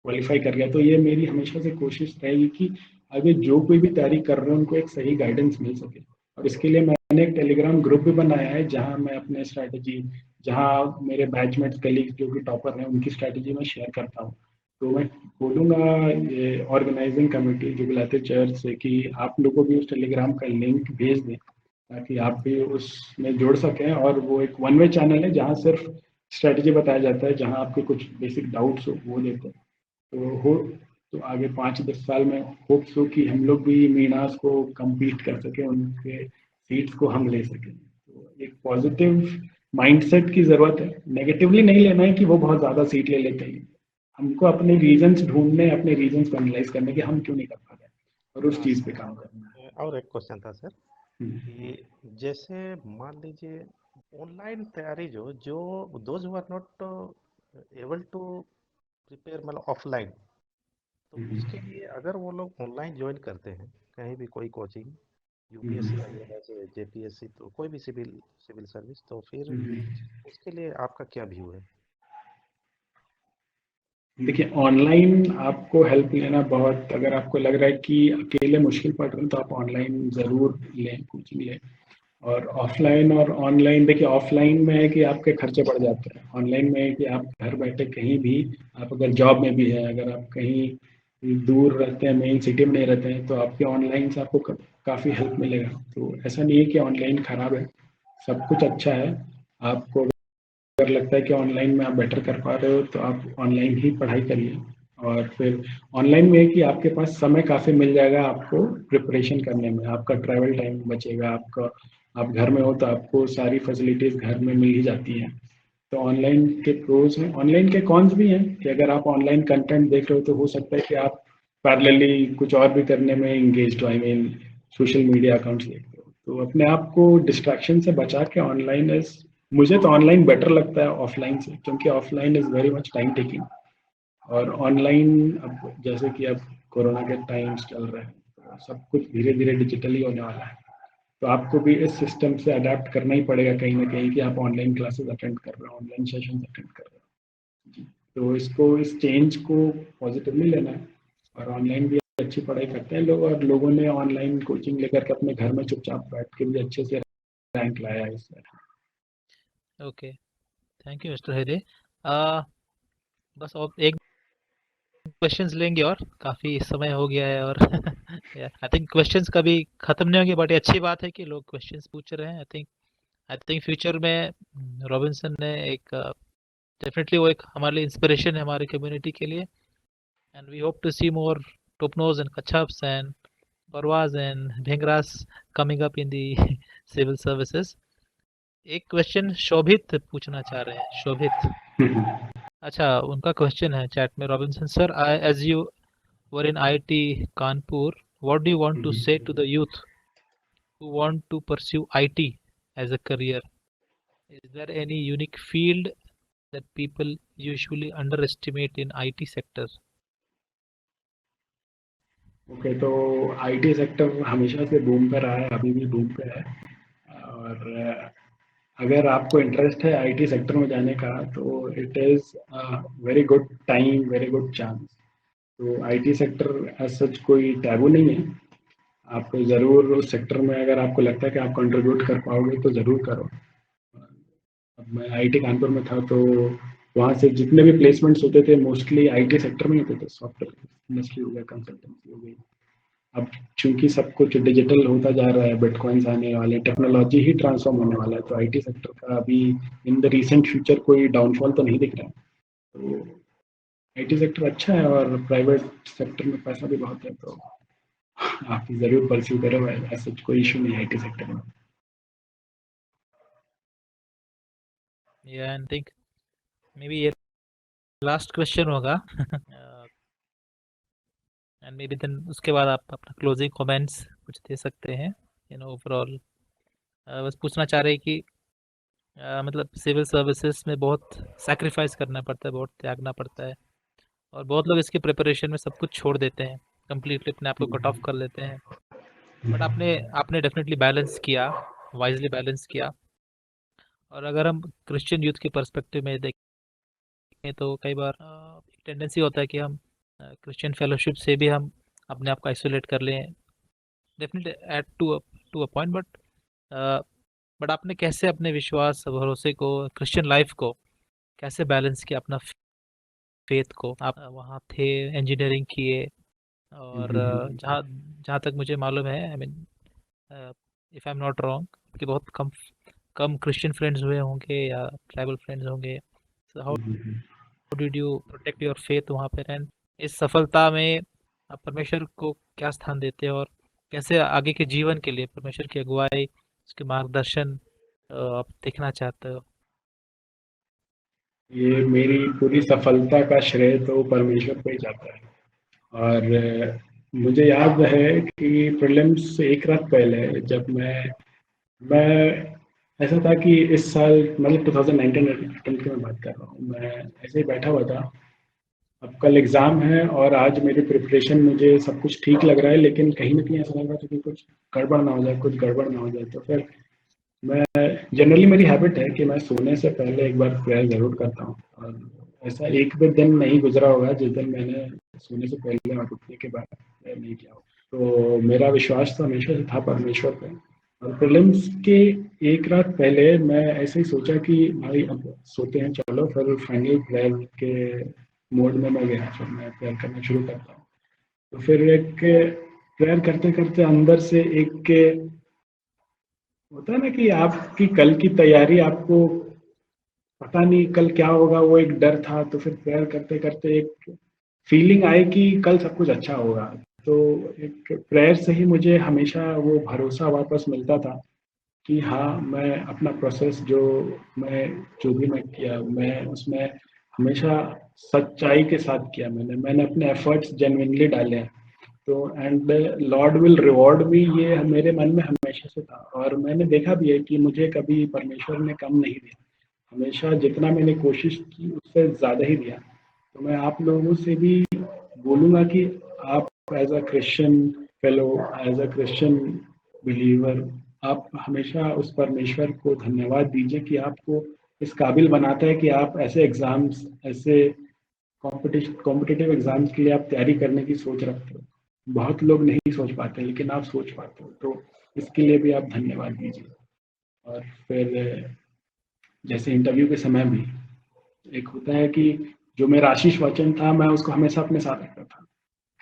क्वालिफाई कर गया, तो ये मेरी हमेशा से कोशिश रहेगी कि आगे जो कोई भी तैयारी कर रहे हैं उनको एक सही गाइडेंस मिल सके। और इसके लिए मैंने एक टेलीग्राम ग्रुप भी बनाया है, जहाँ मैं अपने स्ट्रैटेजी, जहाँ मेरे बैचमेट्स कलीग जो कि टॉपर हैं उनकी स्ट्रैटेजी मैं शेयर करता हूँ। तो मैं बोलूँगा ये ऑर्गेनाइजिंग कमेटी जो बुलाते चर्च से कि आप लोगों को भी उस टेलीग्राम का लिंक भेज दें ताकि आप भी उसमें जुड़ सकें। और वो एक वन वे चैनल है जहाँ सिर्फ स्ट्रेटजी बताया जाता है, जहाँ आपके कुछ बेसिक डाउट्स हो वो देते हैं। तो आगे 5-10 साल में होप्स हो कि हम लोग भी मीनास को compete कर सकें, उनके सीट्स को हम ले सकें। तो एक पॉजिटिव माइंडसेट की ज़रूरत है, नेगेटिवली नहीं लेना है कि वो बहुत ज़्यादा सीट ले लेते हैं। हमको अपने रीजंस ढूंढने, अपने रीजंस को एनालाइज करने कि हम क्यों नहीं कर पा रहे और उस हाँ चीज़ पे सर, काम करना है। और एक क्वेश्चन था सर हम्म, कि जैसे मान लीजिए ऑनलाइन तैयारी जो जो those who are not able to prepare मतलब ऑफलाइन, तो उसके लिए अगर वो लोग ऑनलाइन ज्वाइन करते हैं कहीं भी कोई कोचिंग यूपीएससी वगैरह से जेपीएससी, तो कोई भी सिविल सर्विस, तो फिर उसके लिए आपका क्या व्यू है? देखिए ऑनलाइन आपको हेल्प लेना बहुत, अगर आपको लग रहा है कि अकेले मुश्किल पड़ रहा है तो आप ऑनलाइन ज़रूर लें, कोचिंग लें। और ऑफलाइन और ऑनलाइन, देखिए ऑफलाइन में है कि आपके खर्चे बढ़ जाते हैं, ऑनलाइन में है कि आप घर बैठे कहीं भी, आप अगर जॉब में भी है, अगर आप कहीं दूर रहते हैं, मेन सिटी में नहीं रहते हैं, तो आपके ऑनलाइन से आपको काफ़ी हेल्प मिलेगा। तो ऐसा नहीं है कि ऑनलाइन ख़राब है, सब कुछ अच्छा है। आपको अगर लगता है कि ऑनलाइन में आप बेटर कर पा रहे हो तो आप ऑनलाइन ही पढ़ाई करिए। और फिर ऑनलाइन में है कि आपके पास समय काफ़ी मिल जाएगा आपको प्रिपरेशन करने में, आपका ट्रैवल टाइम बचेगा, आपका आप घर में हो तो आपको सारी फैसिलिटीज़ घर में मिल ही जाती हैं। तो ऑनलाइन के प्रोज हैं, ऑनलाइन के कॉन्स भी हैं कि अगर आप ऑनलाइन कंटेंट देख रहे हो तो हो सकता है कि आप पैरेलली कुछ और भी करने में इंगेज हो, I mean social media accounts देख रहे हो। तो अपने आप को डिस्ट्रैक्शन से बचा के ऑनलाइन इज, मुझे तो ऑनलाइन बेटर लगता है ऑफलाइन से, क्योंकि offline is very much time taking. और ऑनलाइन अब जैसे कि अब कोरोना के टाइम्स चल रहे हैं, तो सब कुछ धीरे धीरे डिजिटली होने वाला है। तो आपको भी इस सिस्टम से अडेप्ट करना ही पड़ेगा कहीं ना कहीं कि आप ऑनलाइन क्लासेस अटेंड कर रहे हो, ऑनलाइन सेशन अटेंड कर रहे हो जी। तो इसको, इस चेंज को पॉजिटिवली लेना है। और ऑनलाइन भी अच्छी पढ़ाई करते हैं लोग, और लोगों ने ऑनलाइन कोचिंग लेकर के अपने घर में चुपचाप बैठ के भी अच्छे से रैंक लाया है इससे। Okay, thank you mister Hegde. बस और एक क्वेश्चंस लेंगे और काफ़ी समय हो गया है, और आई थिंक क्वेश्चंस कभी ख़त्म नहीं होंगे, बट ये अच्छी बात है कि लोग क्वेश्चंस पूछ रहे हैं। आई थिंक फ्यूचर में रॉबिन्सन ने एक डेफिनेटली वो एक हमारे लिए इंस्पिरेशन है हमारी कम्युनिटी के लिए, and we hope to see more Topnos and Kachhaps and Parwaz and Bhengras coming up in the civil services. एक क्वेश्चन शोभित पूछना चाह रहे हैं, शोभित। अच्छा, उनका क्वेश्चन है चैट में, Robinson sir, as you were in IIT Kanpur, what do you want to say to the youth who want to pursue IT as a career? Is there any unique field that people usually underestimate in IT sector? Okay, तो आईटी सेक्टर हमेशा से बूम पे रहा है, अभी भी बूम पे है। और अगर आपको इंटरेस्ट है आईटी सेक्टर में जाने का तो it is very good time, very good chance. तो आईटी सेक्टर एज सच कोई टैबू नहीं है, आप ज़रूर उस सेक्टर में, अगर आपको लगता है कि आप कंट्रीब्यूट कर पाओगे तो ज़रूर करो। अब मैं आईटी कानपुर में था तो वहाँ से जितने भी प्लेसमेंट्स होते थे मोस्टली आईटी सेक्टर में होते थे, सॉफ्टवेयर इंडस्ट्री हो गया, कंसल्टेंसी हो गई। अब चूंकि सब कुछ डिजिटल होता जा रहा है, बिटकॉइंस आने वाले, टेक्नोलॉजी ही ट्रांसफॉर्म होने वाला है, तो आईटी सेक्टर का अभी इन द रिसेंट फ्यूचर कोई डाउनफॉल तो नहीं दिख रहा है। तो आईटी सेक्टर अच्छा है और प्राइवेट सेक्टर में पैसा भी बहुत है, तो आप ज़रूर परस्यू करो, ऐसा कोई इशू नहीं है आईटी सेक्टर में। Yeah, and think maybe ये last question होगा and maybe then उसके बाद आप अपना closing comments कुछ दे सकते हैं, overall बस पूछना चाह रहे हैं कि मतलब सिविल सर्विसेज में बहुत सैक्रिफाइस करना पड़ता है, बहुत त्यागना पड़ता है, और बहुत लोग इसके प्रिपरेशन में सब कुछ छोड़ देते हैं, कम्प्लीटली अपने आप को कट ऑफ कर लेते हैं। बट आपने डेफिनेटली बैलेंस किया, वाइजली बैलेंस किया। और अगर हम क्रिश्चियन यूथ के पर्सपेक्टिव में देखें तो कई बार एक टेंडेंसी होता है कि हम क्रिश्चियन फेलोशिप से भी हम अपने आप को आइसोलेट कर लें, definitely at to a point, but आपने कैसे अपने विश्वास भरोसे को, क्रिश्चियन लाइफ को कैसे बैलेंस किया, अपना फेथ को। आप वहाँ थे, इंजीनियरिंग किए, और जहाँ जहाँ तक मुझे मालूम है, I mean if I am not wrong, कि बहुत कम कम क्रिश्चियन फ्रेंड्स हुए होंगे या ट्राइबल फ्रेंड्स होंगे। So how did you protect your faith वहाँ पे, एंड इस सफलता में आप परमेश्वर को क्या स्थान देते हो, और कैसे आगे के जीवन के लिए परमेश्वर की अगुवाई, उसके मार्गदर्शन आप देखना चाहते हो? ये मेरी पूरी सफलता का श्रेय तो परमेश्वर को ही जाता है। और मुझे याद है कि प्रीलिम्स से एक रात पहले जब मैं ऐसा था कि इस साल मतलब 2019 अटेम्प्ट की मैं बात कर रहा हूँ, मैं ऐसे ही बैठा हुआ था। अब कल एग्ज़ाम है और आज मेरी प्रिपरेशन, मुझे सब कुछ ठीक लग रहा है, लेकिन कहीं ना कहीं ऐसा लग रहा था कि कुछ गड़बड़ ना हो जाए, कुछ गड़बड़ ना हो जाए। तो फिर मैं जनरली, मेरी हैबिट है कि मैं सोने से पहले एक बार प्रेयर ज़रूर करता हूँ। और ऐसा एक भी दिन नहीं गुजरा होगा जिस दिन मैंने सोने से पहले और उठने के बाद प्रेयर नहीं किया हो। तो मेरा विश्वास तो हमेशा से था परमेश्वर पे। और प्रीलिम्स के एक रात पहले मैं ऐसे ही सोचा कि भाई अब सोते हैं, चलो फिर फाइनल प्रेयर के मोड में मैं गया, फिर मैं प्रेयर करना शुरू करता हूँ। तो फिर एक प्रेयर करते करते अंदर से एक होता है ना कि आपकी कल की तैयारी, आपको पता नहीं कल क्या होगा, वो एक डर था। तो फिर प्रेयर करते करते एक फीलिंग आई कि कल सब कुछ अच्छा होगा। तो एक प्रेयर से ही मुझे हमेशा वो भरोसा वापस मिलता था कि हाँ, मैं अपना प्रोसेस जो भी मैं किया, मैं उसमें हमेशा सच्चाई के साथ किया। मैंने अपने एफर्ट्स जेन्युइनली डाले हैं। तो एंड लॉर्ड विल रिवॉर्ड मी, ये मेरे मन में हमेशा से था। और मैंने देखा भी है कि मुझे कभी परमेश्वर ने कम नहीं दिया, हमेशा जितना मैंने कोशिश की उससे ज़्यादा ही दिया। तो मैं आप लोगों से भी बोलूँगा कि आप as a Christian fellow, as a Christian believer, आप हमेशा उस परमेश्वर को धन्यवाद दीजिए कि आपको इस काबिल बनाता है कि आप ऐसे एग्ज़ाम्स, ऐसे कॉम्पिटिटिव एग्ज़ाम्स के लिए आप तैयारी करने की सोच रखते हो। बहुत लोग नहीं सोच पाते, लेकिन आप सोच पाते हो, तो इसके लिए भी आप धन्यवाद दीजिए। और फिर जैसे इंटरव्यू के समय भी एक होता है कि जो मेरा आशीष वचन था, मैं उसको हमेशा अपने साथ रखता था।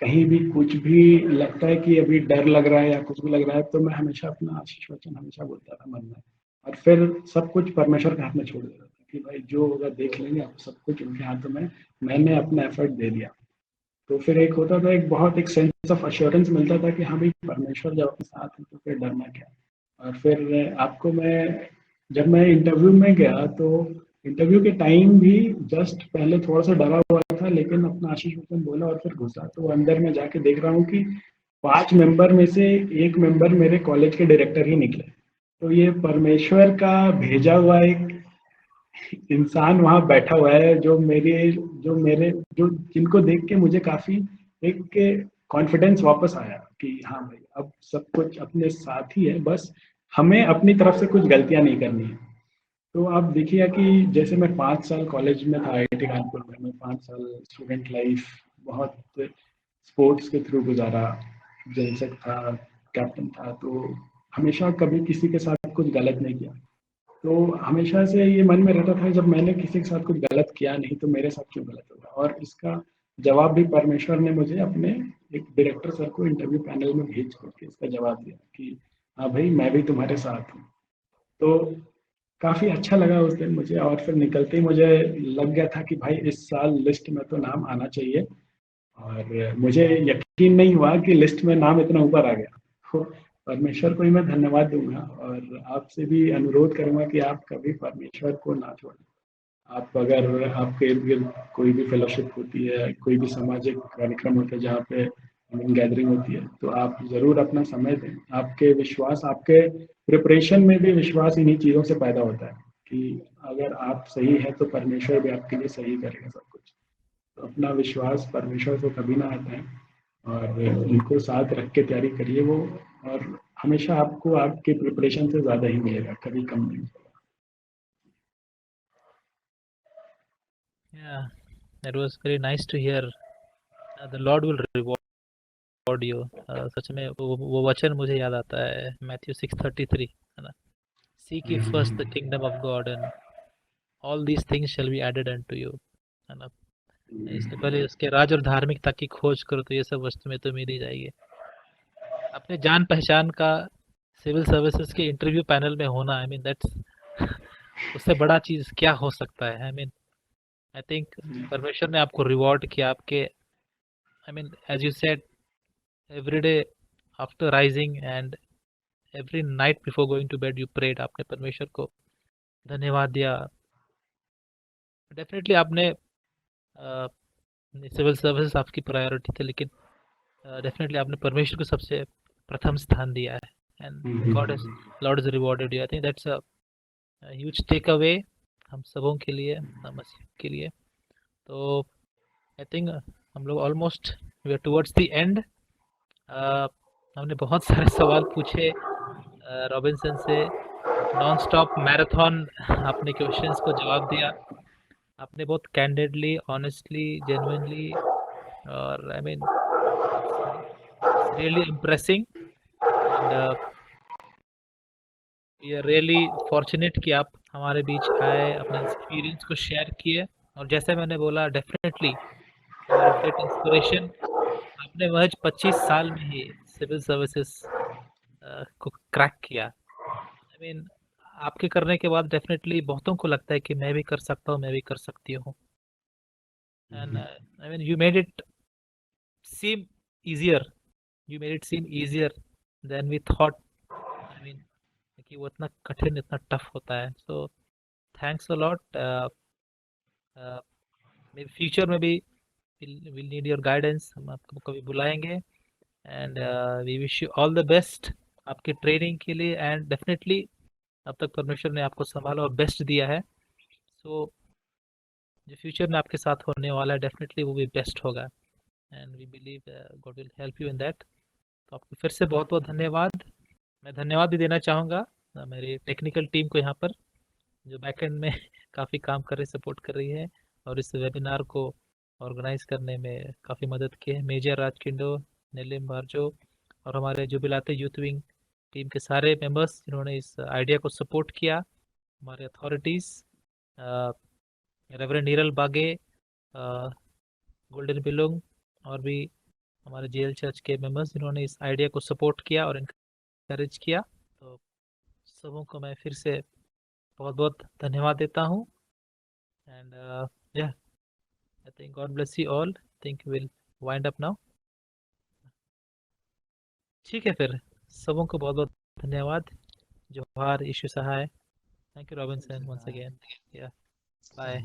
कहीं भी कुछ भी लगता है कि अभी डर लग रहा है या कुछ भी लग रहा है, तो मैं हमेशा अपना आशीष वचन हमेशा बोलता था मन में। और फिर सब कुछ परमेश्वर के हाथ में छोड़ देता था कि भाई जो होगा देख लेंगे, अब सब कुछ उनके हाथों में, मैंने अपना एफर्ट दे दिया। तो फिर एक होता था, एक सेंस ऑफ अश्योरेंस मिलता था कि हाँ भाई, परमेश्वर जब अपने साथ है तो फिर डरना क्या। और फिर आपको जब मैं इंटरव्यू में गया, तो इंटरव्यू के टाइम भी जस्ट पहले थोड़ा सा डरा हुआ था, लेकिन अपना आशीष वचन बोला और फिर घुसा। तो अंदर में जाके देख रहा हूँ कि 5 मेंबर में से 1 मेंबर मेरे कॉलेज के डायरेक्टर ही निकले। तो ये परमेश्वर का भेजा हुआ एक इंसान वहां बैठा हुआ है, जो जिनको देख के मुझे काफी एक कॉन्फिडेंस वापस आया कि हाँ भाई, अब सब कुछ अपने साथ ही है, बस हमें अपनी तरफ से कुछ गलतियां नहीं करनी है। तो आप देखिए कि जैसे मैं 5 साल कॉलेज में था, IIT कानपुर में, मैं 5 साल स्टूडेंट लाइफ बहुत स्पोर्ट्स के थ्रू गुजारा, जलसक था, कैप्टन था। तो हमेशा कभी किसी के साथ कुछ गलत नहीं किया। तो हमेशा से ये मन में रहता था, जब मैंने किसी के साथ कुछ गलत किया नहीं तो मेरे साथ क्यों गलत होगा। और इसका जवाब भी परमेश्वर ने मुझे अपने एक डायरेक्टर सर को इंटरव्यू पैनल में भेज करके इसका जवाब दिया कि हाँ भाई, मैं भी तुम्हारे साथ हूँ। तो काफ़ी अच्छा लगा उस दिन मुझे। और फिर निकलते ही मुझे लग गया था कि भाई इस साल लिस्ट में तो नाम आना चाहिए। और मुझे यकीन नहीं हुआ कि लिस्ट में नाम इतना ऊपर आ गया। तो परमेश्वर को ही मैं धन्यवाद दूंगा, और आपसे भी अनुरोध करूंगा कि आप कभी परमेश्वर को ना छोड़ें। आप अगर आपके इर्द गिर्द कोई भी फेलोशिप होती है, कोई भी सामाजिक कार्यक्रम होता है जहाँ पे गैदरिंग होती है, तो आप ज़रूर अपना समय दें। आपके विश्वास, आपके प्रिपरेशन में भी विश्वास इन्हीं चीज़ों से पैदा होता है कि अगर आप सही है तो परमेश्वर भी आपके लिए सही करेगा सब कुछ। तो अपना विश्वास परमेश्वर को कभी ना हटाएं, और उनको साथ रख के तैयारी करिए वो। और हमेशा आपको आपके प्रिपरेशन से ज़्यादा ही मिलेगा, कभी कम नहीं मिलेगा। Yeah, that was very nice to hear. The Lord will reward you. सच में वो वचन मुझे याद आता है, मैथ्यू 6:33, है ना? Seek ye first the kingdom of God and all these things shall be added unto you, है ना? इससे पहले उसके राज और धार्मिकता की खोज करो तो ये सब वस्तु में तो मिल ही जाएगी। अपने जान पहचान का सिविल सर्विसेज के इंटरव्यू पैनल में होना, आई मीन दैट्स उससे बड़ा चीज क्या हो सकता है। आई मीन आई थिंक परमेश्वर ने आपको रिवॉर्ड किया आपके, I mean as you said every day after rising and every night before going to bed you prayed, आपने परमेश्वर को धन्यवाद दिया। डेफिनेटली आपने सिविल सर्विसेज आपकी प्रायोरिटी थी, लेकिन डेफिनेटली आपने परमेश्वर को सबसे प्रथम स्थान दिया है and Lord is rewarded you. I think that's a huge take away हम सबों के लिए, मसीह के लिए। तो आई थिंक हम लोग almost we are towards the end. हमने बहुत सारे सवाल पूछे रॉबिन्सन से, नॉन स्टॉप मैराथन आपने क्वेश्चंस को जवाब दिया, आपने बहुत कैंडिडली, ऑनेस्टली, जेन्युइनली, और I mean really impressing and we are really fortunate कि आप हमारे बीच आए, अपने एक्सपीरियंस को शेयर किए। और जैसे मैंने बोला, डेफिनेटली ग्रेट इंस्पिरेशन। आपने महज 25 साल में ही सिविल सर्विसेज को क्रैक किया। आई मीन आपके करने के बाद डेफिनेटली बहुतों को लगता है कि मैं भी कर सकता हूँ, मैं भी कर सकती हूँ। And I mean you made it seem easier, you made it seem easier than we thought। I mean कि वो इतना कठिन, इतना टफ होता है। So thanks a lot. May future में भी we'll need your guidance, हम आपको कभी बुलाएंगे and we wish you all the best आपके ट्रेनिंग के लिए। एंड डेफिनेटली अब तक परमेश्वर ने आपको संभाला और बेस्ट दिया है, सो जो फ्यूचर में आपके साथ होने वाला है डेफिनेटली वो भी बेस्ट होगा and we believe God will help you in that. तो आपको फिर से बहुत बहुत धन्यवाद। मैं धन्यवाद भी देना चाहूँगा मेरी टेक्निकल टीम को यहाँ पर, जो बैकएंड में काफ़ी काम कर रही, सपोर्ट कर रही है और इस वेबिनार को ऑर्गेनाइज करने में काफ़ी मदद की है। मेजर राजकिंडो, नीलिम बारजो और हमारे जुबिलाते यूथ विंग टीम के सारे मेंबर्स जिन्होंने इस आइडिया को सपोर्ट किया, हमारे अथॉरिटीज़, रेवरेंड नीरल बागे, गोल्डन बिलोंग और भी हमारे जेल चर्च के मेंबर्स जिन्होंने इस आइडिया को सपोर्ट किया और इनकरेज किया। तो सबों को मैं फिर से बहुत बहुत धन्यवाद देता हूँ and yeah I think God bless you all. Think will wind up now. ठीक है, फिर सबों को बहुत बहुत धन्यवाद। जोहार यीशु सहाय। Thank you Robinson once again. Yeah bye.